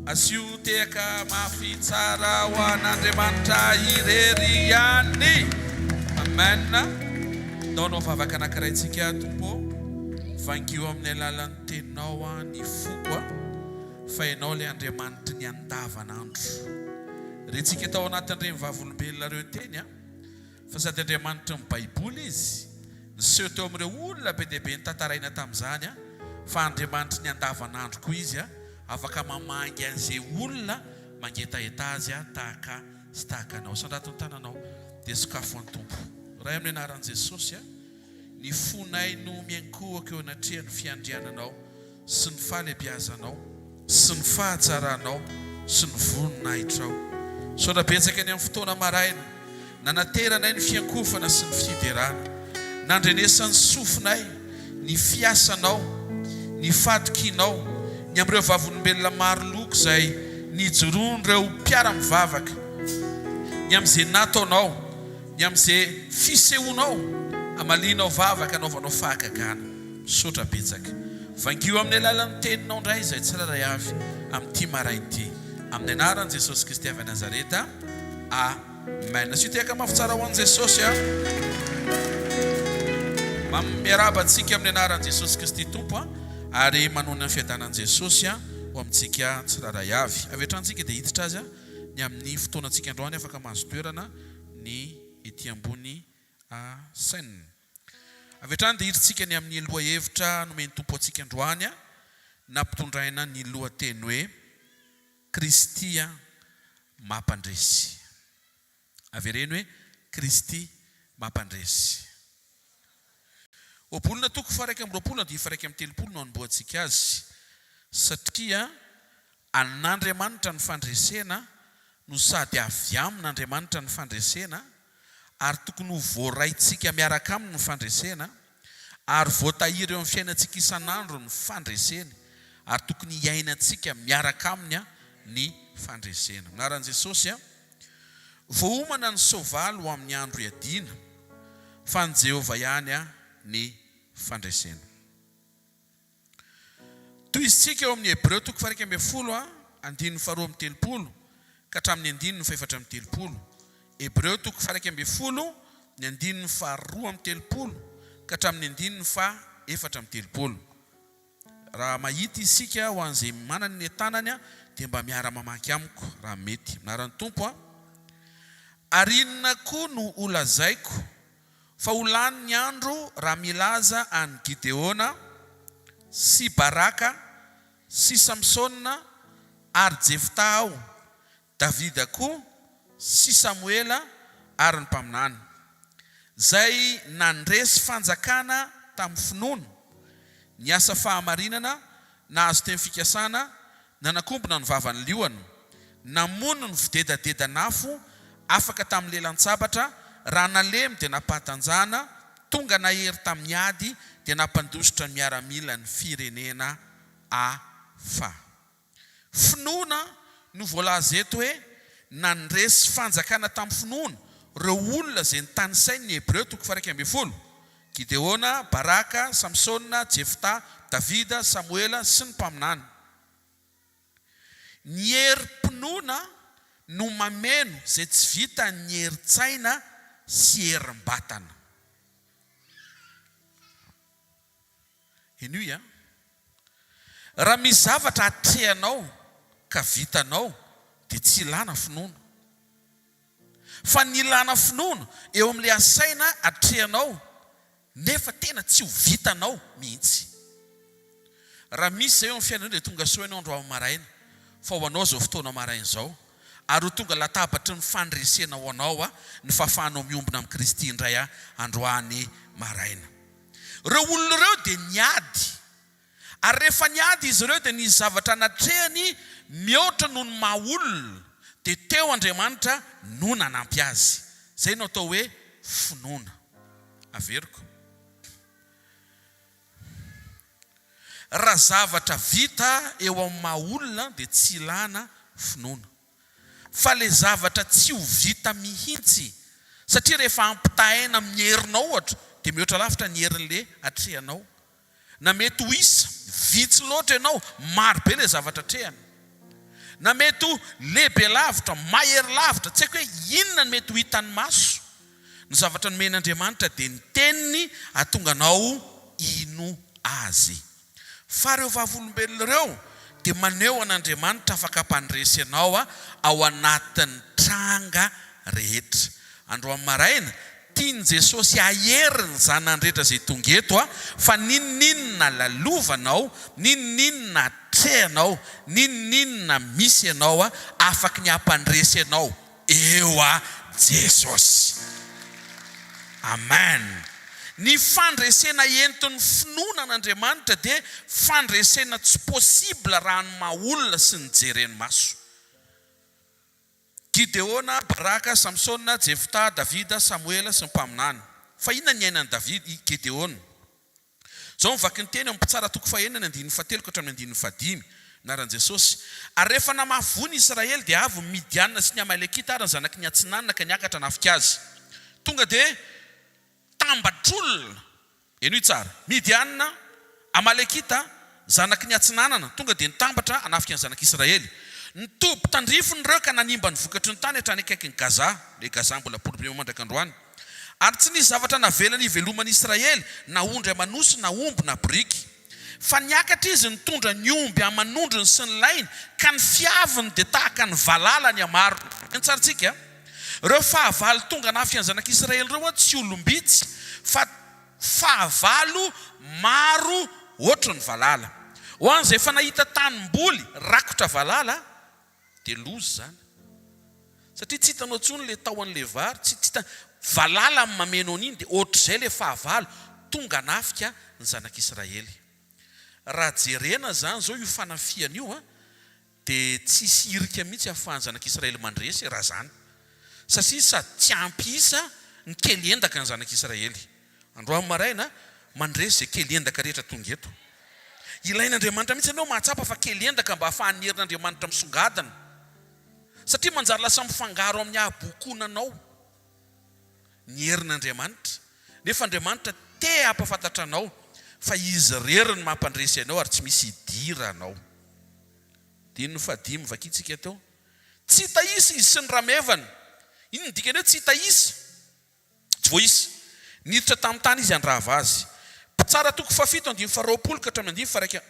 Asiuteka mafy tsara ho an'Andriamanitra irery ihany. Amen. Naonao vavaka anankiray tsika Tompo, vangio amin'ny alalan'ny teninao ny foko fa ianao ilay Andriamanitra ny andavanandro. Retsika tao anatin'ireny vavolombelona reo teny fa sady Andriamanitra ny Baiboly izy niseho teo amin'ireo olona be dia be nitantaraina tamin'izany fa Andriamanitra ny andavanandro koa izy afaka mamangy an'izay olona mangetaeta azy tahaka sy tahaka anao. Sandrato ny tananao dia sokafo ny Tompo. Ray amin'ny anaran'i Jesosy ny fonay no miankohaka eo anatria ny fiandriananao sy ny fahalebiazanao sy ny fahatsaranao sy ny voninahitrao. Saotra betsaka ny amin'ny fotoana maraina nanateranay ny fiankofana sy ny fiderana, nandrenesany sofinay ny fiasanao, ny fatokinao ny amin'ireo vavolombelona maro loko izay nijoroan'ireo mpiara-mivavaka, ny amin'izay nataonao, ny amin'izay fisehoanao amalinao vavaka anaovanao fahagagana. Saotra betsaka vangio amin'ny alalan'ny teninao indray izay tsiraray avy amin'ity marain'ity, amin'ny anaran'i Jesosy Kristy avy Nazareta. Amen. Asiteka mafy tsara ho an'i Jesosy miarabantsika amin'ny anaran'i Jesosy Kristy Tompo ary manona ny fiadanan'i Jesosy ho amintsika tsiraray avy. Avy hatranintsika dia hiditra azy ny amin'ny fotoanantsika androany afaka mahazo toerana ny ety ambony saina. Avy hatrany dia hiditsika ny amin'ny loha hevitra nomeny Tompo antsika androany nampitondraina ny lohateny hoe Kristy mampandresy. Avereny hoe Kristy mampandresy. Obolona toko faraiky amin'ny roapolo dia faraiky amin'ny telopolo no anomboantsika azy satria an'Andriamanitra ny fandresena no sady avy amin'Andriamanitra ny fandresena ary tokony ho voaraintsika miaraka aminy ny fandresena ary voatahiry eo amin'ny fiainantsika isan'andro ny fandresena ary tokony hiainantsika miaraka aminy ny fandresena. Anaran'i Jesosy voaomana ny soavaly ho amin'ny andro iadiana fa ny Jehovah ihany ny fandresena. Toy isitsika eo amin'ny Hebreo toko faraiky ambin'ny folo andininy faharoa amin'ny telopolo ka hatramin'ny andininy faefatra amin'ny telopolo. Hebreo toko faraiky ambin'ny folo ny andininy faharoa amin'ny telopolo ka hatramin'ny andininy faefatra amin'ny telopolo. Raha mahita isika ho an'izay manana ny tanany dia mba miara mamaky amiko raha mety. Anaran'ny Tompo ary inona koa no olazaiko fa ho lany ny andro raha milaza any Gideona sy Baraka sy Samsona ary Jefta aho, Davida koa sy Samuela ary ny mpaminany zay nandresy fanjakana tamin'ny finoana, ny asa fahamarinana nahazo teny fikasana, nanakombona ny vavany liona, namono ny fidedadeda-nafo afaka tamin'ny lelan-tsabatra, raha nalemy dia nampatanjana, tonga nahery tamin'ny ady dia nampandositra ny miaramila ny firenena hafa. Finoana no voalaza eto hoe nandresy fanjakana tamin'ny finoana reo olona izay ny tany sainy ny Hebreo toko faraiky ambin'ny folo Gideona, Baraka, Samsona, Jefta, Davida, Samuela sy ny mpaminany. Ny herim-pinoana no mameno izay tsy vita ny herin-tsaina sy herim-batana. Iny io raha misy zavatra atrehanao ka vitanao dia tsy ilana finoana. Fa ny ilana finoana eo amin'ilay asaina atrehanao nefa tena tsy ho vitanao mihitsy. Raha misy zay eo amin'ny fiainanao dia tonga soa ianao andro amin'ny maraina fa ho anao zao fotoana maraina izao ary ho tonga latabatry ny fandresena ho anao ny fahafahanao miombona amin'ny Kristy indray androany maraina. Ireo olona ireo dia niady. Ary rehefa niady izy ireo dia ny zavatra natrehany mihoatra noho ny maha-olona dia teo Andriamanitra no nanampy azy. Zay no atao hoe finoana. Averiko. Raha zavatra vita eo amin'ny maha-olona dia tsy ilana finoana. Fa le zavatra tsy ho vita mihitsy satria rehefa ampitahaina amin'ny herinao ohatra dia mihoatra lavitra ny herin'le atrehanao. Na mety ho isa vitsy loatra ianao maro be le zavatra atrehana. Na mety ho lehibe lavitra, mahery lavitra, tsy haiko hoe inona no mety ho hitan'ny maso. Ny zavatra nomen'Andriamanitra dia ny teniny ahatonga anao ino azy. Fa ireo vavolombelona ireo dia maneho an'Andriamanitra afaka hampandresy ianao ao anatin'ny tranga rehetra. Andro amin'ny maraina tiany Jesosy aheriny zanany rehetra izay tonga eto fa ninona lalovanao, ninona trehanao, ninona misy ianao afaka ny hampandresy ianao eo Jesosy. Amen. Ny fandresena entin'ny finoana an'Andriamanitra dia fandresena tsy possible raha ny maha-olona sy ny jereny maso. Gideona, Baraka, Samsona, Jefta, Davida, Samuela sy ny mpaminany. Fa inona ny ainan'ny Gideona? Zao mivaky ny teny amin'ny mpitsara toko fahenina ny 17 ka hatramin'ny 15 naran'i Jesosy. Ary rehefa namavony Israely dia avy Midianina sy ny Amalekita ary ny zanaky ny Atsinanina ka niakatra nafika azy. Tonga dia tambatr'olona. Eno io tsara. Midianina, Amalekita, zanaky ny Atsinanana tonga dia nitambatra hanafika ny zanaky Israely. Nitoby tandrifony ireo ka nanimba ny vokatry ny tany hatrany akaiky ny Gaza. Le Gaza mbola problema mandraka androany. Ary tsy nisy zavatra navelany iveloman'i Israely na ondry amanosy na omby na biriky. Fa niakatra izy nitondra ny omby amanondrony sy ny lainy ka ny fiaviny dia tahaka ny valala ny amaro. Ny tsarantsika ireo fahavalo tonga nafika ny zanaka Israely ireo tsy olombitsy fa fahavalo maro ohatry ny valala. Ho an'izay efa nahita tanimboly rakotra valala dia lozy zany. Satria tsy hitanao intsony le tahon'le vary, tsy hita valala amin'ny mameno an'iny dia ohatr'izay le fahavalo tonga nafika ny zanaka Israely. Raha jerena zany zao io fanafiana io dia tsisy irika mihitsy ahafahan'ny zanaka Israely mandresy raha zany. Satria sady tsy ampy isa ny kely endaka ny zanaka Israely. Androany maraina mandresy izay kely endaka rehetra tonga eto. Ilain'Andriamanitra mihitsy ianao mahatsapa fa kely endaka mba ahafahan'ny herin'Andriamanitra misongadina. Satria manjary lasa mifangaro amin'ny habokonanao ny herin'Andriamanitra. Nefa Andriamanitra te hampafantatra anao fa izy reriny mampandresy anao ary tsy misy idira anao. Dia ny fadimy vakitsika teo. Tsy hita isa izy sy ny ramevany. Iny ny dikany hoe tsy hita isa. Tsy voisa. Niditra tamin'ny tany izy andrava azy. Pitsara toko fafito andimy faharoapolo ka hatramin'ny andimy faraika.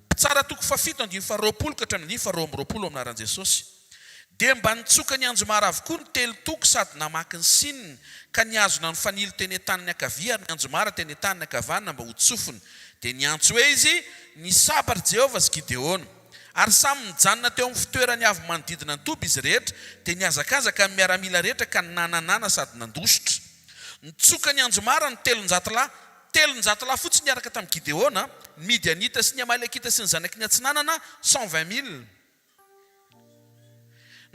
Pitsara toko fafito andimy faharoapolo ka hatramin'ny andimy faharoa amby roapolo aminaran'i Jesosy. Dia mba nitsoka ny anjomara avokoa ny telo toko sady namaky ny sininy ka niazona ny fanilo teny an-taniny ankavia ary ny anjomara teny an-taniny ankavanana mba ho tsofony. Dia niantso hoe izy nisabary Jehovah sy Gideona. Ary samy nijanona teo amin'ny fitoerany avy manodidina ny toby izy rehetra dia niazakazaka amin'ny miaramila rehetra ka nananana sady nandositra. Nitsoka ny anjomara ny 300 lahy fotsiny niaraka tamin'ny Gideona, ny Midianita sy ny Amalekita sy ny zanaky ny Atsinanana 120,000.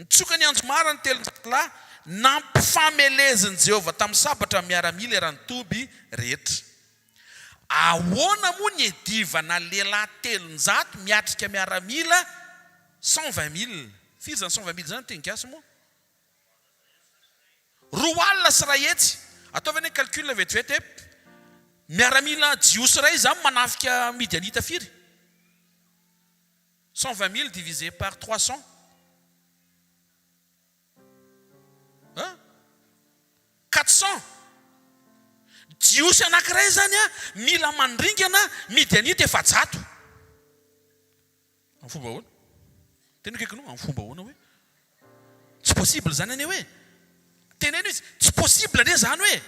Nitsoka ny anjomara ny 300 lahy nampifameleziny Jehovah tamin'ny sabatra miaramila eran-toby rehetra. Ahoana moa ny edivana lehilahy 300 miatrika miaramila 120,000. Firy zany 120,000 zany teny gasy moa? Roa alina sy ray hetsy. Ataovana calcul vetivety miaramila jiosy ray zany manafika midianita firy 120 000 divisé par 300 400 jiosy anankiray zany a mila mandringana midianita efajato amin'ny fomba ahoana tena kaikinao amin'ny fomba ahoana hoe tsy possible zany ane hoe teneno izy tsy possible ane zany hoe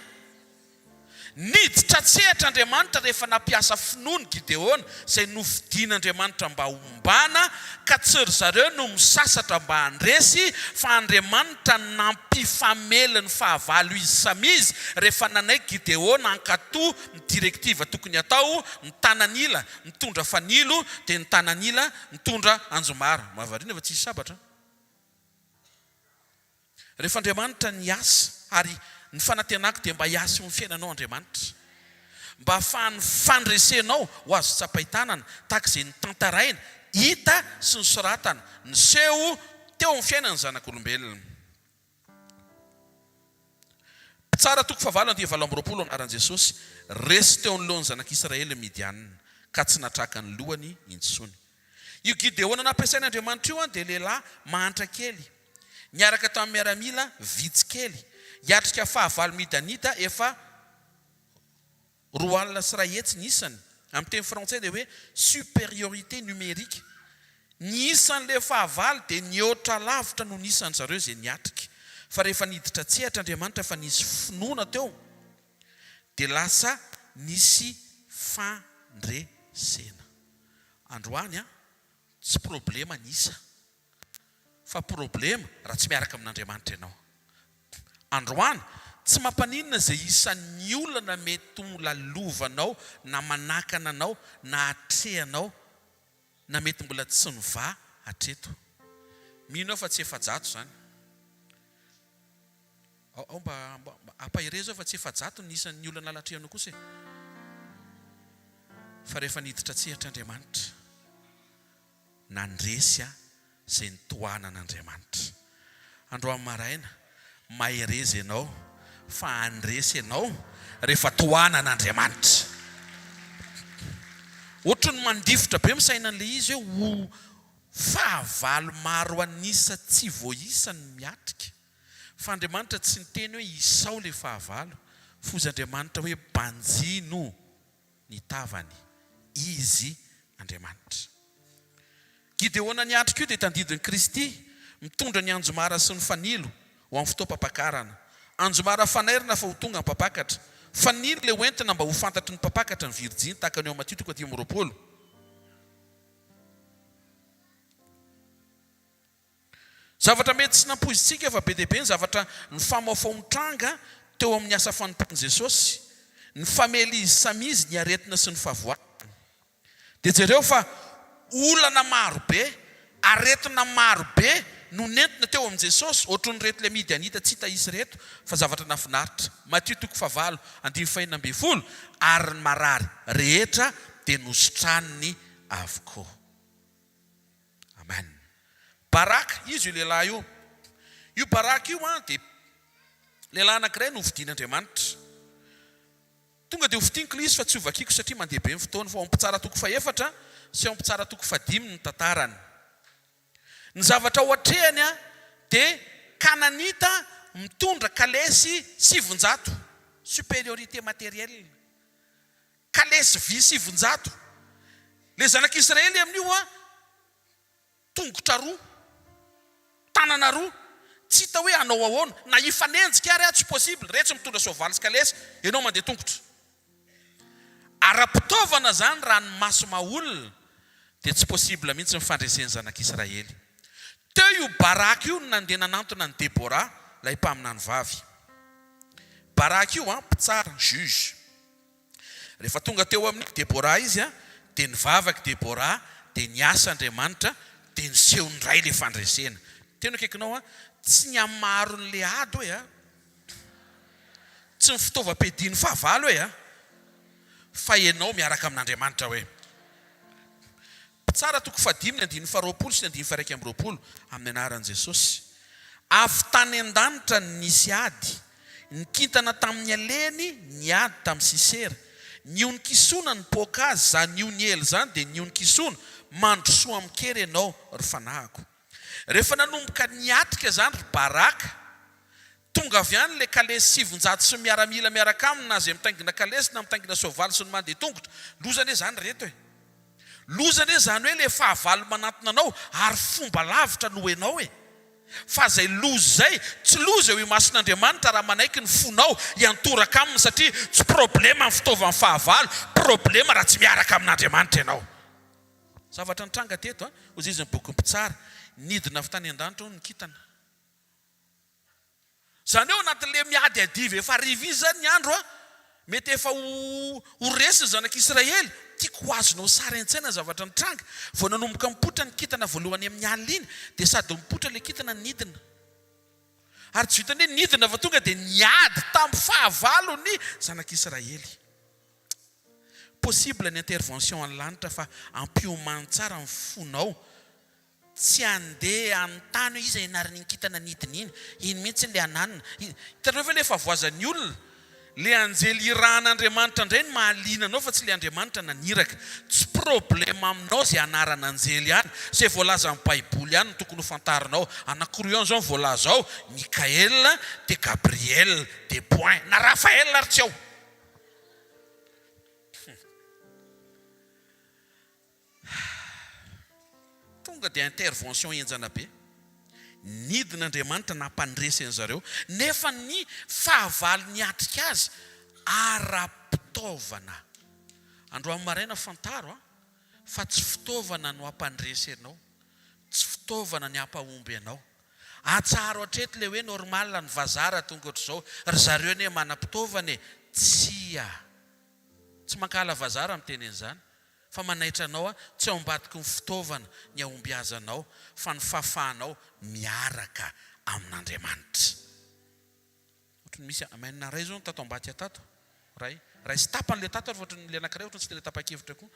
niditra tsehitr'Andriamanitra rehefa nampiasa finoany Gideona izay novidian'Andriamanitra mba hombana ka tsy ry zareo no misasatra mba handresy fa Andriamanitra nampifamely ny fahavalo izy samizy rehefa nanaiky Gideona ankatoa ny direktiva tokony atao ny tanan'ila mitondra fanilo dia ny tanan'ila mitondra anjomara mahavariana fa tsisy sabatra rehefa Andriamanitra niasa ary ny fanantenako dia mba hiasa ny fiainanao Andriamanitra mba ahafahany fandresenao ho azo tsapahitanana tahaka izay ny tantaraina hita sy ny soratana ny seho teo amin'ny fiainany zanak'olombelona tsara toko fahavalo dia 7 anaran'i Jesosy resy teo ny lohan'ny zanak'Israely Midianina ka tsy natraka ny lohany intsony io Gideona nampiasain'Andriamanitra io dia lehilahy mahantra kely niaraka tamin'ny miaramila vitsy kely hiatrika fahavalo midianita efa 2 sy 3 hetsy ny isany amin'ny teny frantsay dia hoe supériorité numérique ny isan'le fahavalo dia nihoatra lavitra no nisan'ny zareo izay niatrika fa rehefa niditra tsehatra Andriamanitra fa nisy finoana teo dia lasa nisy fandresena androany a tsy problema nisa fa problema raha tsy miaraka amin'Andriamanitra ianao androany tsy mampaninona izay isan'ny olana mety lalovanao na manakana anao na atrehanao na mety mbola tsy niva hatreto minao fa tsy efajato zany ao mba ampahirezo fa tsy efajato ny isan'ny olana latrehana kosa fa rehefa niditra tsehitr'Andriamanitra nandresy izay nitohanan'Andriamanitra androany maraina mahereza ianao fa andresy ianao rehefa tohanan'Andriamanitra ohatra ny mandifotra be misainan'le izy hoe ho fahavalo maro anisa tsy voaisany miatrika fa Andriamanitra tsy niteny hoe isao le fahavalo fa ozy Andriamanitra hoe banjino ny tavany izy Andriamanitra Gideona niatrika io dia tandidin'i Kristy mitondra ny anjomara sy ny fanilo ho amin'ny fotoam-pampakarana anjomara fanairina fa ho tonga ny mpapakatra fanilo le hoentina mba ho fantatry ny mpapakatra ny Virjiny tahaka ny ao Matio 10:20 zavatra mety tsy nampoizitsika fa be dia be ny zavatra ny famaofao-mitranga teo amin'ny asa fanompoan'i Jesosy ny famely izy samizy ny aretina sy ny favoatana dia jereo fa olana marobe aretina marobe no nentina teo amin'i Jesosy ohatry ny reto le midianita tsy hita isy reto fa zavatra nafinaritra Matio 5:20 ary ny marary rehetra dia nosotraniny avokoa amen baraka izy io lehilahy io baraka io dia lehilahy anankiray no hovidian'Andriamanitra tonga dia hovidianiko izy fa tsy hovakiako satria mandeha be ny fotoana fa ao ampitsara toko 4 sy ao ampitsara toko 5 ny tantarany ny zavatra ao atrehany dia kananita mitondra kalesy 700 supériorité matérielle kalesy vy 700 le zanak'Israely amin'io tongotra roa tanana roa tsy hita hoe anao ahoana na ifanenjika ary tsy possible rehetra mitondra soavaly sy kalesy ianao mandeha tongotra ara-pitaovana zany raha ny maso maolona dia tsy possible mihitsy mifandreseny zanak'Israely teo io baraka io nandeha nanantona ny Debora ilay mpaminany vavy baraka io mpitsara ny juge rehefa tonga teo amin'ny Debora izy dia nivavaka Debora dia niasa Andriamanitra dia niseho ny ray le fandresena tena kaikinao tsy ny amaro ny le ady hoe tsy ny fitaovam-piadiany fahavalo hoe fa ianao miaraka amin'Andriamanitra hoe tsara toko 5:20 sy 21 amin'ny anaran'i Jesosy avy tany an-danitra nisy ady nikintana tamin'ny aleny niady tamin'ny Sisera niony kisona ny poka azy zany niony ely zany dia niony kisona mandrosoa amikery ianao ry fanahiko. Rehefa nanomboka niatrika zany ry baraka tonga avy any le kalesy 700 sy miaramila miaraka aminy na zay mitaingina kalesy na mitaingina soavaly sy ny mandeha tongotra lozany hoe zany reto e. Lozany hoe zany hoe le fahavalo manatona anao ary fomba lavitra no enao e. Fa zay loza zay tsy loza eo imason'Andriamanitra raha manaiky ny fonao iantoraka aminy satria tsy problema amin'ny fitaovany fahavalo, problema raha tsy miaraka amin'Andriamanitra ianao. Zavatra nitranga teto hozy izy ny boky mpitsara nidina avy tany an-danitra ny kitana. Zany eo anatin'le miady adivy efa arivo izy zany ny andro mety efa ho resy ny zanak'Israely tiako ho azonao sara an-tsaina zavatra nitranga. Vao nanomboka mipotra ny kitana voalohany amin'ny alina iny dia sady mipotra le kitana nidina. Ary tsy vitany hoe nidina va tonga dia niady tamin'ny fahavalo ny zanak'Israely. Possible ny intervention any lanitra fa ampioman tsara ny fonao. Tsy andeha an-tany izy ianarany ny kitana nidina iny. Iny mihitsy le ananina. Hitanao ve le efa voazan'ny olona? Le anjely irahan'Andriamanitra indray ny mahaliana anao fa tsy le Andriamanitra naniraka. Tsy problema aminao zay anarana anjely ihany. Zay voalaza amin'ny Baiboly ihany no tokony ho fantarinao. Anankiroa ihany zao voalaza ao, Mikael dia Gabriel dia point. Na Rafael ary tsy ao. Tonga dia intervention enjana be. Nidin'Andriamanitra nampandresy an'zareo nefa ny fahavalo niatrika azy ara-pitaovana. Androany maraina fantaro fa tsy fitaovana no ampandresy ianao, tsy fitaovana ny ampahomby ianao. Atsaro hatreto le hoe normal ny vazara tonga ohatr'izao ry zareo ne manam-pitaovana tsia. Tsy mankala vazara miteny an'izany. Fa manaitra anao tsy ao ambadiky ny fitaovana ny ahomby azy anao fa ny fahafahanao miaraka amin'Andriamanitra. Ohatrany misy amenna ray zao tato ambady tato. Ray sy tapan'le tato ary ohatrany le anankiray ohatrany tsy tena tapa-kevitra koa.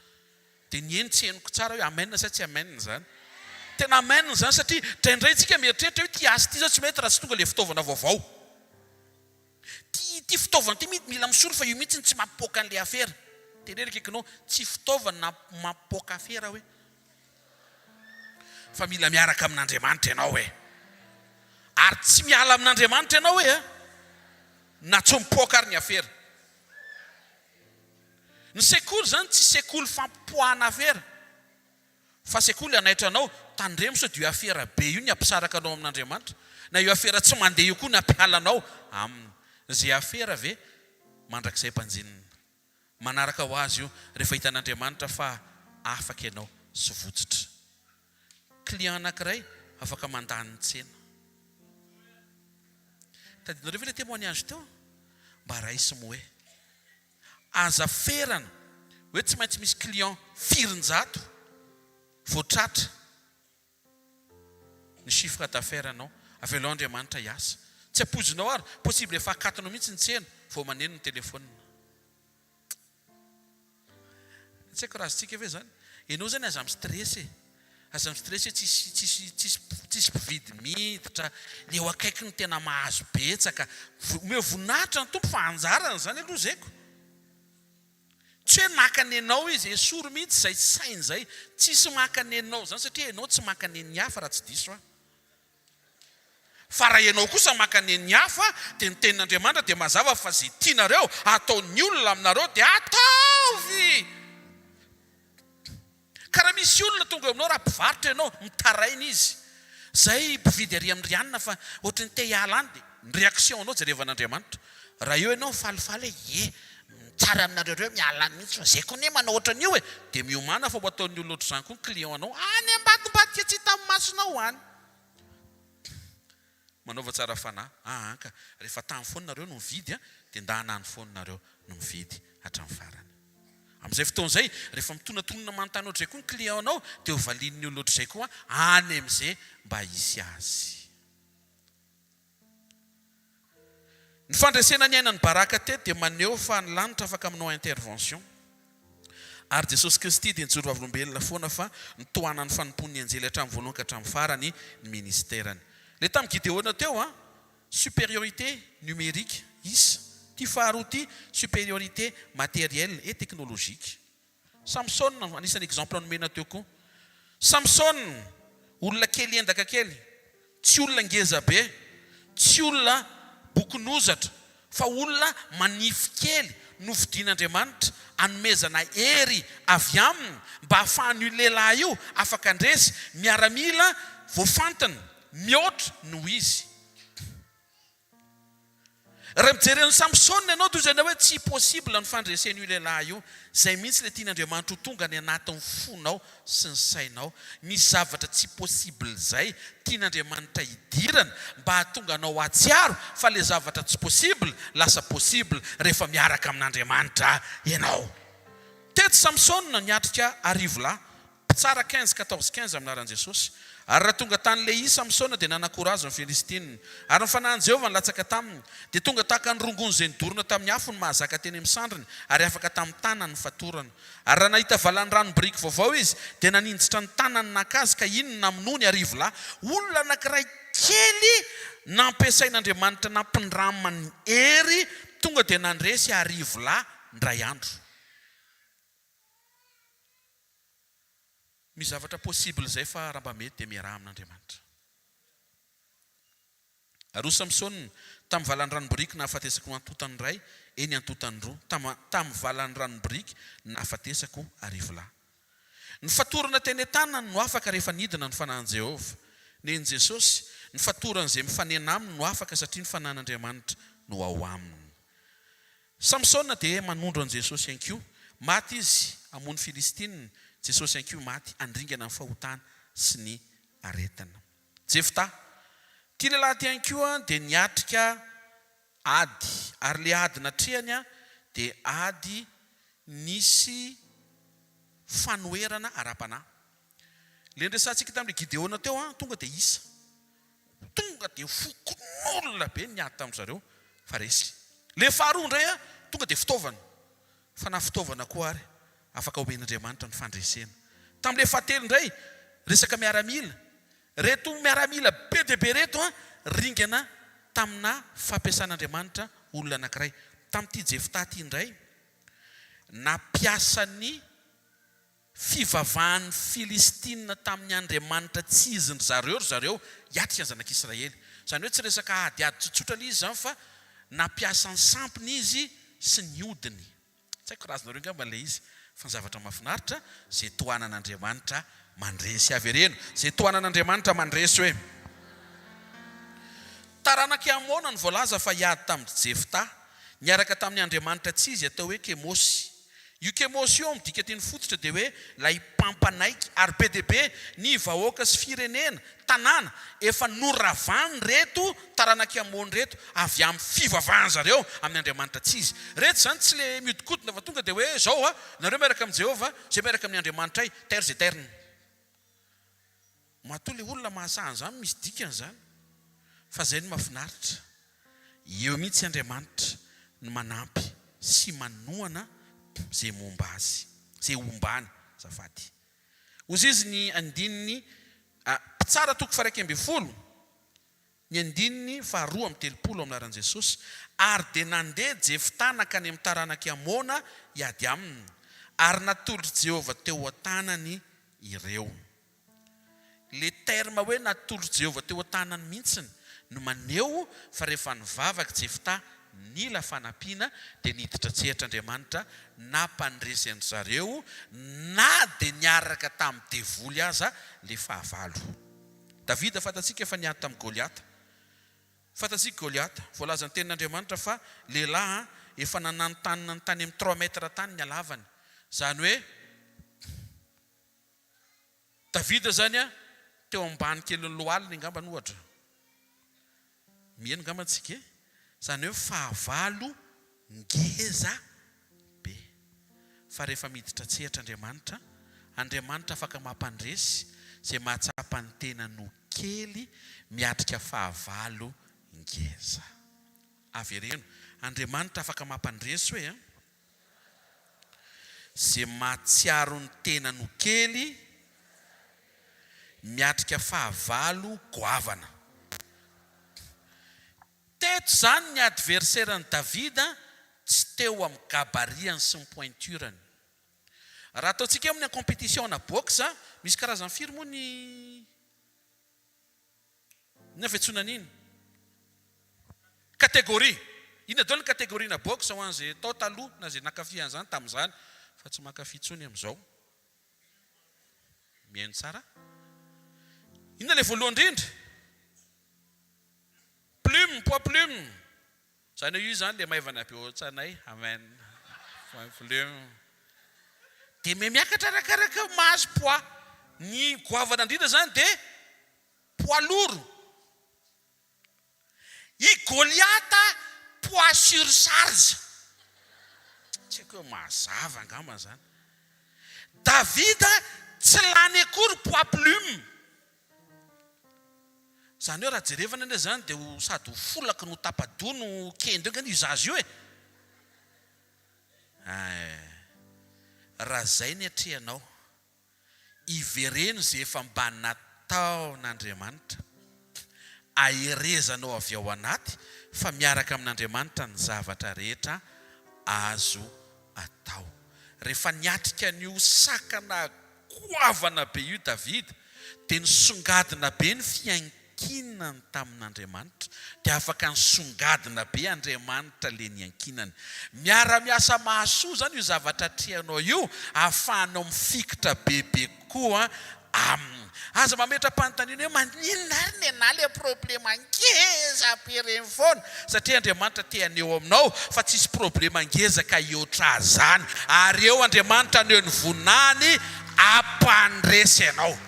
Dia ny eny tsy henoko tsara hoe amenna sa tsy amenna zany. Tena amenna zany satria draindray tsika mieritreritra hoe ty asy ty zao tsy mety raha tsy tonga le fitaovana vaovao. Ty fitaovana ty mila misolo fa io mihitsy tsy mampipoaka an'le afera. Tenerekekinao tsy fitaovana mampipoaka afera hoe. Fa mila miaraka amin'Andriamanitra ianao hoe. Ary tsy miala amin'Andriamanitra ianao hoe na tsy mipoaka ary ny afera. Ny sekoly zany tsy sekoly fampipoahana afera. Fa sekoly anaitra anao tandremo sao dia io afera be io ny ampisaraka anao amin'Andriamanitra. Na io afera tsy mandeha io koa ny ampialanao aminy. Zay afera ve mandrakizay mpanjinina. Manaraka ho azy io rehefa hitan'Andriamanitra fa afaka ianao sy votsitra. Client anankiray afaka mandany ny tsena. Tadinareo ve le témoignage teo? Mba raisy moe. Aza ferana hoe tsy maintsy misy client 400 voatratra ny chiffre d'affaires anao avelo Andriamanitra hiasa. Tsy apozinao ary possible efa akatinao mihitsy ny tsena vao maneno ny telefônina. Tsy haiko raha azontsika ve zany? Ianao zany aza mistressy. Aza mistressy tsisy mpividy miditra. Le eo akaiky ny tena mahazo betsaka. Meo voninahitra ny tompo fa anjarana zany aloha zaiko. Tsy hoe makany anao izy esoro mihitsy zay sainy zay. Tsisy makany anao zany satria ianao tsy makany ny hafa raha tsy diso. Fa raha ianao kosa makany ny hafa dia ny tenin'Andriamanitra dia mazava fa zay tianareo ataon'ny olona aminareo dia ataovy. Karaha misy olona tonga aminao raha mpivarotra ianao mitaraina izy. Zay mpividy ary amin'ny rianina fa ohatrany te hiala any dia ny réaction anao jerevan'Andriamanitra. Raha eo ianao falifaly hoe tsara aminareo reo miala any mihitsy fa zay koa ne manao ohatran' io dia miomana fa ho ataon'ny olona ohatr'izany koa ny client anao any ambadimbadika tsy hita amin'ny masonao any. Manaova tsara fanahy. Ka rehefa tamin'ny foanareo no mividy dia ndahanany foanareo no mividy hatramin'ny farany. Amin'izay fotoan'izay rehefa mitonatonona manontany ohatr'izay koa ny client anao dia ho valian'ny olona ohatr'izay koa any amin'izay mba hisy azy. Ny fandresena ny ainan'ny baraka teto dia maneho fa ny lanitra afaka aminao intervention. Ary Jesosy Kristy dia nijoro avolombelona foana fa nitohanany fanompon'ny anjely hatramin'ny voalohany ka hatramin'ny farany ny ministerany. Le tamin'ny Gideona teo supériorité numérique izy Ty faharoa ty supériorité matérielle et technologique. Samson anisany exemple nomena teo koa. Samson olona kely endaka kely, tsy olona ngeza be, tsy olona bokonozatra, fa olona manify kely novidian'Andriamanitra anomezana hery avy aminy mba ahafahan'io lehilahy io afaka andresy miaramila voafantana mihoatra noho izy. Raha mijereny Samson ianao toy izay hoe tsy possible ny fandresen'io lehilahy io, izay mihitsy le tian'Andriamanitra ho tonga ny anatin'ny fonao sy ny sainao. Misy zavatra tsy possible izay tian'Andriamanitra hidirana mba hahatonga anao atsiaro, fa le zavatra tsy possible lasa possible rehefa miaraka amin'Andriamanitra ianao. Teto Samson niatrika arivolay, tsara 15-14-15 aminaran'i Jesosy. Ary raha tonga tany le izy Samson dia nanakorazy ny Filistina. Ary ny fanahin'i Jehovah nilatsaka taminy, dia tonga tahaka ny rongony izay nidorona tamin'ny afo ny mahazaka teny amin'ny sandriny, ary afaka tamin'ny tanany ny fatorana. Ary raha nahita valany ranom-biriky vaovao izy, dia naninditra ny tanany nakazy ka iny namonoany arivolay. Olona anankiray kely nampiasain'Andriamanitra nampindramany hery, tonga dia nandresy arivolay ndray andro. Misy zavatra possible zay fa raha mba mety dia miaraha amin'Andriamanitra. Ary Samson tamin'ny valany ranom-biriky nahafatesako antotany iray, eny antotany roa. Tamin'ny valany ranom-biriky nahafatesako arivolay. Ny fatorana teny an-tanany no afaka rehefa nidina ny fanahin'i Jehovah. Neny Jesosy, ny fatorana izay mifanena aminy no afaka satria ny fanan'Andriamanitra no ao aminy. Samson dia manondro an'i Jesosy ihany koa, maty izy hamono Filistina. Jesosy ihany koa maty, andringana ny fahotana sy ny aretana. Jefta, ty lehilahy ty ihany koa dia niatrika ady, ary le ady natrehany dia ady nisy fanoherana ara-panahy. Le nresantsika tamin'le Gideona teo tonga dia isa, tonga dia fokon'olona be niady tamin'ny zareo fa resy. Le faharoa indray tonga dia fitaovana, fa na fitaovana koa ary afaka omen'Andriamanitra ny fandresena. Tamin'le fahatelo indray resaka miaramila, reto miaramila be dia be reto ringana tamina fampiasan'Andriamanitra olona anankiray. Tamin'ity Jefta ty indray nampiasany fivavahan'ny Filistina tamin'ny Andriamanitra tsy iziny zareo hiatrika ny zanak'Israely. Izany hoe tsy resaka adiady tsotsotra izy izany, fa nampiasany sampiny izy sy ny odiny. Tsy haiko karazanareo ngamba le izy, fa ny zavatra mahafinaritra zay tohanan'Andriamanitra mandresy avy reno, zay tohanan'Andriamanitra mandresy hoe. Taranaka amona ny voalaza fa hiady tamin'ny Jefta, niaraka tamin'ny Andriamanitra tsy izy atao hoe Kemosy. Io Kemosy io midika teny fototra dia hoe lay mpampanaiky, ary be dia be ny vahoaka sy firenena tanàna efa noravany reto taranaka amona reto avy amin'ny fivavahany zareo amin'ny Andriamanitra tsy izy. Reto zany tsy le miodikotina fa tonga dia hoe zao nareo miaraka amin'ny Jehovah, zay miaraka amin'ny Andriamanitra ay terre éterne. Matoa le olona mahasahana zany misy dikany zany, fa zay ny mahafinaritra. Eo mihitsy Andriamanitra ny manampy sy manohana zay momba azy, zay ombany zafady. Ozy izy ny andininy pitsara toko fairaiky amby folo, ny andininy faharoa amby telopolo aminaran'i Jesosy. Ary dia nandeha Jefta nakany amin'ny taranaka amona hiady aminy, ary natolotra Jehovah teo an-tanany ireo. Le terme hoe natolotra Jehovah teo an-tanany mihitsiny no maneho fa rehefa nivavaka Jefta nila fanampiana dia niditra tsehitr'Andriamanitra nampandresy an zareo, na dia niaraka tamin'ny devoly aza le fahavalo. Davida fantatsika efa niady tamin'ny Goliata. Fantatsika Goliata, voalaza ny tenin'Andriamanitra fa lehilahy efa nananontanina ny tany amin'ny 3 metra tany ny halavany. Zany hoe Davida zany teo ambany keliny lohaliny angamba ny ohatra. Mieno angamba antsika e? Zany hoe fahavalo ngeza be. Fa rehefa miditra tsehitr'Andriamanitra, Andriamanitra afaka mampandresy zay mahatsapa ny tena no kely miatrika fahavalo ngeza. Avereno, Andriamanitra afaka mampandresy hoe zay mahatsiaro ny tena no kely miatrika fahavalo goavana. Teto zany ny adversaire-ny Davida tsy teo amin'ny gabariany sy ny pointurany. Raha ataontsika amin'ny compétition na boxe, misy karazany firy moa ny avetsona an'iny kategoria. Ina dao ny kategoria na boxe ho an'izay tao taloha na zay nakafy an'izany tamin'izany fa tsy makafy tsony amin'izao. Mihaino tsara. Ina ilay voalohany indrindra? Plume, poids plume. Zany io zany ilay maivana be ohatsanay. Amen. Plume. Dia miakatra arakaraka mahazo poids. Ny goavana indrindra zany dia poids lourd. I Goliata poids surcharge. Tsy haiko hoe mazava angamba zany. Davida tsy lany akory poids plume. Zany hoe raha jerevana indray zany dia sady ho folaka no tapadoa no kendo ngany izazy io e. Raha zay ny atrehanao, ivereno zay efa mba nataon'Andriamanitra, aherezanao avy ao anaty fa miaraka amin'Andriamanitra ny zavatra rehetra azo atao. Rehefa niatrika an'io sakana goavana be io Davida, dia nisongadina be ny fiankinany tamin'Andriamanitra, dia afaka nisongadina be Andriamanitra le niankinany. Miara-miasa mahasoa zany io zavatra atrehanao io, ahafahanao mifikitra bebe koa aminy. Aza mametra-panontaniana hoe maninona ary ny ana le problema ngeza be reny foana, satria Andriamanitra te aneo aminao fa tsisy problema ngezaka iotra zany, ary eo Andriamanitra aneo ny vonany ampandresy anao.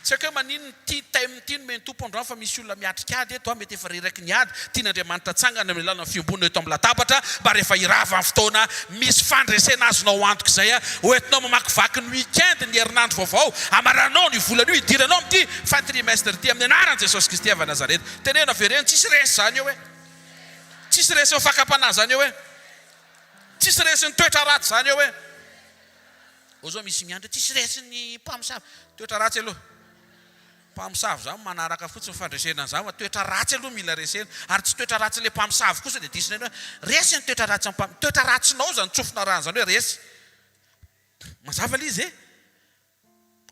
Tsy haiko hoe maninona ty time ty no meny tompo androany fa misy olona miatrika ady eto, mety efa reraky ny ady tian'Andriamanitra tsangana amin'ny lalana fiombonana eto amin'ny latabatra mba rehefa irava amin'ny fotoana misy fandresena azonao antoka izay hoentinao mamakivaky ny weekend ny herinandro vaovao, amaranao ny volana io idiranao amin'ity fin trimestre ty amin'ny anaran'i Jesosy Kristy avy Nazareta. Tenena vereny tsisy resy zany eo hoe, tsisy resy eo fakapana zany eo hoe, tsisy resy ny toetra ratsy zany eo hoe. O zao misy miandry tsisy resy ny mpamosavy, toetra ratsy aloha. Mpamosavy zany manaraka fotsiny fandresena zany, toetra ratsy aloha mila resena, ary tsy toetra ratsy le mpamosavy kosa dia disina hoe resy ny toetra ratsy toetra ratsinao zany tsofina rano zany hoe resy. Mazava le izy e?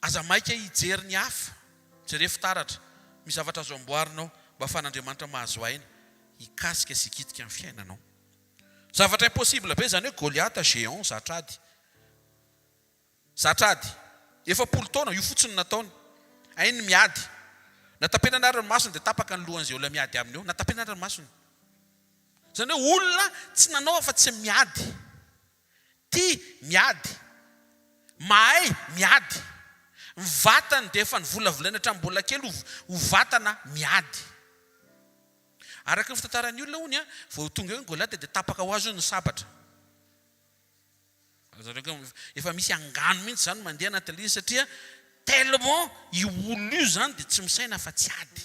Aza maika hijery ny hafa, jere fitaratra, misy zavatra azo amboarinao mba ahafahan'Andriamanitra mahazo aina hikasika sy hikitika amin'ny fiainanao. Zavatra impossible be zany hoe Goliata géant zatrady. Zatrady, efapolo taona io fotsiny nataony. Ainy miady. Natapena ny masony dia tapaka ny lohan'izay olona miady aminy eo. Natapena ny masony. Zany hoe olona tsy nanao fa tsy miady. Ty miady. Mahay miady. Vatany dia efa nivolavolaina hatramin'ny mbola kely ho vatana miady. Araka ny fitantaran'ny olona hony vao tonga eo ny Goliata dia tapaka ho azy ny sabatra. Efa misy angano mihitsy zany mandeha anatin'ilay satria tellement io olona io zany dia tsy misaina fa tsy ady.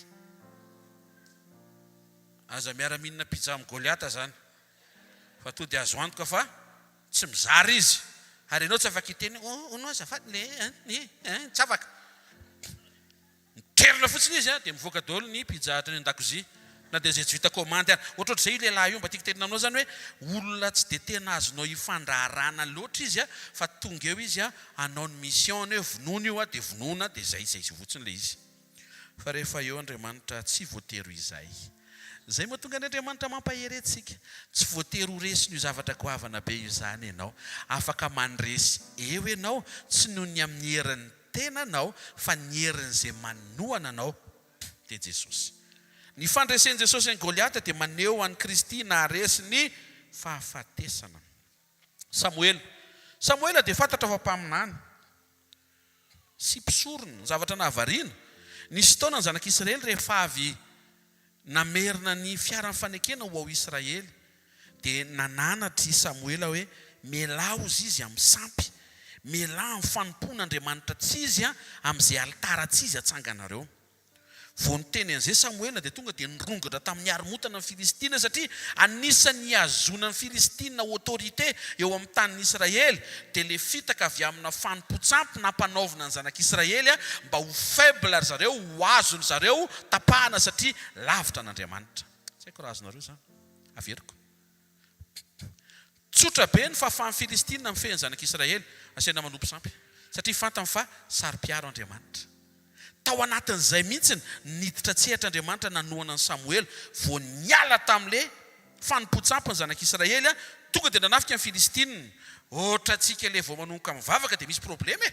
Aza miara-minina pizza amin'ny Goliata zany. Fa to dia azo antoka fa tsy mizary izy. Ary ianao tsy afaka hiteny, onao azafady tsy afaka. Mitrerona fotsiny izy dia mivoaka daholo ny pizza hatrany an-dakozia. Na dia zay tsy vita komandy ary. Ohatrohatr'izay io lehilahy io mba tiako tenina aminao zany hoe olona tsy dia tena azonao hifandraharana loatra izy fa tonga eo izy hanao ny mission hoe vonoana io dia vonoana dia zay fotsiny le izy. Fa rehefa eo Andriamanitra tsy voatero izay. Zay mahatonga n'Andriamanitra mampaheretsika. Tsy voatero resy ny zavatra goavana be io zany ianao. Afaka mandresy eo ianao tsy noho ny amin'ny herin'ny tenanao fa ny herin'izay manohana anao dia Jesosy. Ny fandresen'i Jesosy ny Goliata dia maneho an'i Kristy naharesy ny fahafatesana. Samuela dia fantatra fa mpaminany. Sy mpisorona, zavatra nahavariana. Nisy taona ny zanak'Israely rehefa avy namerina ny fiaran'ny fanekena ho ao Israely dia nananatra i Samuela hoe mialao izy amin'ny sampy, mialao amin'ny fanompon'Andriamanitra tsy izy amin'izay alitara tsy izy atsanganareo. Vao niteny an'izay Samuela dia tonga dia nirongatra tamin'ny aromotana ny Filistina satria anisan'ny azona ny Filistina autorité eo amin'ny tanin'ny Israely dia le fitaka avy amina fanompo-tsampy nampanaovina ny zanak'Israely mba ho faible zareo, ho azony zareo tapahana satria lavitra n'Andriamanitra. Tsy haiko raha azonareo zany. Averiko. tsotra be ny fahafahan'ny Filistina amin'ny feny zanak'Israely asiana manompo sampy satria fantany fa sary-piaro Andriamanitra. Tao anatin'izay mihitsy niditra tsehitr'Andriamanitra nanohana ny Samuel vao niala tamin'le fanompo-tsampy ny zanak'Israely tonga dia nanafika ny Filistina. Ohatra antsika ilay vao manomboka mivavaka dia misy problema e.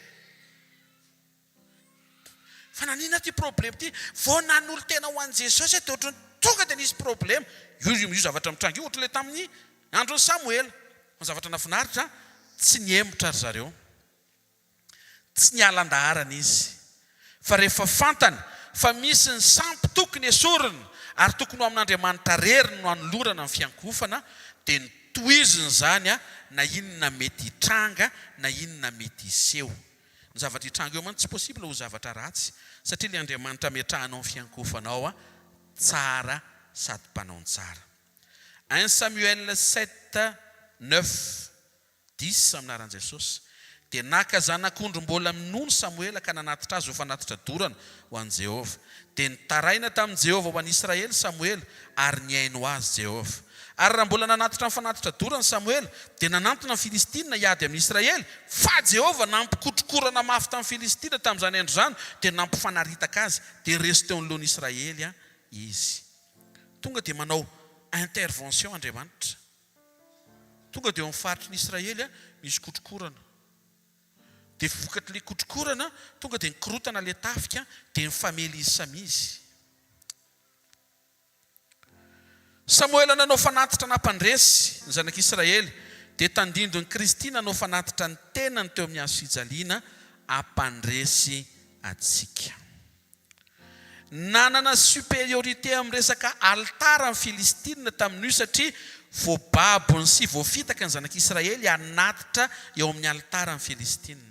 Fa nanina ty problema ty vao nanolo tena ho an'i Jesosy dia ohatrany tonga dia nisy problema. Io zavatra mitranga io ohatra ilay tamin'ny andron'ny Samuel. Ny zavatra nafinaritra tsy niemotra ry zareo, tsy nialan-daharana izy, fa rehefa fantany fa misy ny sampy tokony esorina ary tokony ho amin'Andriamanitra rery no anolorana ny fiankofana dia nitohiziny zany na inona mety hitranga na inona mety hiseho. Ny zavatra hitranga eo mantsy tsy possible ho zavatra ratsy satria ilay Andriamanitra metrahanao ny fiankofanao tsara sady mpanao tsara. 1 Samuel 7:9-10 aminaran'i Jesosy. Dia naka zanak'ondry mbola minono Samuela ka nanatitra azy ho fanatitra dorana ho an'i Jehova. Dia nitaraina tamin'i Jehova ho an'i Israely Samuel ary niaino azy Jehova. Ary raha mbola nanatitra ny fanatitra dorana Samuel dia nanantona ny Filistina hiady amin'ny Israely, fa Jehova nampikotrokorana mafy tamin'ny Filistina tamin'izany andro zany dia nampifanaritaka azy dia resy teo anoloan'ny Israely izy. Tonga dia manao intervention Andriamanitra. Tonga dia eo amin'ny faritry ny Israely misy kotrokorana. Dia vokatr'ilay kotrokorana tonga dia nikorotana ilay tafika dia nifamely izy samizy. Samuel nanao fanatitra mampandresy ny zanak'Israely dia tandindony Kristy nanao fanatitra ny tenany teo amin'ny hazo fijaliana ampandresy atsika. Nanana supériorité amin'ny resaka altara ny Filistina tamin'io satria voababony sy voafitaka ny zanak'Israely anatitra eo amin'ny altara ny Filistina.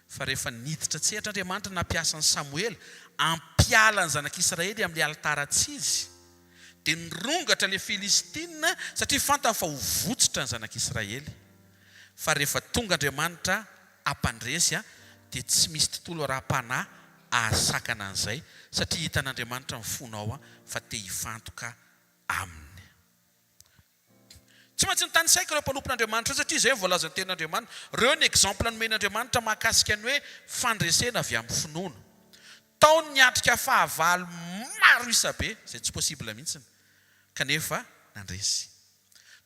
Fa rehefa niditra tsehitr'Andriamanitra nampiasa ny Samuel ampiala ny zanak'Israely amin'ilay altara tsy izy dia nirongatra ilay Filistina satria fantany fa ho votsitra ny zanak'Israely. Fa rehefa tonga Andriamanitra ampandresy dia tsy misy tontolo raha-panahy ahasakana an'izay satria hitan'Andriamanitra ny fonao fa te hifantoka aminy. Tsy maintsy ny tany saika ireo mpanompon'Andriamanitra satria izay voalaza ny tenin'Andriamanitra. Reo ny exemple nomen'Andriamanitra mahakasika ny hoe fandresena avy amin'ny finoana. Taony niatrika fahavalo maro isabe, izay tsy possible mihitsy, kanefa nandresy.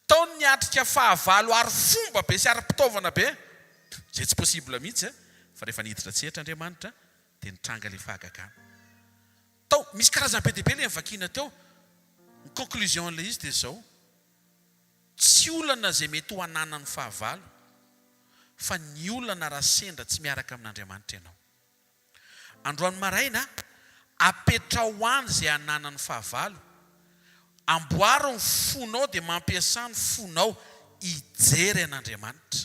Taony niatrika fahavalo ary fomba be sy ary mpitaovana be, izay tsy possible mihitsy, fa rehefa niditra tsehitr'Andriamanitra dia nitranga ilay fahagagana. Tao misy karazana be dia be ilay mivakina teo. Ny conclusion ilay izy dia izao: tsy olana izay mety ho ananan'ny fahavalo, fa ny olana raha sendra tsy miaraka amin'Andriamanitra ianao. Androany maraina apetra ho any izay ananan'ny fahavalo, amboaro ny fonao dia mampiasa ny fonao hijery an'Andriamanitra.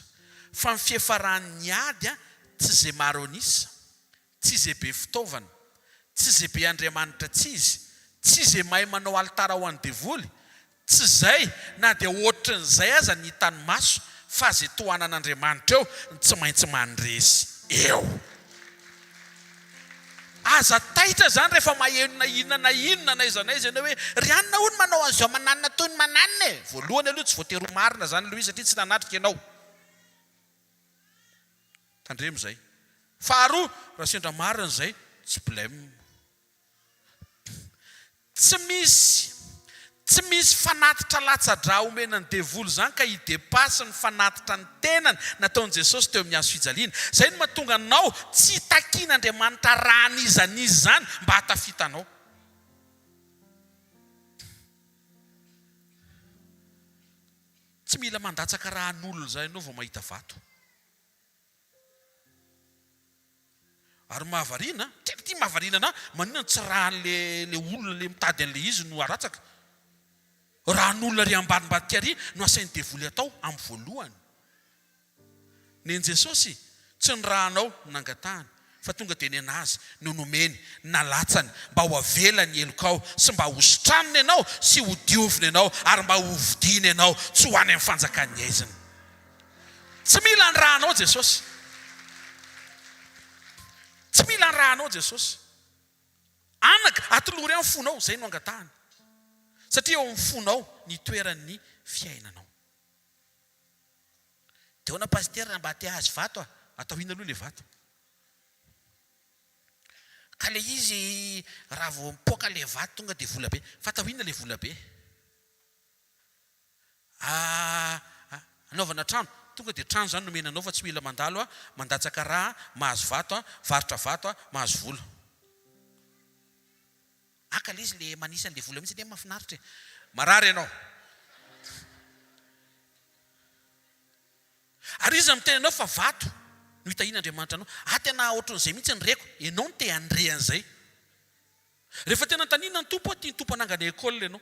Fa ny fiefarany ady tsy izay maro anisa, tsy izay be fitaovana, tsy izay be Andriamanitra tsy izy, tsy izay mahay manao altara ho an'ny devoly, tsy izay na dia ohatran'izay aza ny hitany maso, fa izay tohanan'Andriamanitra eo tsy maintsy mandresy eo. Aza taitra zany rehefa mahenona inona na iza ianao hoe ry anona hono manao an'izao mananina toy ny mananina e. Voalohany aloha tsy voatery ho marina zany aloha izy satria tsy nanatrika ianao. Tandremo izay. Faharoa, raha sendra marina izay tsy blème. Tsy misy fanatitra latsa-dra omena ny devoly zany ka hidepasy ny fanatitra ny tenany nataon'i Jesosy teo amin'ny hazo fijaliana. Izay no mahatonga anao tsy takian'Andriamanitra raha nizanizy zany mba hatafitanao. Tsy mila mandatsaka raha an'olona izay ianao vao mahita vato. Ary mahavariana, tia mahavariana na maninona tsy rahan'le olona le mitady an'le izy no aratsaka. Raha n'olona ry ambadimbadika ary no asain'ny devoly atao amin'ny voalohany. Nen Jesosy tsy ny rahanao nangatahany, fa tonga dia ny anazy no nomeny, nalatsany mba ho avelany elokao sy mba ho sotraniny ianao sy ho dioviny ianao ary mba ho vidiny ianao tsy ho any amin'ny fanjakany aiziny. Tsy mila ny rahanao Jesosy. Tsy mila ny rahanao Jesosy. Anaka atolory amin'ny fonao, izay no angatahany. Satria eo amin'ny fonao ny toeran'ny fiainanao. dia hoana pastera mba te azy vato atao ina aloha le vato ka le izy raha vao mipoaka le vato tonga dia vola be fa atao ina le vola be anaovana trano tonga dia trano zany nomenanao fa tsy mila mandalo mandatsaka raha mahazo vato varotra vato mahazo vola aka le izy le manisan'le vola mihitsy dia mahafinaritra marary ianao ary izy mitenanao fa vato no hitahin'Andriamanitra anao tena ohatran'izay mihitsy ny reko ianao no te andre an'izay rehefa tena tanina ny tompo tia ny tompo anangana ekôla ianao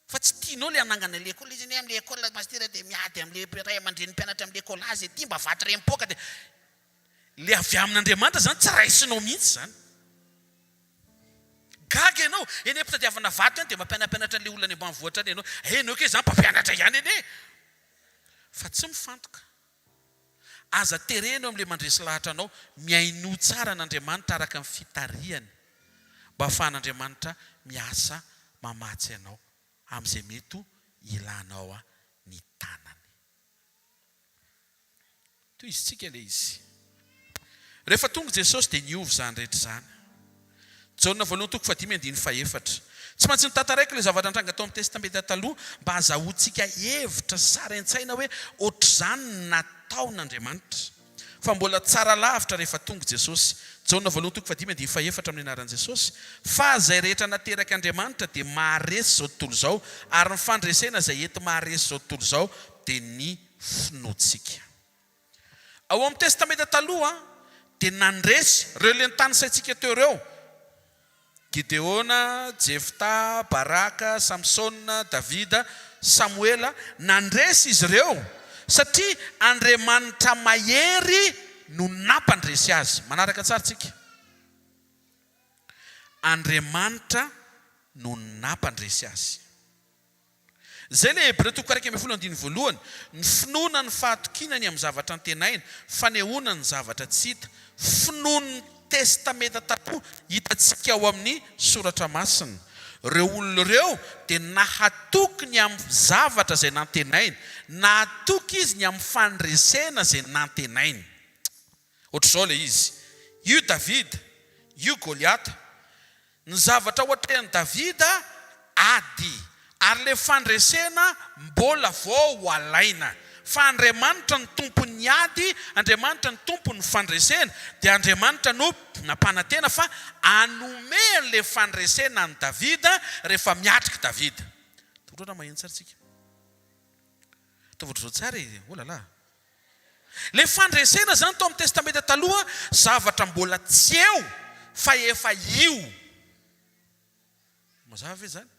fa tsy tianao le anangana le ekôla izy amin'le ekôla pastera dia miady amin'le ray aman-dreny mpianatra amin'le ekôla azy tia mba vato re mipoaka dia le avy amin'Andriamanitra zany tsy raisinao mihitsy zany gaga ianao eny mpitadiavana vato eny dia mampianampianatra le olona any ambanivohitra any ianao enao ke zany mpampianatra ihany eny fa tsy mifantoka aza terena amin'le mandresy lahatra anao miaino tsara n'Andriamanitra araka ny fitariany mba ahafahan'Andriamanitra miasa mamatsy anao amin'izay mety ilanao ny tanany toy izy tsika le izy rehefa tonga Jesosy dia niovy zany rehetra zany Jaona voalohany toko 5:14 tsy maintsy nitantaraika le zavatra nitranga tao amin'ny testamenta taloha mba hazahoantsika hevitra sara an-tsaina hoe ohatr'izany nataon'Andriamanitra fa mbola tsara lavitra rehefa tonga Jesosy Jaona voalohany toko 5:14 amin'ny anaran'i Jesosy fa izay rehetra nateraka Andriamanitra dia maharesy zao tontolo zao ary ny fandresena izay enti maharesy zao tontolo zao dia ny finoantsika ao amin'ny testamenta taloha dia nandresy ireo le nitany saintsika teo ireo Gideona, Jefta, Baraka, Samsona, Davida, Samuela nandresy izy ireo satria Andriamanitra mahery no nampandresy azy manaraka tsara tsika Andriamanitra no nampandresy azy zay le Hebreo toko 4:1 ny finoana ny fahatokinany amin'ny zavatra antenaina fanehoana ny zavatra tsy hita finoany testamenta taloha hitatsika ao amin'ny soratra masina ireo olona ireo dia nahatoky ny amin'ny zavatra izay nantenainy nahatoky izy ny amin'ny fandresena izay nantenainy ohatr'izao le izy io Davida io Goliata ny zavatra ohatran'ny Davida ady ary le fandresena mbola vao ho alaina fa Andriamanitra ny tompony ady Andriamanitra ny tompony fandresena dia Andriamanitra no nampanantena fa anome le fandresena ny Davida rehefa miatrika Davida tokotra maheno tsara tsika tovotro tsara olala le fandresena zany tao amin'ny testamenta taloha zavatra mbola tsy eo fa efa io mazava ve zany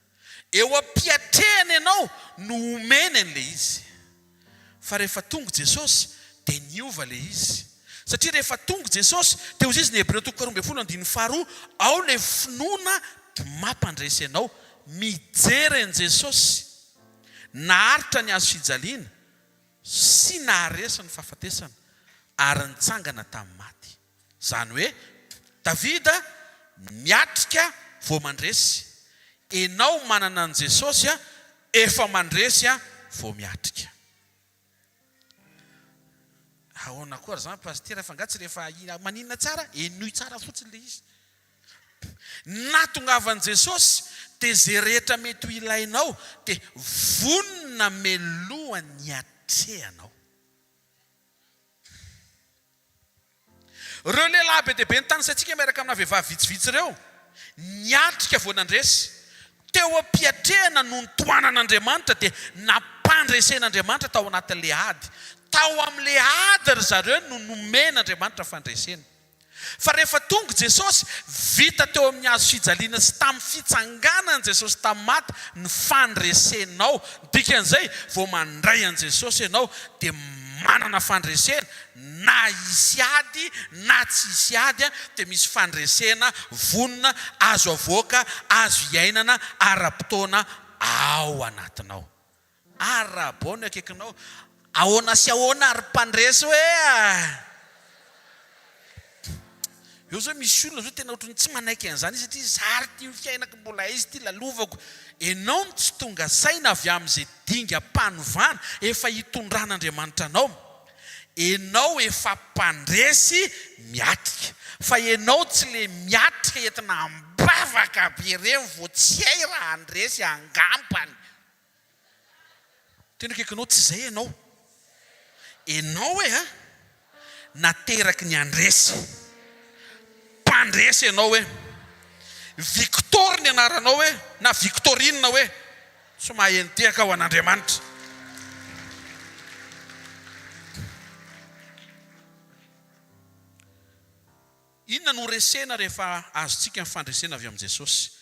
eo ampiatrehany ianao no omeny an'le izy fa rehefa tonga Jesosy dia niova le izy satria rehefa tonga Jesosy teo izy ny Hebreo toko 12:2 ao le finoana mampandresy ianao mijery an'i Jesosy naharitra ny azo fijaliana sy naharesa ny fahafatesana ary nitsangana tamin'ny maty zany hoe Davida miatrika vao mandresy ianao manana an' Jesosy efa mandresy vao miatrika ahoana koa zany pastera fangatsy rehefa maninona tsara enoy tsara fotsiny le izy natongavan' Jesosy dia zay rehetra mety ho ilainao dia vonona melohany atrehanao ireo lehilahy be dia be ny tany satsika miaraka amina vehivavy vitsivitsy ireo niatrika vao nandresy teo ampiatrehana no nitoanan'Andriamanitra dia nampandresen'Andriamanitra tao anatin'le ady tao amin'le ady ry zareo no nomen'Andriamanitra fandresena fa rehefa tonga Jesosy vita teo amin'ny azo fijaliana sy tamin'ny fitsanganan'i Jesosy tamin'ny maty ny fandresenao dikan'izay vao mandray an' Jesosy ianao dia manana fandresena na isy ady na tsy isy ady dia misy fandresena vonona azo avoaka azo iainana ara-potoana ao anatinao ara-baona akaikinao ahoana sy ahoana ary mpandresy hoe eo zao misy olona zao tena ohatrany tsy manaiky an'izany izy satria zary ty fiainako mbola izy ty lalovako ianao ny tsy tonga saina avy amin'izay dinga mpanovana efa hitondran'Andriamanitra anao. Ianao efa mpandresy miatrika, fa ianao tsy le miatrika entina ambavaka be ireny vao tsy hay raha andresy angambany. Tena kaikinao tsy izay ianao. Ianao hoe nateraky ny andresy, mpandresy ianao hoe Victor ny anaranao hoe na Victorine hoe somaha entehaka ao an'Andriamanitra. Inona no resena rehefa azontsika ny fandresena avy amin'i Jesosy?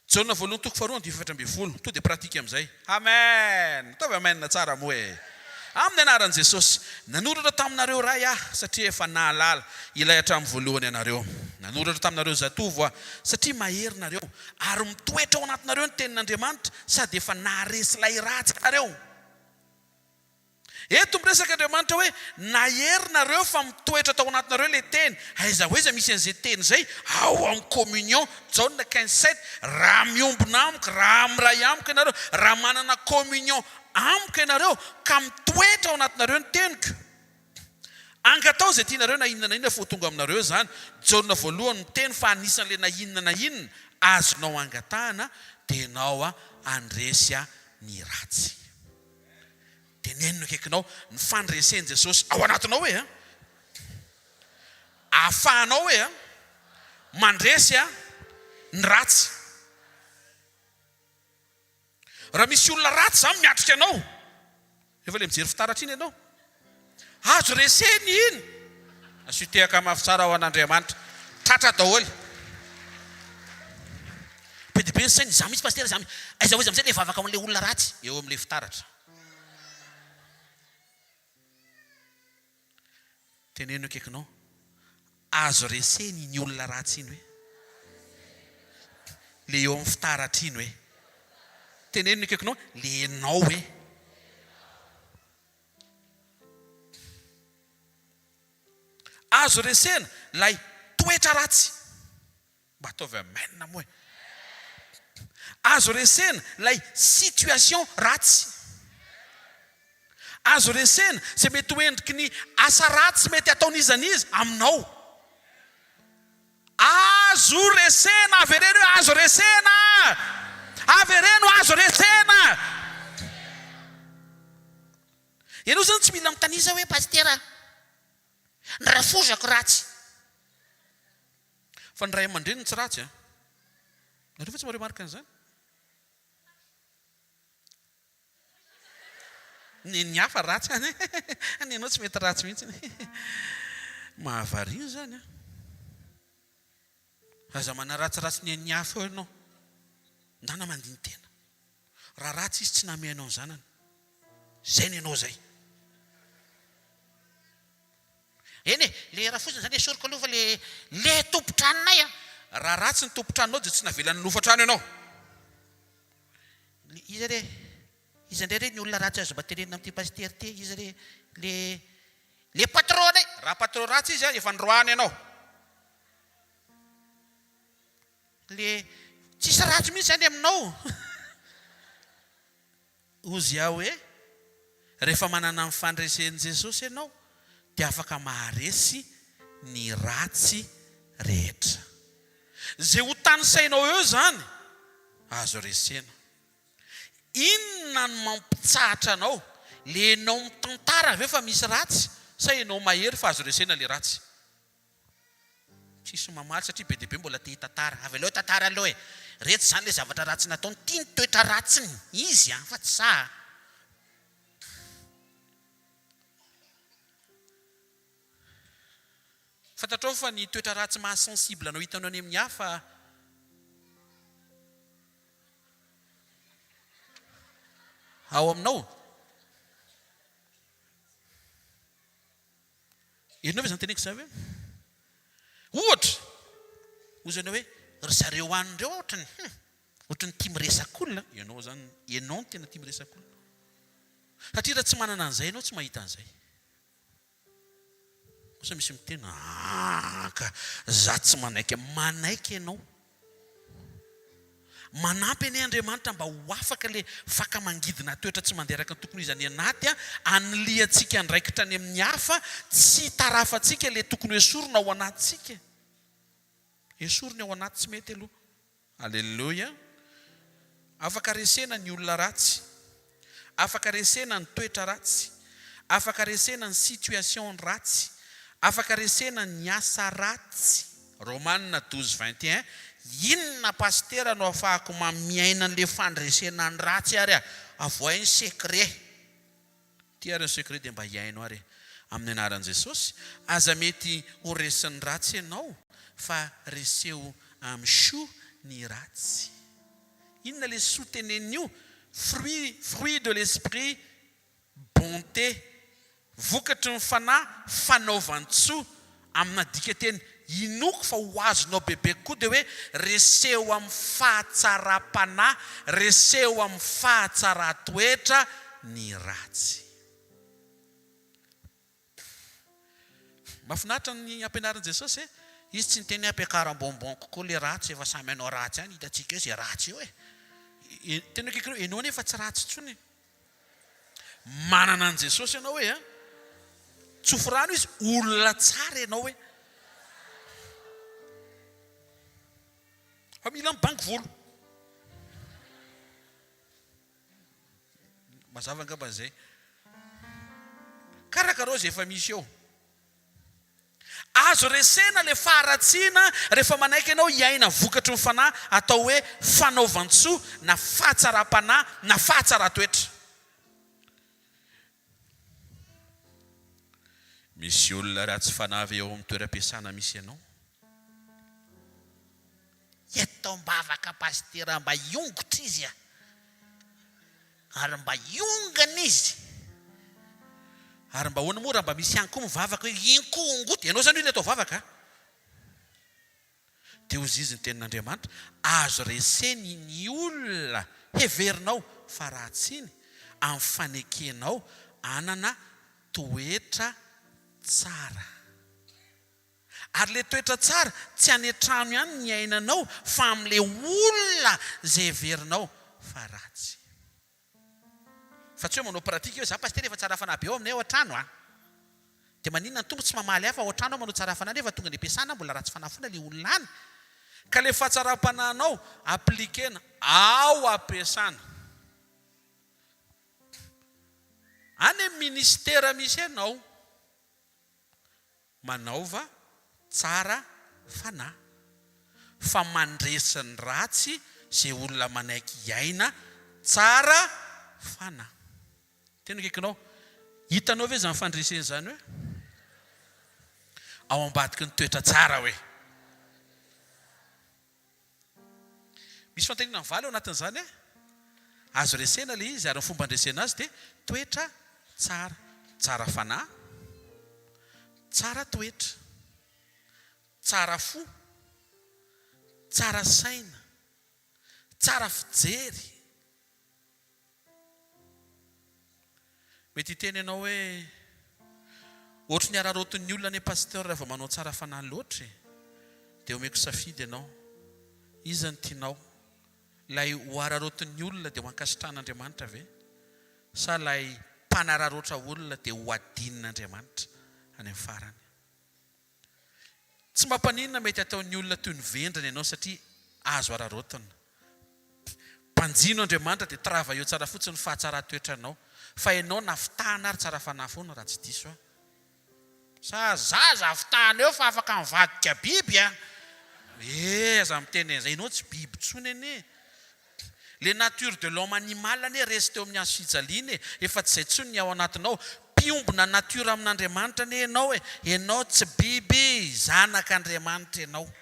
Jaona voalohany toko faharoa andiny efatra ambin'ny folo. To dia pratika amin'izay. Amen. Ataovy amen tsara moa e. Amin'ny anaran'i Jesosy, nanoratra taminareo ray satria efa nahalala ilay hatramin'ny voalohany ianareo. Nanoratra taminareo zatovo satria mahery nareo ary mitoetra ao anatinareo ny tenin'Andriamanitra sady efa naharesy ilay ratsy nareo. Eto miresaka Andriamanitra hoe nahery nareo fa mitoetra tao anatinareo ilay teny. Aiza hoaiza misy an'izay teny izay ao amin'ny communion Jaona 15:7. Raha miombona amiko, raha miray amiko ianareo, raha manana communion amiko ianareo ka mitoetra ao anatinareo ny teniko. Angatao izay tianareo na inona na inona fo tonga aminareo zany. Jaona voalohany miteny fa anisan'ilay na inona na inona azonao angatahana dia ianao andresy ny ratsy. Tenenino kaikinao ny fandresen'i Jesosy ao anatinao hoe ahafahanao hoe mandresy ny ratsy. Raha misy olona ratsy zany miatrika anao, efa le mijery fitaratra iny ianao, azo reseny iny. Asitehaka mafy tsara ao an'Andriamanitra, tratra daholo. Be dia be ny sainy, za misy pastera, za misy aiza hoaiza amin'izay le vavaka amin'ilay olona ratsy eo amin'ilay fitaratra. Tenenino kaikinao, azo reseny ny olona ratsy iny hoe, le eo amin'ny fitaratra iny hoe. Tenenino kaikinao, le enao hoe. Azo resena lay toetra ratsy. Mba ataovy amenina moa. Azo resena lay situation ratsy. Azo resena izay mety hoendriky ny asa ratsy mety ataon'izaniza aminao. Azo resena, avereno hoe azo resena. Avereno azo resena. Ianao zany tsy mila mitaniza hoe pastera, ny rafozako ratsy. Fa ny ray aman-dreny tsy ratsy nareo fa tsy maremarika an'izany. Ny hafa ratsy any ianao tsy mety ratsy mihitsy. Mahavarina zany aza manaratsiratsy ny hafa eo ianao, ndana mandiny tena. Raha ratsy izy tsy namenao ny zanany, zay ny ianao zay. Eny le raha fosiny zany esoriko aloha fa le tompotranonay raha ratsy ny tompotranonao dia tsy navelany nofatrano ianao. Izy re izy indray re ny olona ratsy azo batenenina amin'ity pastera ty, izy re le patron ay. Raha patron ratsy izy efa ndroany ianao. Le tsisy ratsy mihitsy zany aminao. Ozy aho hoe rehefa manana ny fandresen'i Jesosy ianao dia afaka maharesy ny ratsy rehetra. Zay ho tany sainao eo zany azo resena. Inona no mampitsahatra anao? Le enao mitantara ve fa misy ratsy, sa enao mahery fa azo resena le ratsy? Tsisy mamaly satria be dia be mbola te tantara. Avy aloha tantara aloha e. Rehetra zany le zavatra ratsy nataony, tia ny toetra ratsiny izy fa tsy za. Fantatrao fa ny toetra ratsy mahasensible anao hitanao any amin'ny hafa ao aminao. Ianao ve zany teneniko zay hoe ohatra ozy anao hoe ry zareo anindreo ohatrany tia miresak'olona. Ianao zany, ianao no tena tia miresak'olona. Satria raha tsy manana an'izay ianao tsy mahita an'izay. Osa misy mitena ka za tsy manaiky. Manaiky ianao. manampy ny Andriamanitra mba ho afaka le vaka mangidina toetra tsy mandeha araka ny tokony izany anaty anliantsika ndraikitra ny amin'ny hafa tsy tarafantsika le tokony esorona ao anatsika. Esorona ao anaty tsy mety aloha. Alleluia. Afaka resena ny olona ratsy, afaka resena ny toetra ratsy, afaka resena ny situation ratsy, afaka resena ny asa ratsy. Romanina 12:21. Inona pastera no afahako mamiaina an'le fandresena ny ratsy ary avoainy secret. Ty ary ny secret dia mba hiaino ary amin'ny anaran'i Jesosy. Aza mety ho resin'ny ratsy ianao fa reseo amin'ny soa ny ratsy. Inona le soa tenen'io? Fruit de l'esprit, bonté, vokatry ny fanahy, fanaovan-tsoa. Amina dika teny inoko fa ho azonao bebe koa dia hoe reseo amin'ny fahatsara-panahy, reseo amin'ny fahatsara-toetra ny ratsy. Mahafinaritra ny ampianaran'i Jesosy e. Izy tsy niteny ampiakaram-bonbon kokoa le ratsy efa samy anao ratsy any, hitantsika izay ratsy eo e. Tena kekireo ianao nefa tsy ratsy tsony. Manana an' Jesosy ianao hoe tsofirano izy olona tsara ianao hoe. Fa mila mibango volo. Mazava angamba zay. Karakara zay efa misy eo. Azo resena le faharatsiana rehefa manaiky ianao hiaina vokatry ny fanahy atao hoe fanaovan-tsoa na fahatsara-panahy na fahatsara-toetra. Misy olona ratsy fanavy eo amin'ny toeram-piasana misy ianao. Eto mbavaka pastera mba iongotra izy ary mba iongana izy. Ary mba hoana moa raha mba misy ihany koa mivavaka hoe inkongoty. Ianao zany hoe atao vavaka. Dia hozy izy ny tenin'Andriamanitra. Azo reseny ny olona heverinao fa ratsy iny amin'ny fanekenao anana toetra tsara. Ary le toetra tsara tsy anetrano ihany ny ainanao fa amin'le olona zay heverinao fa ratsy. Fa tsy hoe manao pratika eo za pastera efa tsara fanahy be ao aminay ao an-trano dia maninona ny tombo tsy mamaly hafa ao an-trano manao tsara fanahy nefa tonga ny am-piasana mbola ratsy fanahy foana le olona any. Ka le fahatsara-panahinao aplikena ao am-piasana. Any amin'ny ministera misy ianao manaova tsara fanahy fa mandresiny ratsy zay olona manaiky hiaina tsara fanahy. Tena kekinao hitanao ve zany fandreseny zany hoe ao ambadiky ny toetra tsara hoe. Misy fanteninana valy ao anatin'izany azo resena le izy ary ny fomba andresena azy dia toetra tsara. Tsara fanahy, tsara toetra, tsara fo, tsara saina, tsara fijery. Mety hiteny ianao hoe ohatry ny ararotin'ny olona ny pasteur rehefa manao tsara fanahy loatra dia omeko safidy ianao. Iza ny tianao? Lay ho ararotin'ny olona dia ho ankasitran'Andriamanitra ve? Sa lay mpanararotra olona dia ho adin'Andriamanitra any amin'ny farany? Tsy mampaninona mety ataon'ny olona toy ny vendrany ianao satria azo ararotana. Mpanjino Andriamanitra dia trava eo tsara fotsiny fahatsara-toetranao. Fa ianao navitahana ary tsara fanahy foana raha tsy diso a. Sa zaza avitahana eo fa afaka mivadika biby a. Aza miteny zay ianao tsy biby tsony ane. Le nature de l'homme animal ane resy teo amin'ny azo fijaliana efa tsy zay tsony ny ao anatinao. Piombona nature amin'Andriamanitra ane ianao ianao tsy biby zanak'Andriamanitra ianao.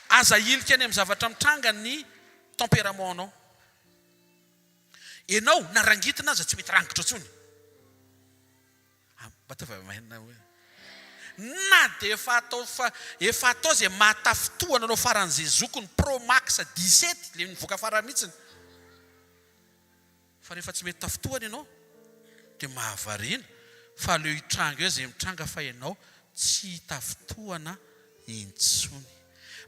Aza ilika any amin'ny zavatra mitranga ny tempéramentanao. Ianao narangitina aza tsy mety rangitra tsony. Na dia efa atao zay matafitohana anao faran'izay zokony Pro Max 17 le nivoaka fara mihitsiny. Fa rehefa tsy mety tafitohana ianao dia mahavariana fa aleo hitranga eo zay mitranga fa ianao tsy tafitohana intsony.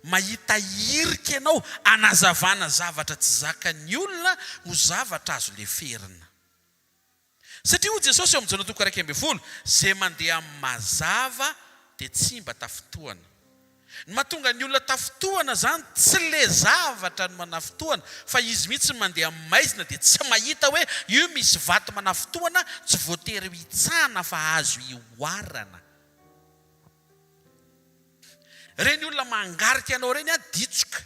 mahita irika ianao anazavana zavatra tsy zakany olona ho zavatra azo leferina. Satria ho Jesosy eo amin'ny Jona 1:20 zay mandeha amin'ny mazava dia tsy mba tafotoana. Ny mahatonga ny olona tafotoana zany tsy le zavatra no manafotoana fa izy mihitsy mandeha amin'ny maizina dia tsy mahita hoe io misy vato manafotoana tsy voatery hitsana fa azo ioarana. Reny olona mangarika ianao reny ditsoka.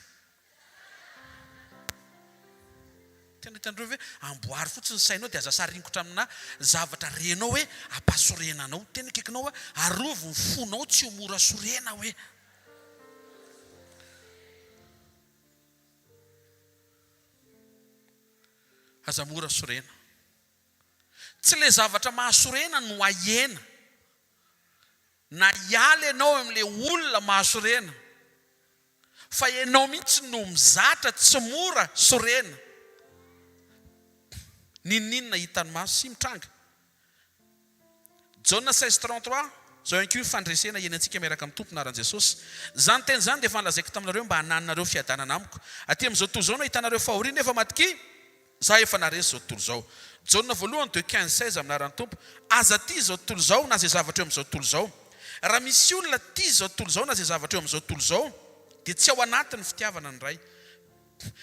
Tena hitandreo hoe amboary fotsiny sainao dia aza saringotra amina zavatra renao hoe ampasorenanao. Tena kekinao hoe arovo ny fonao tsy ho mora sorena hoe. Aza mora sorena. Tsy le zavatra mahasorena no ahena. Na hiala ianao amin'ilay olona mahasorena. Fa ianao mihitsy no mizatra tsy mora sorena. Ninina hitany maso sy mitranga. Jona 16:33 zao ihany koa ny fandresena enantsika miaraka amin'ny tompon'aran'i Jesosy. Zany teny zany dia efa nolazaiko taminareo mba hananareo fiadanana amiko. Aty amin'izao tontolo izao no hitanareo fahoriana efa matoky. Za efa naresy zao tontolo izao. Jona 1:15-16 amin'ny aran'ny tompo. Aza ty zao tontolo izao na zay zavatra eo amin'izao tontolo izao. Raha misy olona ty zao tontolo izao na zay zavatra eo amin'izao tontolo izao dia tsy ao anatin'ny fitiavana ny ray.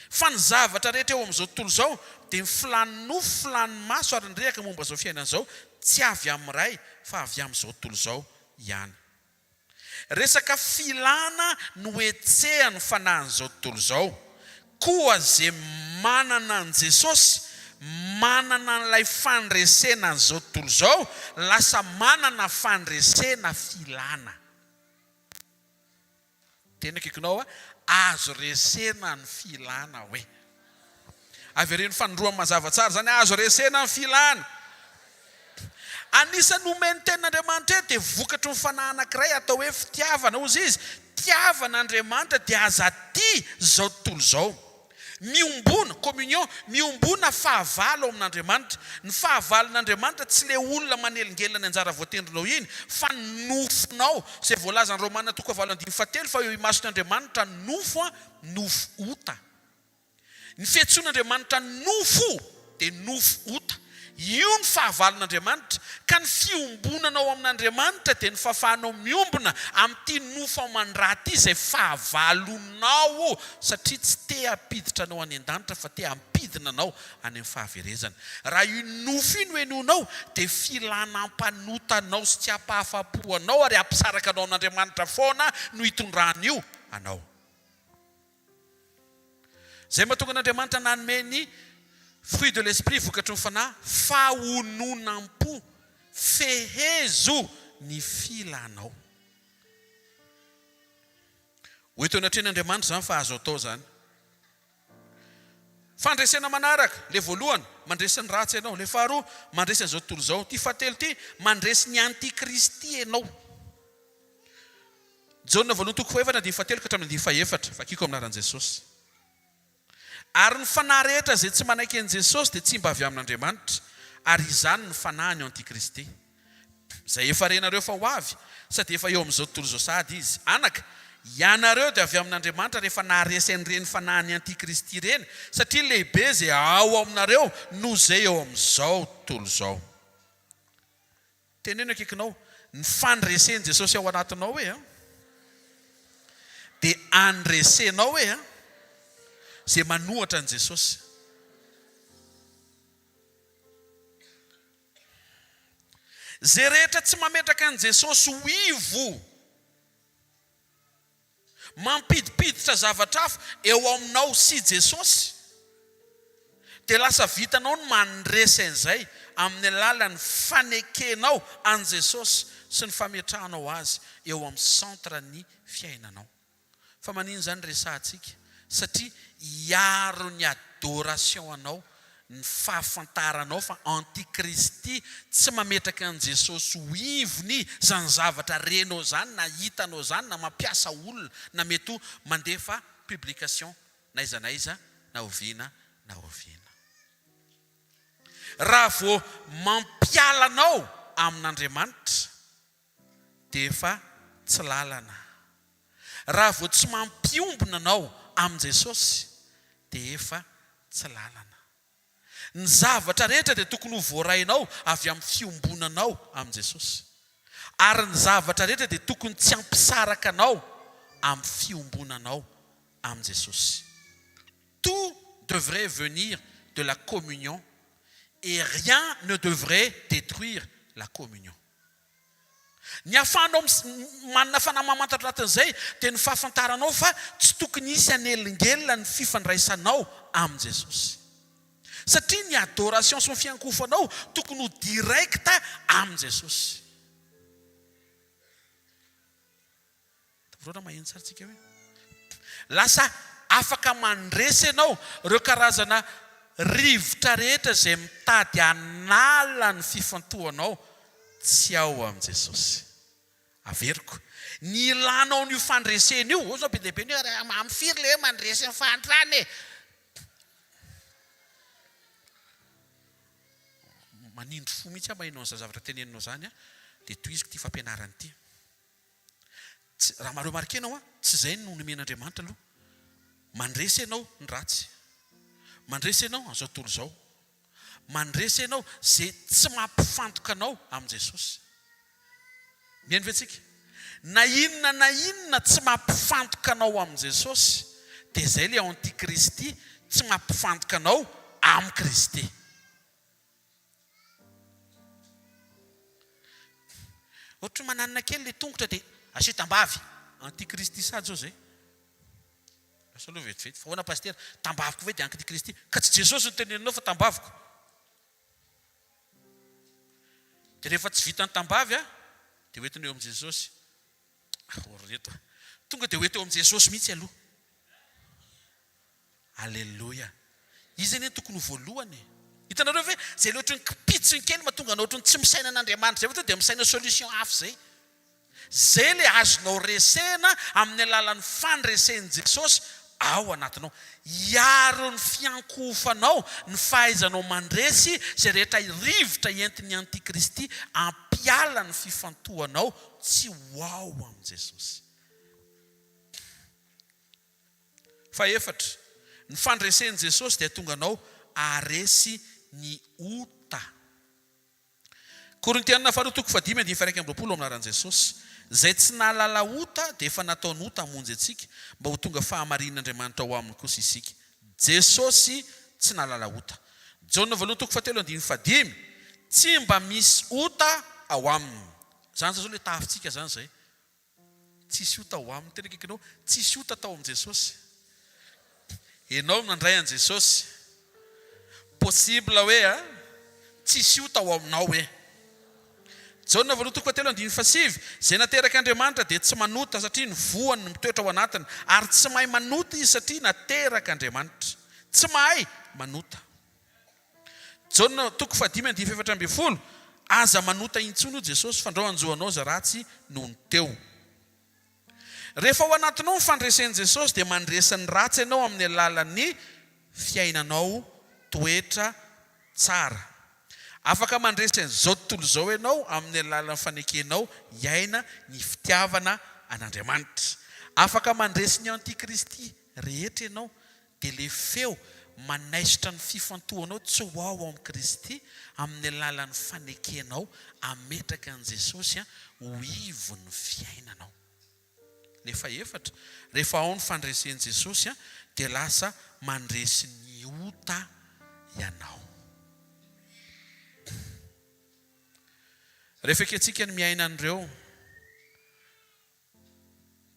Fa ny zavatra rehetra eo amin'izao tontolo izao dia ny filany nofo filany maso ary nyrehaka momba izao fiainana izao tsy avy amin'ny ray fa avy amin'izao tontolo izao ihany. Resaka filana no etsehany fanahin'izao tontolo izao. Koa zay manana an Jesosy, manana n'ilay fandresena an'izao tontolo izao, lasa manana fandresena filana. Tena kekinao azo resena ny filana hoe. Avy ireny fanondroa mazava tsara zany azo resena ny filana. Anisan'ny omeny tenin'Andriamanitra dia vokatry ny fanahy anankiray atao hoe fitiavana. Ozy izy, tiavan'Andriamanitra dia aza ty zao tontolo izao. Miombona, communion, miombona fahavalo ao amin'Andriamanitra. Ny fahavalo n'Andriamanitra tsy le olona manelingelina ny anjara voatendrinao iny, fa nofonao. Izay voalaza ny Romana 9:7 fa eo imason'Andriamanitra nofo, nofo ota. Ny fiantsoan'Andriamanitra nofo dia nofo ota. Io ny fahavalon'Andriamanitra. Ka ny fiombonanao amin'Andriamanitra dia ny fahafahanao miombona amin'ity nofo aman-draty izay fahavalonao, satria tsy te hampiditra anao any an-danitra fa te hampidina anao any amin'ny fahaverezana. Raha io nofo iny hoenonao dia filanam-panotanao sy tsy hampahafapo anao ary hampisaraka anao amin'Andriamanitra foana no hitondrany io anao. Zay mahatonga an'Andriamanitra nanome ny fruit de l'esprit vokatry ny fanahy, fahononam-po, fehezo ny filanao. Hoeto anatrehan'Andriamanitra zany fa azo atao zany. Fandresena manaraka, le voalohany mandresy ny ratsy ianao, le faharoa mandresy an'izao tontolo izao, ty fahatelo ty mandresy ny antikristy ianao. Jona 1:4-7 fakiko amin'aran'i Jesosy. Ary ny fanahy rehetra zay tsy manaiky an'i Jesosy dia tsy mba avy amin'Andriamanitra, ary izany ny fanahiny antikristy. Zay efa renareo fa ho avy, sady efa eo amin'izao tontolo izao sady izy. Anaka, ianareo dia avy amin'Andriamanitra rehefa naharesy an'ireny fanahiny antikristy ireny, satria lehibe zay ao aminareo no zay eo amin'izao tontolo izao. Teneno akekinao, ny fandresen'i Jesosy ao anatinao hoe dia andresenao hoe zay manohatra an Jesosy. Zay rehetra tsy mametraka an Jesosy ho ivo, mampidipiditra zavatra hafa eo aminao sy Jesosy, dia lasa vitanao ny mandresy an'izay amin'ny alalan'ny fanekenao an Jesosy sy ny fametrahanao azy eo amin'ny centre ny fiainanao. Fa manino zany resahantsika? Satria hiaro ny adoration anao, ny fahafantaranao fa antikristy tsy mametraka an Jesosy ho ivony zany zavatra renao zany, na hitanao zany, na mampiasa olona, na mety ho mandefa publication na iza na oviana na oviana. Raha vao mampialanao amin'Andriamanitra dia efa tsy lalana. raha vao tsy mampiombona anao amin' Jesosy dia efa tsy lalana. Ny zavatra rehetra dia tokony ho voarainao avy amin'ny fiombonanao amin' Jesosy. Ary ny zavatra rehetra dia tokony tsy ampisaraka anao amin'ny fiombonanao amin' Jesosy. Tout devrait venir de la communion et rien ne devrait détruire la communion. Ny ahafahanao manana fanamamantatra anatin'izay dia ny fahafantaranao fa tsy tokony hisy anelingelina ny fifandraisanao amin' Jesosy. Satria ny adoration sy ny fiankofanao tokony ho direkta amin' Jesosy. Tavorona maheno tsara tsika hoe lasa afaka mandresy ianao ireo karazana rivotra rehetra izay mitady hanala ny fifantohanao tsy ao amin' Jesosy. Averiko ny ilanao ny fandresena io ozy be deaibe amin'ny firy le mandresy ny fantrany manindro fo mihitsy mahainao an'izay zavatra teneninao zany dia toy izy ty fampianarany ity. Raha mareo markenao tsy izay no nomen'Andriamanitra aloha. Mandresy ianao ny ratsy, mandresy ianao an'izao tontolo izao, mandresy ianao izay tsy mampifantoka anao amin' Jesosy. Mihaino ve tsika? Na inona tsy mampifantoka anao amin' Jesosy dia izay ilay ao an'ity Kristy tsy mampifantoka anao amin' Kristy. Ohatra mananina kely ilay tongotra dia asitam-bavy an'ity Kristy sady zao izay. Asa aloha vetivety fa hoana pastera tambaviko ve dia an'ity Kristy ka tsy Jesosy no teneninao fa tambaviko. Dia rehefa tsy vita ny tambavy dia hoetiny eo amin' Jesosy. Reto tonga dia hoety eo amin' Jesosy mihitsy aloha. Alleluia. Izy anie tokony voalohany. Hitanareo ve izay loatra ny kipitsiny kely mahatonga anao ohatran'ny tsy misaina an'Andriamanitra zay dia misaina solution hafa zay. Zay le azonao resena amin'ny alalan'ny fandresen'i Jesosy ao anatinao. Iaro ny fiankofanao ny fahaizanao mandresy izay rehetra rivotra entiny an'ity Kristy ampiala ny fifantohanao tsy ho ao amin' Jesosy. Faefatra, ny fandresen'i Jesosy dia tonga anao aresy ny ota. Korintianina faharoa toko 5:20 aminaran'i Jesosy. Zay tsy nahalala ota dia efa nataony ota hamonjy antsika mba ho tonga fahamarin'Andriamanitra ao aminy kosa isika. Jesosy tsy nahalala ota. Jaona 1:7-5 tsy mba misy ota ao aminy. Zany zao ilay tafintsika zany zay. Tsisy ota ao aminy. Tena kekinao tsisy ota tao amin' Jesosy. Ianao nandray an' Jesosy. Possible hoe tsisy ota ao aminao hoe. Jaona 1:7-5 zay nateraka Andriamanitra dia tsy manota satria ny voany no mitoetra ao anatiny ary tsy mahay manota izy satria nateraka Andriamanitra. Tsy mahay manota. Jaona 5:17 aza manota intsony io Jesosy fandrao anjoanao za ratsy noho ny teo. Rehefa ao anatinao ny fandresen'i Jesosy dia mandresany ratsy ianao amin'ny alalan'ny fiainanao toetra tsara. Afaka mandresy an'izao tontolo izao ianao amin'ny alalan'ny fanekenao hiaina ny fitiavana an'Andriamanitra. Afaka mandresy ny antikristy rehetra ianao dia le feo manaisitra ny fifantohanao tsy ho ao amin'ny Kristy amin'ny alalan'ny fanekenao ametraka an'i Jesosy ho ivo ny fiainanao. Le faefatra, rehefa ao ny fandresen'i Jesosy dia lasa mandresy ny ota ianao. Rehefa antsika ny miaina an'ireo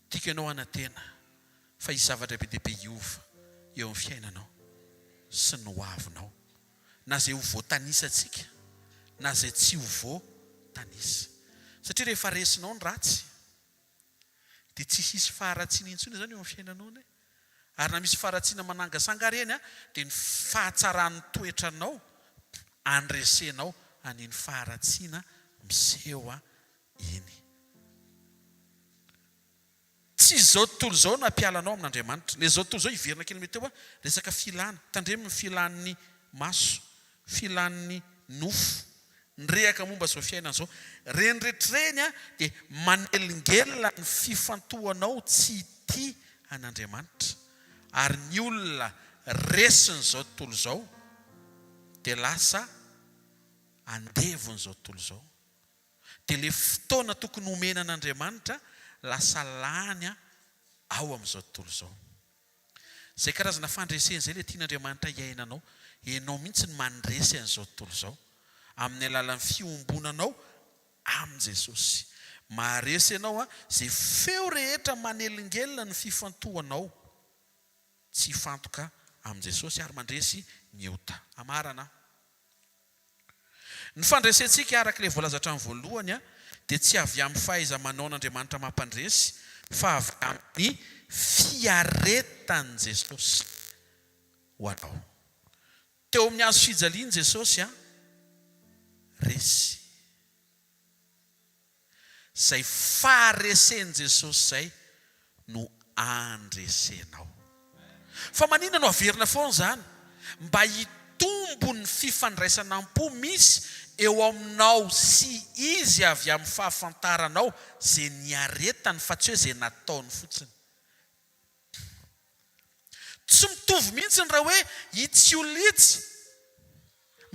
tika ianao anantena fa hisy zavatra be dia be hiova eo amin'ny fiainanao sy ny hoavinao, na izay ho voatanisa antsika na izay tsy ho voatanisa. Satria rehefa resinao ny ratsy dia tsy hisy faharatsiana intsony zany eo amin'ny fiainanao. Ary na misy faharatsiana manangasanga reny dia ny fahatsaran'ny toetranao andresenao an'iny faharatsiana miseho iny. Tsy izao tontolo izao nampialanao amin'Andriamanitra. Le izao tontolo izao hiverina kely mety eo resaka filana. Tandremo ny filan'ny maso, filan'ny nofo, ny rehaka momba izao fiainana izao. Reny rehetrareny dia manelingelina ny fifantohanao tsy tia an'Andriamanitra. Ary ny olona resiny zao tontolo zao dia lasa andevony zao tontolo zao. Dia le fotoana tokony omena an'Andriamanitra lasa lany ao amin'izao tontolo zao. Zay karazana fandreseny zay le tian'Andriamanitra iainanao, ianao mihitsy ny mandresy an'izao tontolo zao amin'ny alalan'ny fiombonanao amin' Jesosy. Maharesy ianao zay feo rehetra manelingelina ny fifantohanao tsy fantoka amin' Jesosy ary mandresy ny ota. Amarana. Ny fandresentsika araka ilay voalazatra amin'ny voalohany dia tsy avy amin'ny fahaiza-manao n'Andriamanitra mampandresy fa avy amin'ny fiaretan' Jesosy ho anao. Teo amin'ny hazo fijalian' Jesosy resy. Zay faharesen'i Jesosy zay no andresenao. Fa manina no averina foana zany mba hitombo ny fifandraisanam-po misy eo aminao sy izy avy amin'ny fahafantaranao zay niaretany fa tsy hoe zay nataony fotsiny. Tsy mitovy mihitsy raha hoe hitsiolitsy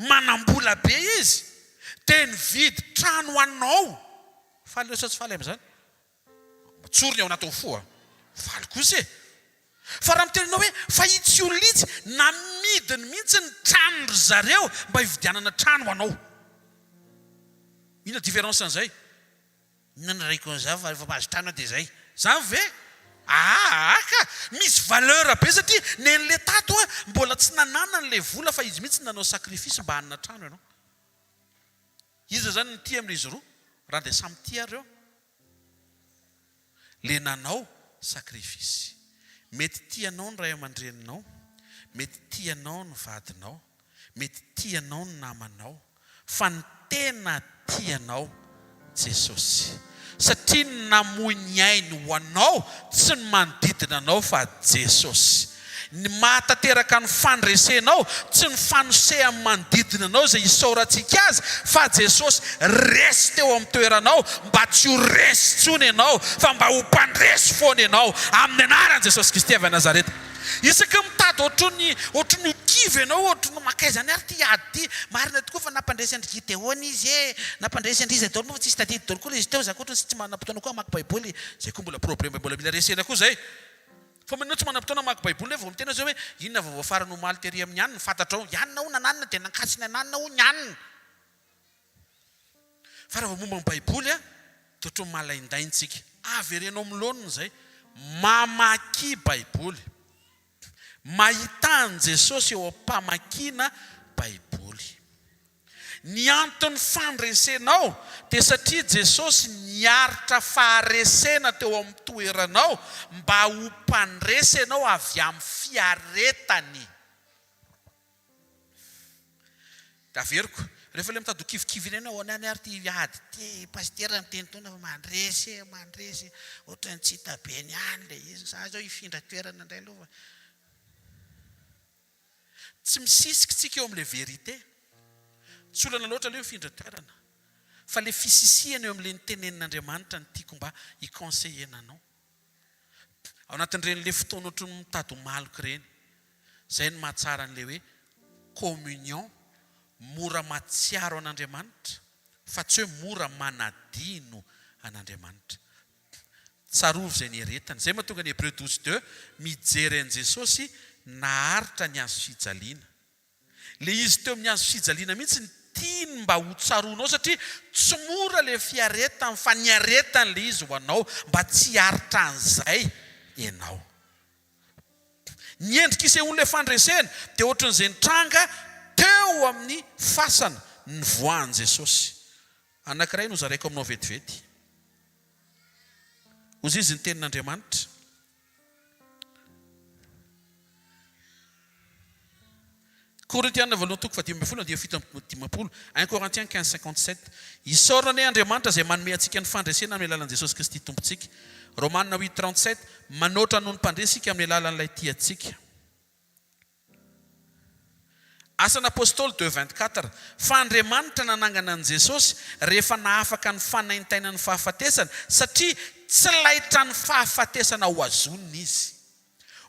manambola be izy dia nividy trano anao. Faly loatra tsy faly amin'izany. Tsoriny ao anaty fo faly kosa. Fa raha mitenenao hoe fa hitsiolitsy namidiny mihitsy ny trano ry zareo mba hividianana trano anao. Inona différence an'izay? Inona raiko an'izay fa rehefa mahazo trano dia zay. Zany ve? Aka misy valeur be satria nen'le tato mbola tsy nanana n'le vola fa izy mihitsy nanao sakrifisy mba hanana trano ianao. Iza zany ny tia amin'izy roa? Raha dia samy tia reo. Le nanao sakrifisy. Mety tianao ny ray aman-dreninao, mety tianao ny vadinao, mety tianao ny namanao, fa ny tena tianao Jesosy. Satria namoy ny ainy ho anao tsy ny manodidina anao fa Jesosy. Ny mahatateraka ny fandresenao tsy ny fanosehan'ny manodidina anao zay isaorantsika azy fa Jesosy resy teo amin'ny toeranao mba tsy ho resy tsony ianao fa mba ho mpandresy foana ianao amin'ny anaran'i Jesosy Kristy avy Nazareta. Isaka mitady ohatran'ny kivy ianao ohatran'ny makaizany ary ty ady ty marina tokoa fa nampandresy andry Gideona izy nampandresy andry izy daholo moa tsy tadidy daholo koa izy teo zay koa tsy manam-potoana koa mamaky baiboly zay koa mbola problème mbola mila resena koa zay. Fa manao tsy manam-potoana mamaky baiboly vao mitena zao hoe inona vaovao farany omaly tery amin'ny anina fantatrao ianina ho nananina dia nankasiny ananina ho nyanina. Fa raha vao momba ny baiboly dia ohatran'ny malaindaintsika avy erenao milonina zay mamaky baiboly. Mahitany Jesosy eo am-pamakiana baiboly. Ny antony fandresenao dia satria Jesosy niaritra faharesena teo amin'ny toeranao mba ho mpandresenao avy amin'ny fiaretany. Daveriko, rehefa ilay mitady ho kivikivy ianao any ary ty ady ty pastera miteny tona fa mandresy ohatrany tsy hita be ny any ilay izy. Za zao hifindra toerana indray aloha. Tsy misisiky tsika eo amin'ilay vérité. Tsy olana loatra ilay mifindra toerana. Fa ilay fisisihana eo amin'ilay nitenenin'Andriamanitra ny tiako mba hiconseillena anao. Ao anatin'ireny fotoana ohatran'ny mitady ho maloko ireny. Zay ny mahatsara an'ilay hoe communion, mora matsiaro an'Andriamanitra fa tsy hoe mora manadino an'Andriamanitra. Tsarovy izay nieretana. Zay mahatonga ny Hébreux 12:2 mijery an'i Jesosy naharitra ny hazo fijaliana. Le izy teo amin'ny hazo fijaliana mihitsy ny tiany mba ho tsaronao satria tsy mora le fiaretany fa niaretany le izy ho anao mba tsy haritra an'izay ianao. Ny endrik'isehony le fandresena dia ohatran'izay nitranga teo amin'ny fasana ny voan'i Jesosy. Anankiray no zaraiko aminao vetivety. Ozy izy ny tenin'Andriamanitra. Korintiana voalohany toko 10:7, 1 Corinthiens 15:57. Isaorana Andriamanitra zay manome antsika ny fandresena amin'ny alalan'i Jesosy Kristy tompontsika. Romanina 8:37 manoatra noho ny mpandresika amin'ny alalan'ilay tiantsika. Asan'Apôstôly 2:24 fa Andriamanitra nanangana an' Jesosy rehefa nahafaka ny fanaintaina ny fahafatesana satria tsy laitra ny fahafatesana ho azonina izy.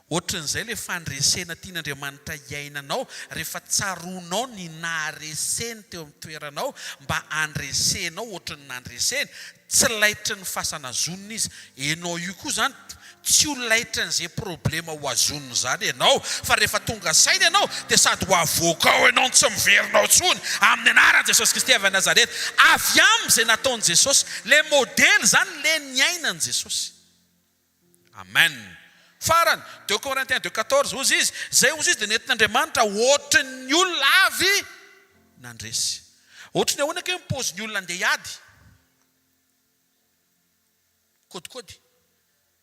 Ohatran'izay le fandresena tian'Andriamanitra iainanao rehefa tsaronao ny nahareseny teo amin'ny toeranao mba andresenao ohatran'ny nandreseny, tsy laitra ny fahasanazonina izy. Enao io koa zany tsy ho laitra n'izay problema ho azonina zany ianao, fa rehefa tonga saina ianao dia sady ho avoaka ao ianao tsy miverinao tsony amin'ny anaran'i Jesosy Kristy avy Nazareta. Avy amin'izay nataon'i Jesosy, le modely zany le niainan'i Jesosy. Amen. Farany 2 Corinthiens 2:14 hozy izy, zay hozy izy dia nentin'Andriamanitra ohatran'ny olona avy nandresy. Ohatran'ny ahoana ke mipaozin'ny olona andeha hiady, kodikody,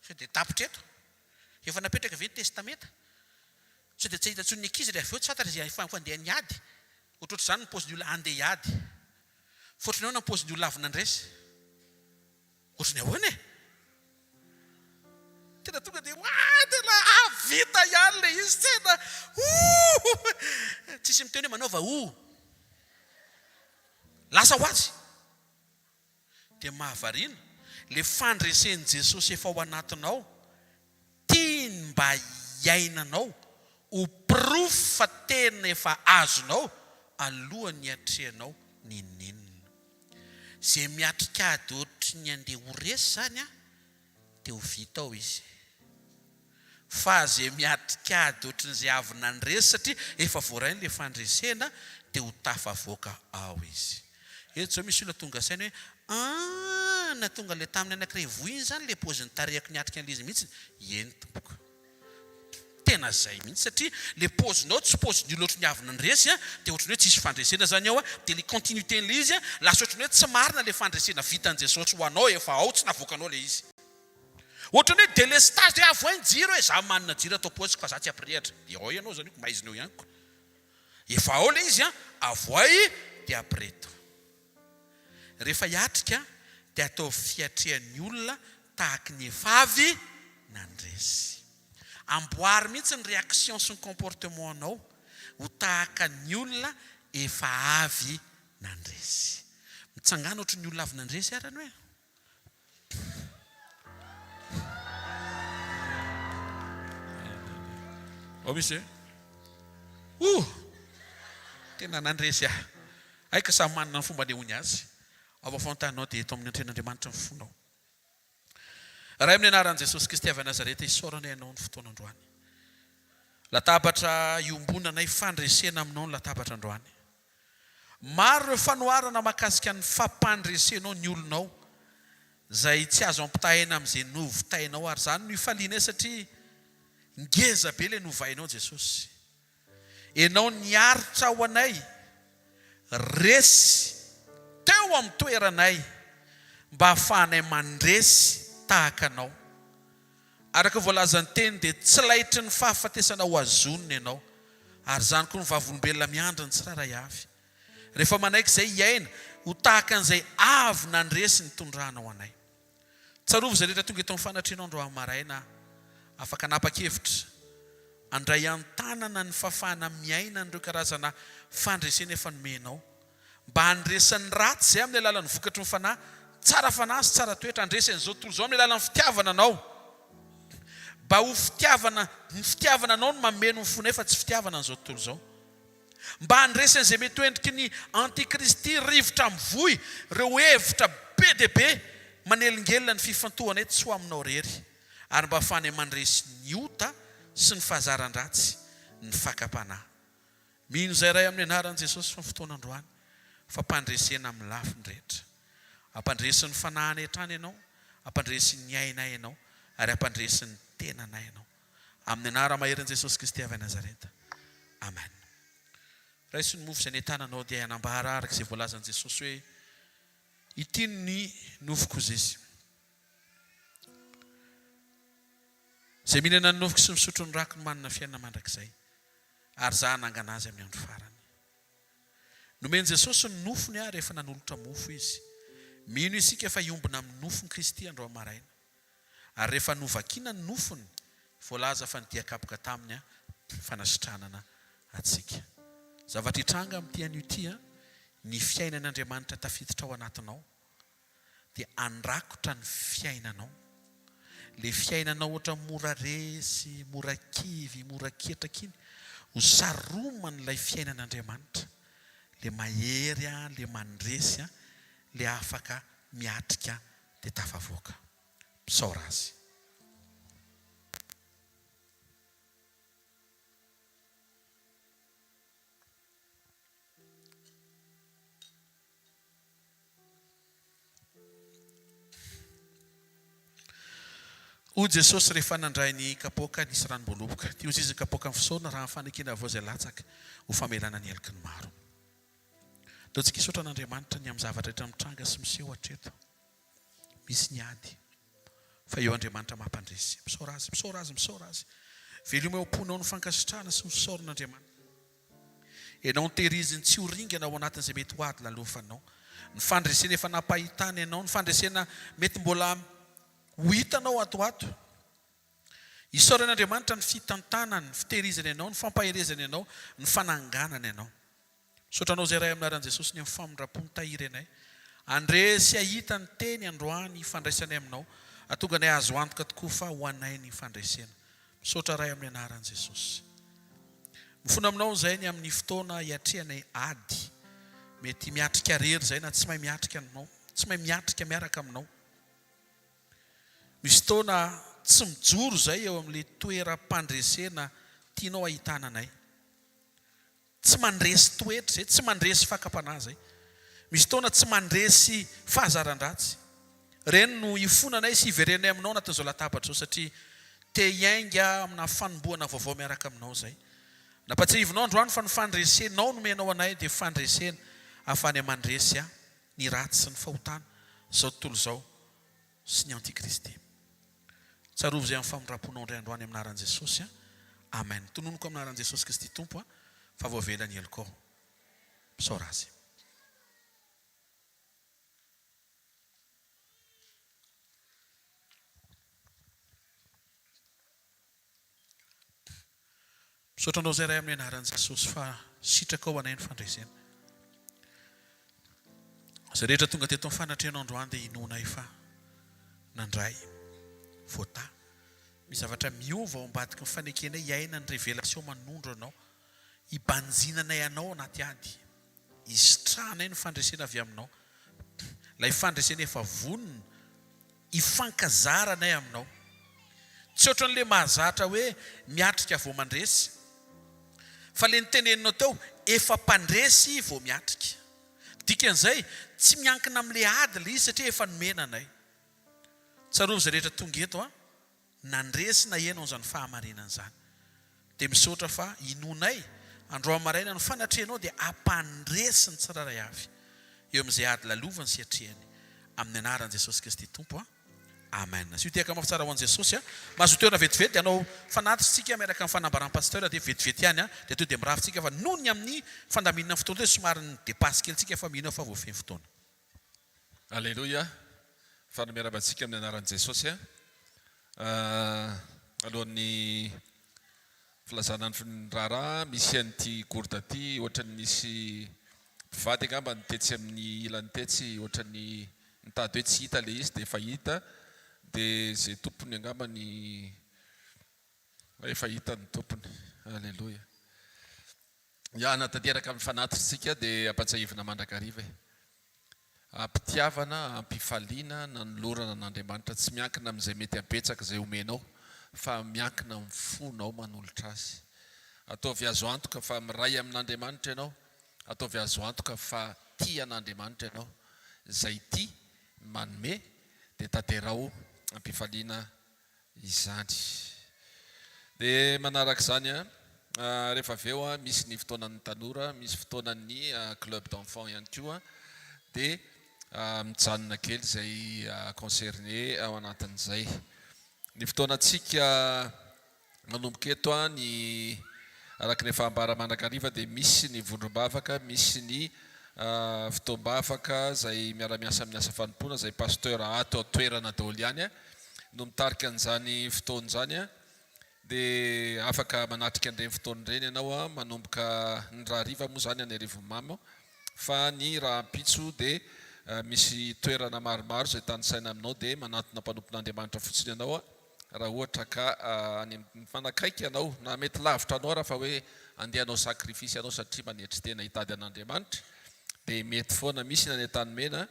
sao dia tapitra eto, efa napetraka ve ny testamenta, sao dia tsy hita ntsony ny ankizy rehefa eo tsy fantatra izay fandeha niady. Ohatrohatr'izany ny paozin'ny olona andeha hiady. Fotrany ahoana ny paozin'ny olona avy nandresy, ohatrany ahoana e. Tena tonga dia tena avita ihany le izy, tena tsisy miteny hoe manaova lasa ho azy. Dia mahavariana le fandresen'i Jesosy efa ao anatinao, tiany mba iainanao ho proof fa tena efa azonao alohan'ny hatrehanao ninninina. Zay miatrika ady ohatry ny andeha ho resy zany dia ho vita ao izy. Fa zay miatrika ady ohatran'izay avy nandresy satria efa voarainy le fandresena dia ho tafavoaka ao izy. Eto zao misy olona tonga saina hoe na tonga le tamin'ny anankiray voy iny zany le paoziny tarehako niatrika an'ilay izy mihitsy. Eny tompoko, tena zay mihitsy satria le paozinao tsy paozin'ny olona ohatry ny avy nandresy dia ohatran'ny hoe tsisy fandresena zany ao dia le continuité n'ilay izy lasa ohatran'ny hoe tsy marina le fandresena vitan'i Jesosy ho anao, efa ao tsy navoakanao le izy. Ohatran'ny hoe délestage dia avoa ny jiro hoe za manana jiro atao paoziko fa za tsy ampirehatra. Dia ao ianao zany maizina eo ihany koa. Efa ao le izy avoay dia apreto. Rehefa hiatrika dia atao fiatrehan'ny olona tahaka ny efa avy nandresy. Amboary mihitsy ny réaction sy ny comportement anao ho tahaka ny olona efa avy nandresy. Mitsangana ohatry ny olona avy nandresy arany hoe misy tena nandresy aika samy manana ny fomba anehony azy. Ao fantanao dia eto amin'ny antren'Andriamanitra ny fonao. Raha amin'ny anaran'i Jesosy Kristy avy Nazareta isaorana ianao ny fotoana androany. Latabatra iombonana ifandresena aminao ny latabatra androany. Maro ireo fanoharana mahakasika ny fampandresenao ny olonao izay tsy azo ampitahaina amin'izay novitainao ary zany no ifaliana satria ngeza be le novainao Jesosy. Enao niaritra ho anay resy teo amin'ny toeranay mba hahafahanay mandresy tahaka anao. Araka voalazany teny dia tsy laitry ny fahafatesana ho azonina ianao, ary zany koa ny vavolombelona miandriny tsiraray avy. Rehefa manaiky izay iaina ho tahaka an'izay avy nandresy ny tondranao anay. Tsarovo izay rehetra tonga eto amin'ny fanatrinao androany maraina, afaka nanapa-kevitra andray an-tanana ny fahafahana miaina n'ireo karazana fandresena efa nomenao, mba handresan'ny ratsy izay amin'ny alalan'ny vokatry ny fanahy, tsara fanahy sy tsara toetra, handresan'izao tontolo izao amin'ny alalan'ny fitiavana anao, mba ho ny fitiavana anao no mameno ny fonay fa tsy fitiavana n'izao tontolo izao, mba handresan'izay mety hoendriky ny antikristy rivotra mivoy, ireo hevitra be dia be manelingelina ny fifantohana eto tsy ho aminao rery, ary mba hahafahanay mandresy ny ota sy ny fahazaran-dratsy ny fakapanahy. Mino izay ray amin'ny anaran'i Jesosy fa fotoana androany, fampandresena amin'ny lafiny rehetra. Ampandresy ny fanahana hatrany ianao, ampandresy ny aina ianao, ary ampandresy ny tenana ianao. Amin'ny anara maheran'i Jesosy Kristy avy Nazareta. Amen. Raha sy ny mofo izay nentananao dia hanambara araka izay voalazan'i Jesosy hoe ity ny nofoko izy. Izay mihinana ny nofoko sy misotro ny rako no manana fiainana mandrakizay, ary za nangana azy amin'ny andro farany. Nomeny Jesosy ny nofony rehefa nanolotra mofo izy. Mino isika efa iombona amin'ny nofony Kristy andro maraina. Ary rehefa novakina ny nofony, voalaza fa nidiakapoka taminy fanasitranana atsika. Zavatra hitranga amin'ity an'io ity, ny fiainan'Andriamanitra tafiditra ao anatinao dia andrakotra ny fiainanao le fiainana ohatra mora resy, mora kivy, mora ketraka iny ho saroman'ilay fiainan'Andriamanitra, le mahery a, le mandresy a, le afaka miatrika dia tafavoaka. Misaora azy. O Jesosy rehefa nandray ny kapoaka nisy ranom-boaloboka. Ty ozy izy kapoaka amin'ny fisaorana raha fanekena avao izay latsaka ho famelana ny heliky ny maro. Ataontsika hisaotra an'Andriamanitra ny amin'ny zavatra rehetra mitranga sy miseho hatreto. Misy ny ady. Fa eo Andriamanitra mampandresy. Misaora azy, misaora azy, misaora azy. Veloma eo am-ponao ny fankasitrahana sy ny fisaoran'Andriamanitra. Ianao ny tehiriziny tsy ho ringana ao anatin'izay mety ho ady lalofanao. Ny fandresena efa napahitana ianao, ny fandresena mety mbola ho hitanao atoato. Isaoran'Andriamanitra ny fitantanany, ny fitehirizana ianao, ny fampaherezana ianao, ny fananganana ianao. Saotranao izay ray aminaran'i Jesosy ny amin'ny famindram-pony tahiry anay. Andresy ahita ny teny androany fandraisanay aminao. Atonga anay azo antoka tokoa fa ho anay ny fandresena. Misaotra ray amin'ny anaran'i Jesosy. Mifona aminao izay ny amin'ny fotoana hiatrehanay ady. Mety miatrika rery izay na tsy mahay miatrika aminao, tsy mahay miatrika miaraka aminao. Misy fotoana tsy mijoro izay eo amin'ilay toeram-pandresena tianao ahitana anay. Tsy mandresy toetra izay, tsy mandresy fakapanahy izay. Misy fotoana tsy mandresy fahazaran-dratsy. Ireny no hifonanay sy hiverenay aminao anatin'izao latabatra izao satria te hiainga amina fanombohana vaovao miaraka aminao izay. Nampatsiahivinao androany fa ny fandresenao no menao anay dia fandresena ahafany mandresy ny ratsy sy ny fahotana izao tontolo izao sy ny antikristy. Tsarovy izay amin'ny famindram-ponao indray androany aminaran'i Jesosy. Amen. Tononoko aminaran'i Jesosy Kristy Tompo fa voavela ny heliko. Misaora azy. Misaotranao izay ray amin'ny anaran'i Jesosy fa sitraka ao anay ny fandresena. Izay rehetra tonga teto amin'ny fanatrehanao androany dia hinonay fa nandray voata. Misy zavatra miova ao ambadiky ny fanekenay hiaina ny revelatio manondro anao. Hibanjinanay anao anaty ady. Hisitrahanay ny fandresena avy aminao. Ilay fandresena efa vonona hifankazaranay aminao. Tsy ohatran'ilay mahazatra hoe miatrika vao mandresy. Fa ilay niteneninao teo efa mpandresy vao miatrika. Dikan'izay tsy miankina amin'ilay ady ilay izy satria efa nomena anay. Tsarovy izay rehetra tonga eto nandresy na ianao izany fahamarinana izany. Dia misaotra fa hinonay androany maraina ny fanatrehanao dia hampandresy ny tsiraray avy. Eo amin'izay ady lalovany sy hatrehany. Amin'ny anaran'i Jesosy Kristy Tompo. Amen. Sy tiaka mafitsara ho an'i Jesosy. Mahazo toerana vetivety ianao fanatitsika miaraka amin'ny fanambaran'ny pasteur dia vetivety ihany dia tonga dia mirafitsika fa noho ny amin'ny fandaminana fotoana dia somary ny depasy kelitsika fa mino fa voafeny fotoana. Alleluia. Fanamiarabantsika amin'ny anaran'i Jesosy. Alohan'ny filazana ny raharaha misy an'ity gourda ty ohatran'ny misy mpivady angamba nitetsy amin'ny ilany tetsy ohatran'ny nitady hoe tsy hita le izy dia efa hita dia izay tompony angamba ny efa hita ny tompony. Alleluia. Natanteraka amin'ny fanatritsika dia ampatsahivina mandrakariva. Ampitiavana, ampifaliana, nanolorana n'Andriamanitra tsy miankina amin'izay mety apetsaka izay omenao fa miankina amin'ny fonao manolotra azy. Ataovy azo antoka fa miray amin'Andriamanitra ianao. Ataovy azo antoka fa tia an'Andriamanitra ianao. Izay tia manome dia tanterao ampifaliana izany. Dia manaraka izany rehefa avy eo misy ny fotoanan'ny tanora, misy fotoanan'ny club d'enfant ihany koa dia mijanona kely izay concerné ao anatin'izay. Ny fotoanantsika manomboka eto ny araka ny fahambara mandrakariva dia misy ny vondrom-bavaka, misy ny fotoam-bavaka izay miara-miasa amin'ny asa fanompoana izay pasteur ato toerana daholo ihany no mitarika an'izany fotoana izany dia afaka manatrika an'ireny fotoana ireny ianao manomboka ny raha riva moa izany any Arivomamo fa ny raha ampitso dia misy toerana maromaro izay tany saina aminao dia manatona mpanompon'Andriamanitra fotsiny ianao raha ohatra ka any mifanakaiky ianao na mety lavitra anao raha fa hoe andehanao sakrifisy anao satria manetry tena hitady an'Andriamanitra dia mety foana misy nany Tanimena,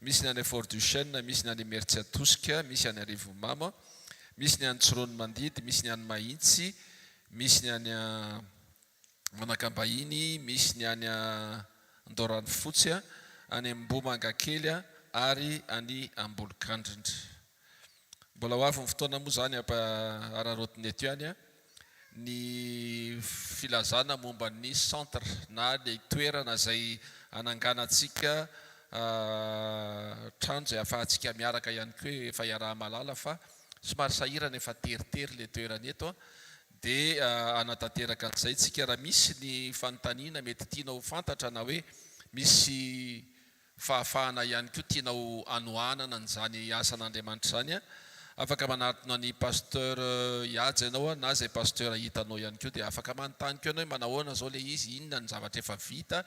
misy nany Fort du Chêne, misy nany Mertsiatosika, misy any Arivomama, misy ny any Tsirony Mandidy, misy ny any Mahitsy, misy ny any Manakambahiny, misy ny any Andorany Fotsy, any Mbomangakely ary any Ambolokandrindry. Mbola ho avy ny fotoana moa zany ararotiny eto any ny filazana momba ny centre na le toerana izay ananganantsika trano izay ahafahantsika miaraka ihany koa efa iaraha-malala fa somary sahirana efa teritery le toerana eto dia anatanteraka an'izay tsika raha misy ny fanontaniana mety tianao fantatra na hoe misy fahafahana ihany koa tianao anohanana n'izany asan'Andriamanitra zany afaka manatona ny pasteur Iajy ianao na zay pasteur hitanao ihany koa dia afaka manontany koa ianao hoe manahoana zao le izy, inona ny zavatra efa vita,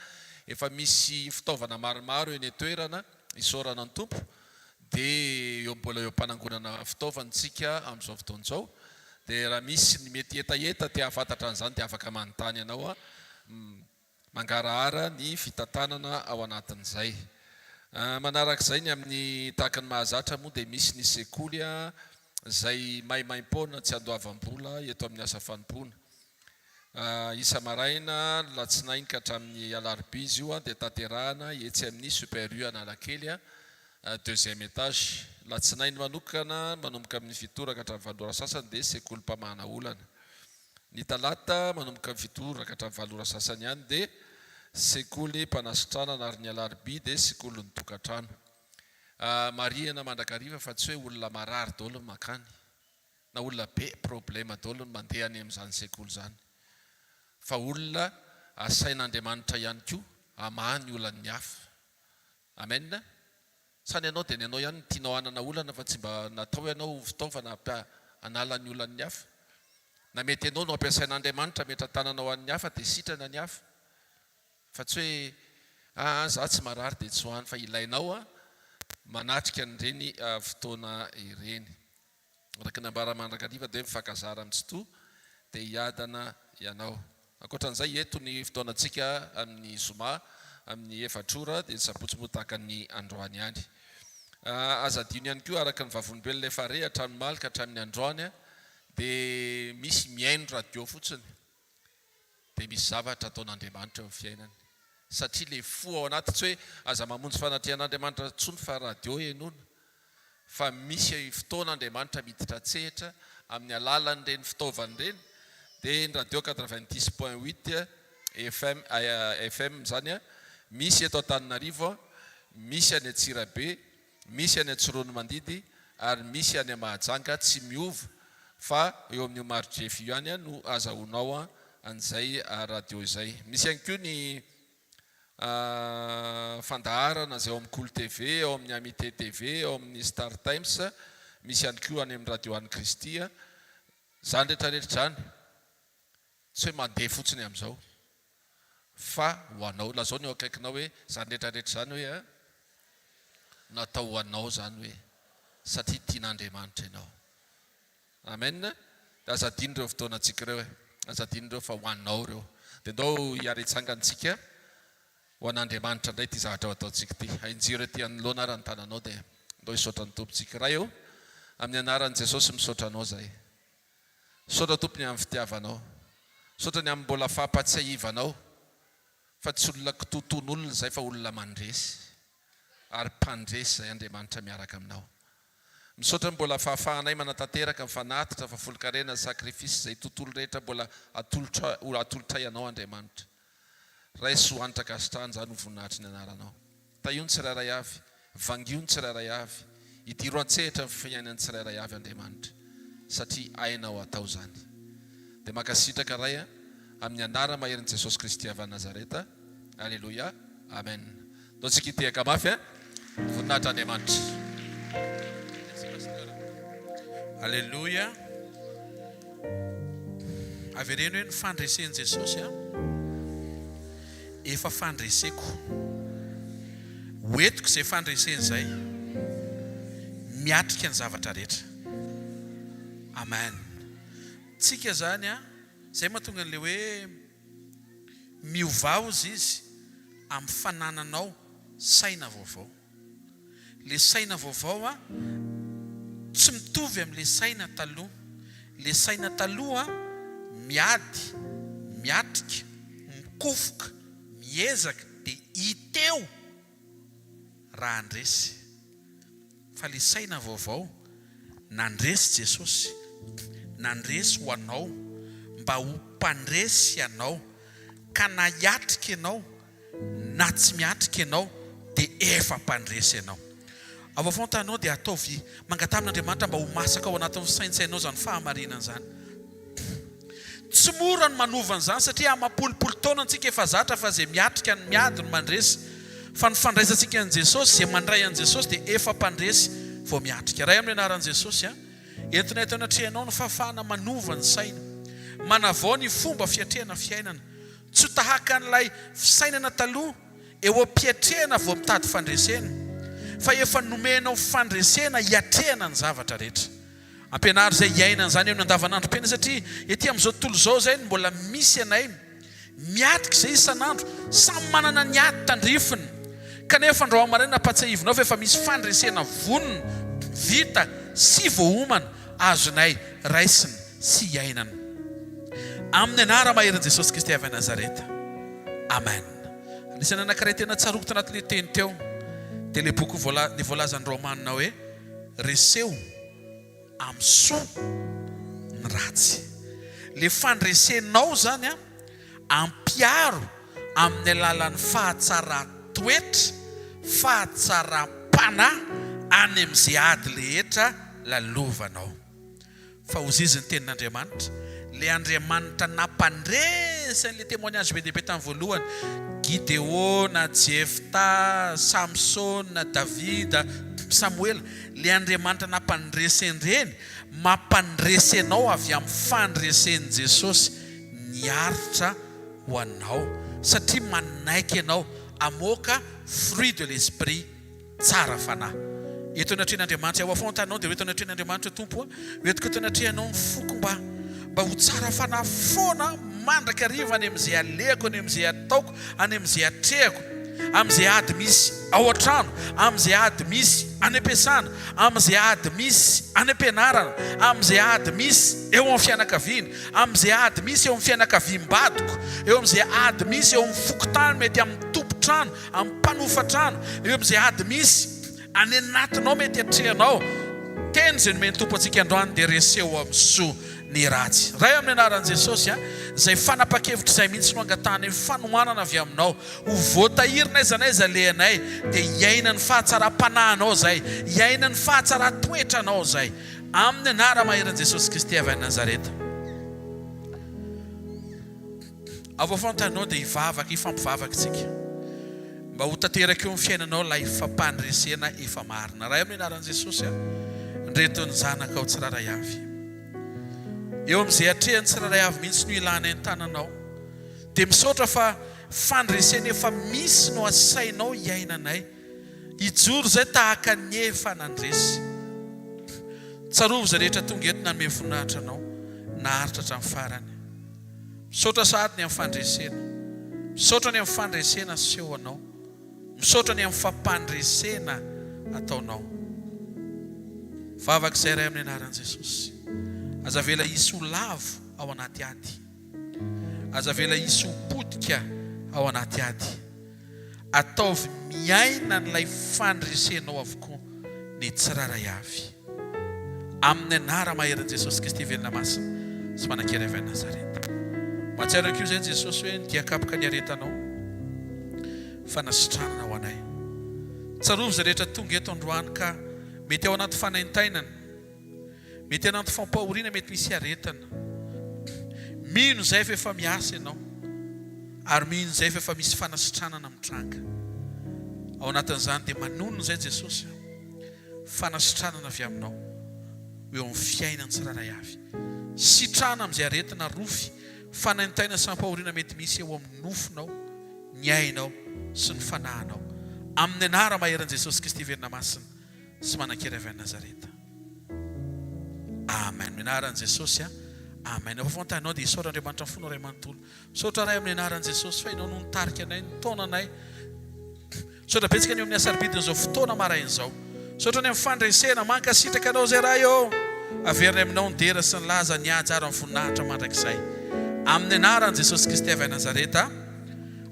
efa misy fitaovana maromaro eny toerana isaorana ny tompo dia eo mbola eo ampanangonana fitaovantsika amin'izao fotoan'izao dia raha misy ny mety etaeta tia hafantatra an'izany dia afaka manontany ianao mangarahara ny fitantanana ao anatin'izay. Manarak'izay ny amin'ny tahaka ny mahazatra moa dia misy ny sekoly izay maimaim-poana tsy andoavam-bola eto amin'ny asa fanompoana. Isa maraina latsinainy ka hatramin'ny alarobia izy io dia tanterahana etsy amin'ny Super U Analakely deuxième étage. Latsinainy manokana manomboka amin'ny fitoraka hatramin'ny valora sasany dia sekoly mpamana olana. Ny talata manomboka amin'ny fitoraka hatramin'ny valora sasany ihany dia sekoly mpanasitrana ary ny alarobia dia sekoly ny tokantrano. Mariana mandrakariva fa tsy hoe olona marary daholo makany na olona be problema daholo ny mandeha any amin'izany sekoly zany fa olona asain'Andriamanitra ihany koa amahany olany hafa. Amen. Sany ianao dia ny ianao ihany tianao hanana olana fa tsy mba natao ianao fitaovana analany olany hafa. Na mety ianao no ampiasain'Andriamanitra metran-tananao an'ny hafa dia sitrana ny hafa fa tsy hoe za tsy marary dia tsy hoany fa ilainao manatrika n'ireny fotoana ireny. Araka ny ambara mandrakariva dia mifankazara amin'tsitoa dia hiadana ianao. Ankoatran'izay eto ny fotoanantsika amin'ny zoma amin'ny efatrora dia ny sabotsy moa tahaka ny androany ihany. Aza adino ihany koa araka ny vavolombelona efa re hatramin'ny malika hatramin'ny androany dia misy miaino radio fotsiny dia misy zavatra ataon'Andriamanitra eo amin'ny fiainany satria le fo ao anaty tsy hoe aza mamonjy fanatrehan'Andriamanitra tsony fa radio enona fa misy fotoan'Andriamanitra miditra tsehatra amin'ny alalan'ireny fitaovan'ireny dia ny radio 90.8 FM zany misy eto Antananarivo, misy any Antsirabe, misy any Tsirony Mandidy ary misy any Mahajanga tsy miova fa eo amin'ny Omarjefy ihany no azahoanao an'izay radio izay. Misy ihany koa ny fandaharana izay ao amin'ny Cool TV, ao amin'ny Amité TV, ao amin'ny Star Times, misy ihany koa any amin'ny radio any Kristy. Zany rehetrarehetra zany tsy hoe mandeha fotsiny amin'izao fa ho anao. Lazao ny eo akaikinao hoe zany rehetrarehetra zany hoe natao ho anao zany hoe satria tian'Andriamanitra ianao. Amen. Dia aza adino ireo fotoanantsika ireo aza adino ireo fa ho anao ireo dia ndao hiara-hitsangantsika ho an'Andriamanitra indray ty zavatra ho ataontsika ty. Hainjiro ety anoloana ary ny tananao dia ndao hisaotra ny tompontsika. Raha eo amin'ny anaran'i Jesosy misaotra anao zay. Saotra tompony amin'ny fitiavanao, saotra ny amin'ny mbola fahampatsiahivanao fa tsy olona kitoton'olona zay fa olona mandresy ary mpandresy zay Andriamanitra miaraka aminao. Misaotra mbola fahafahanay manatanteraka mifanatitra fa folo-karena sakrifisy zay tontolo rehetra mbola atolotray anao Andriamanitra. Raisy ho anitra kasitrahany zany ho voninahitry ny anaranao. Tahiony tsirairay avy, vangiony tsirairay avy, idiro an-tsehatra ny fiainany tsirairay avy Andriamanitra satria ainao atao zany. Dia makasitraka ray amin'ny anara maherin'i Jesosy Kristy avy Nazareta. Alleluia. Amen. Taontsika hitehaka mafy voninahitra Andriamanitra. Alleluia. Avereno hoe ny fandresen'i Jesosy efa fandreseko. Hoentiko izay fandreseny izay miatrika ny zavatra rehetra. amen. Tsika zany a zay mahatonga an'le hoe miovao izy amin'ny fanananao saina vaovao. Le saina vaovao a tsy mitovy amin'le saina taloha. Le saina taloha miady, miatrika, mikofoka, miezaka dia hiteo raha andresy. Fa le saina vaovao nandresy Jesosy, nandresy ho anao mba ho mpandresy ianao, ka na hiatrika ianao na tsy miatrika ianao dia efa mpandresy ianao. Avao tanao dia ataovy mangatam'Andriamanitra mba ho masaka ao anatin'ny saintsainao zany fahamarinana zany. Tsy mora ny manovana zany satria amapolipolo taona antsika efa zatra fa zay miatrika ny miady no mandresy. Fa ny fandraisantsika an' Jesosy, zay mandray an' Jesosy dia efa mpandresy vao miatrika. Ray amin'ny anaran'i Jesosy entinay tao anatrehanao ny fahafahana manova ny saina, manavao ny fomba fiatrehana fiainana. Tsy ho tahaka an'ilay fisainana taloha eo am-piatrehana vao mitady fandresena, fa efa nomenao fandresena hiatrehana ny zavatra rehetra. Ampianary zay hiainana zany amin'ny andavanandro-pena satria ety amin'izao tontolo izao zay mbola misy anay miatrika izay isan'andro samy manana ny ady tandrifiny, kanefa andro amaraina napatsahivinao fa efa misy fandresena vonona vita sy voaomana azonay raisiny sy hiainana. Amin'ny anara maherin' Jesosy Kristy avy Nazareta. Amen. Anisany anankiray tena tsaroako tanatin'le teny teo dia le boky ny voalazan'ny Romanina hoe reseo amin'ny soa ny ratsy. Le fandresenao zany ampiaro amin'ny alalan'ny fahatsara-toetra, fahatsara-panahy any amin'izay ady rehetra lalovanao. Fa ozy izy ny tenin'Andriamanitra, le Andriamanitra nampandresy an'le témoignage be dia be tamin'ny voalohany, Gideona, Jefta, Samsona, Davida, Samuel, le Andriamanitra nampandreseny reny mampandresy anao avy amin'ny fandresen'i Jesosy niaritra ho anao satria manaiky anao amoaka fruit de l'esprit tsara fanahy. Eto anatrehan'Andriamanitra ao afao tanao dia eto anatrehan'Andriamanitra tompo hoetiko eto anatrehanao ny foko mba ho tsara fanahy foana mandraka ariva any amin'izay aleko, any amin'izay ataoko, any amin'izay atrehako, amin'izay ady misy ao an-trano, amin'izay ady misy any am-piasana, amin'izay ady misy any am-pianarana, amin'izay ady misy eo amin'ny fianakaviana, amin'izay ady misy eo amin'ny fianakaviam-badiko, eo amin'izay ady misy eo amin'ny fokotany mety amin'ny tompo-trano, amin'ny mpanofa-trano, eo amin'izay ady misy any anatinao mety atrehanao. Teny izay nomeny tompo antsika androany dia reseo amin'ny soa ny ratsy. Ray amin'ny anaran'i Jesosy zay fanapa-kevitra izay mihitsy no angatany fanohanana avy aminao ho voatahirina aiza n'aiza lehanay dia hiaina ny fahatsara-panahinao zay, hiaina ny fahatsara-toetranao zay, amin'ny anara maheran'i Jesosy Kristy avy Nazareta. Avao fantanao dia hivavaka, hifampivavaka tsika mba ho tanteraka eo amin'ny fiainanao ilay fampandresena efa marina. Ray amin'ny anaran'i Jesosy ndreto ny zanaka ao tsiraray avy, eo amin'izay atrehany tsiraray avy mihitsy no ilana ny tananao dia misaotra fa fandresena efa misy no asainao hiainanay hijoro zay tahaka ny efa nandresy. Tsarovo zay rehetra tonga eto nanome voninahitra anao naharitra hatramin'ny farany. Misaotra sady ny amin'ny fandresena, misaotra ny amin'ny fandresena seho anao, misaotra ny amin'ny fampandresena ataonao. Vavaka izay ray amin'ny anaran'i Jesosy, aza vela hisy ho lavo ao anaty ady, aza vela hisy ho potika ao anaty ady, ataovy miaina n'ilay fandresenao avokoa ny tsiraray avy, amin'ny anara maheran'i Jesosy Kristy velona masina sy manan-kera avy Nazareta. Mahatsiaro an'io zay Jesosy hoe nidiakapoka ny aretanao fanasitranana ho anay. Tsarovo zay rehetra tonga eto androany ka mety ao anaty fanaintainana, mety anaty fampahoriana, mety misy aretana, mino zay fa efa miasa ianao ary mino zay fa efa misy fanasitranana mitranga ao anatin'izany dia manono zay Jesosy fanasitranana avy aminao eo amin'ny fiainany tsiraray avy, sitrana amin'izay aretina rofy fanaintaina sy fampahoriana mety misy eo amin'ny nofinao, ny ainao sy ny fanahinao, amin'ny anara maheran'i Jesosy Kristy velona masina sy manan-kera avy Nazareta. amen amin'ny anaran'i Jesosy amen efa fontanao dia isaora Andriamanitra ny fonao ray manontolo saotra ray amin'ny anaran'i Jesosy fa ianao no nitarika anay nitaona anay saotra betsika ny amin'ny asarbidiny izao fotoana marain'izao saotra ny amin'ny fandresena mankasitraka anao zay raha eo averina aminao ny dera sy ny laza ny ajara amin'ny voninahitra mandrakizay amin'ny anaran'i Jesosy Kristy avy a Nazareta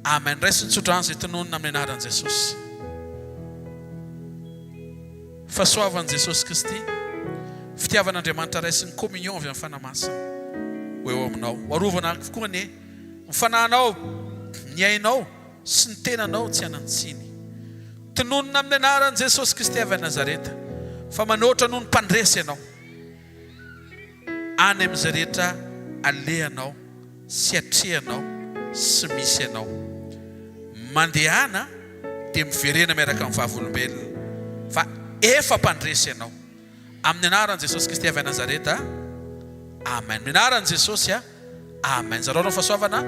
amen ray sy nitsodrano izay tononona amin'ny anaran'i Jesosy fahasoavan'i Jesosy Kristy fitiavan'Andriamanitra ray sy ny communion avy amin'ny fanamasina ho eo aminao arovana koa ny fanahinao ny ainao sy ny tenanao tsy hanantsiny tononona amin'ny anaran'i Jesosy Kristy avy a Nazareta fa manoatra noho ny mpandresy ianao any amin'izay rehetra alehanao sy atrehanao sy misy ianao mandehana dia miverena miaraka amin'ny vavolombelona fa efa mpandresy ianao amin'ny anaran'i Jesosy Kristy avy a Nazareta amen amin'ny anaran'i Jesosy amen zareo fahasoavana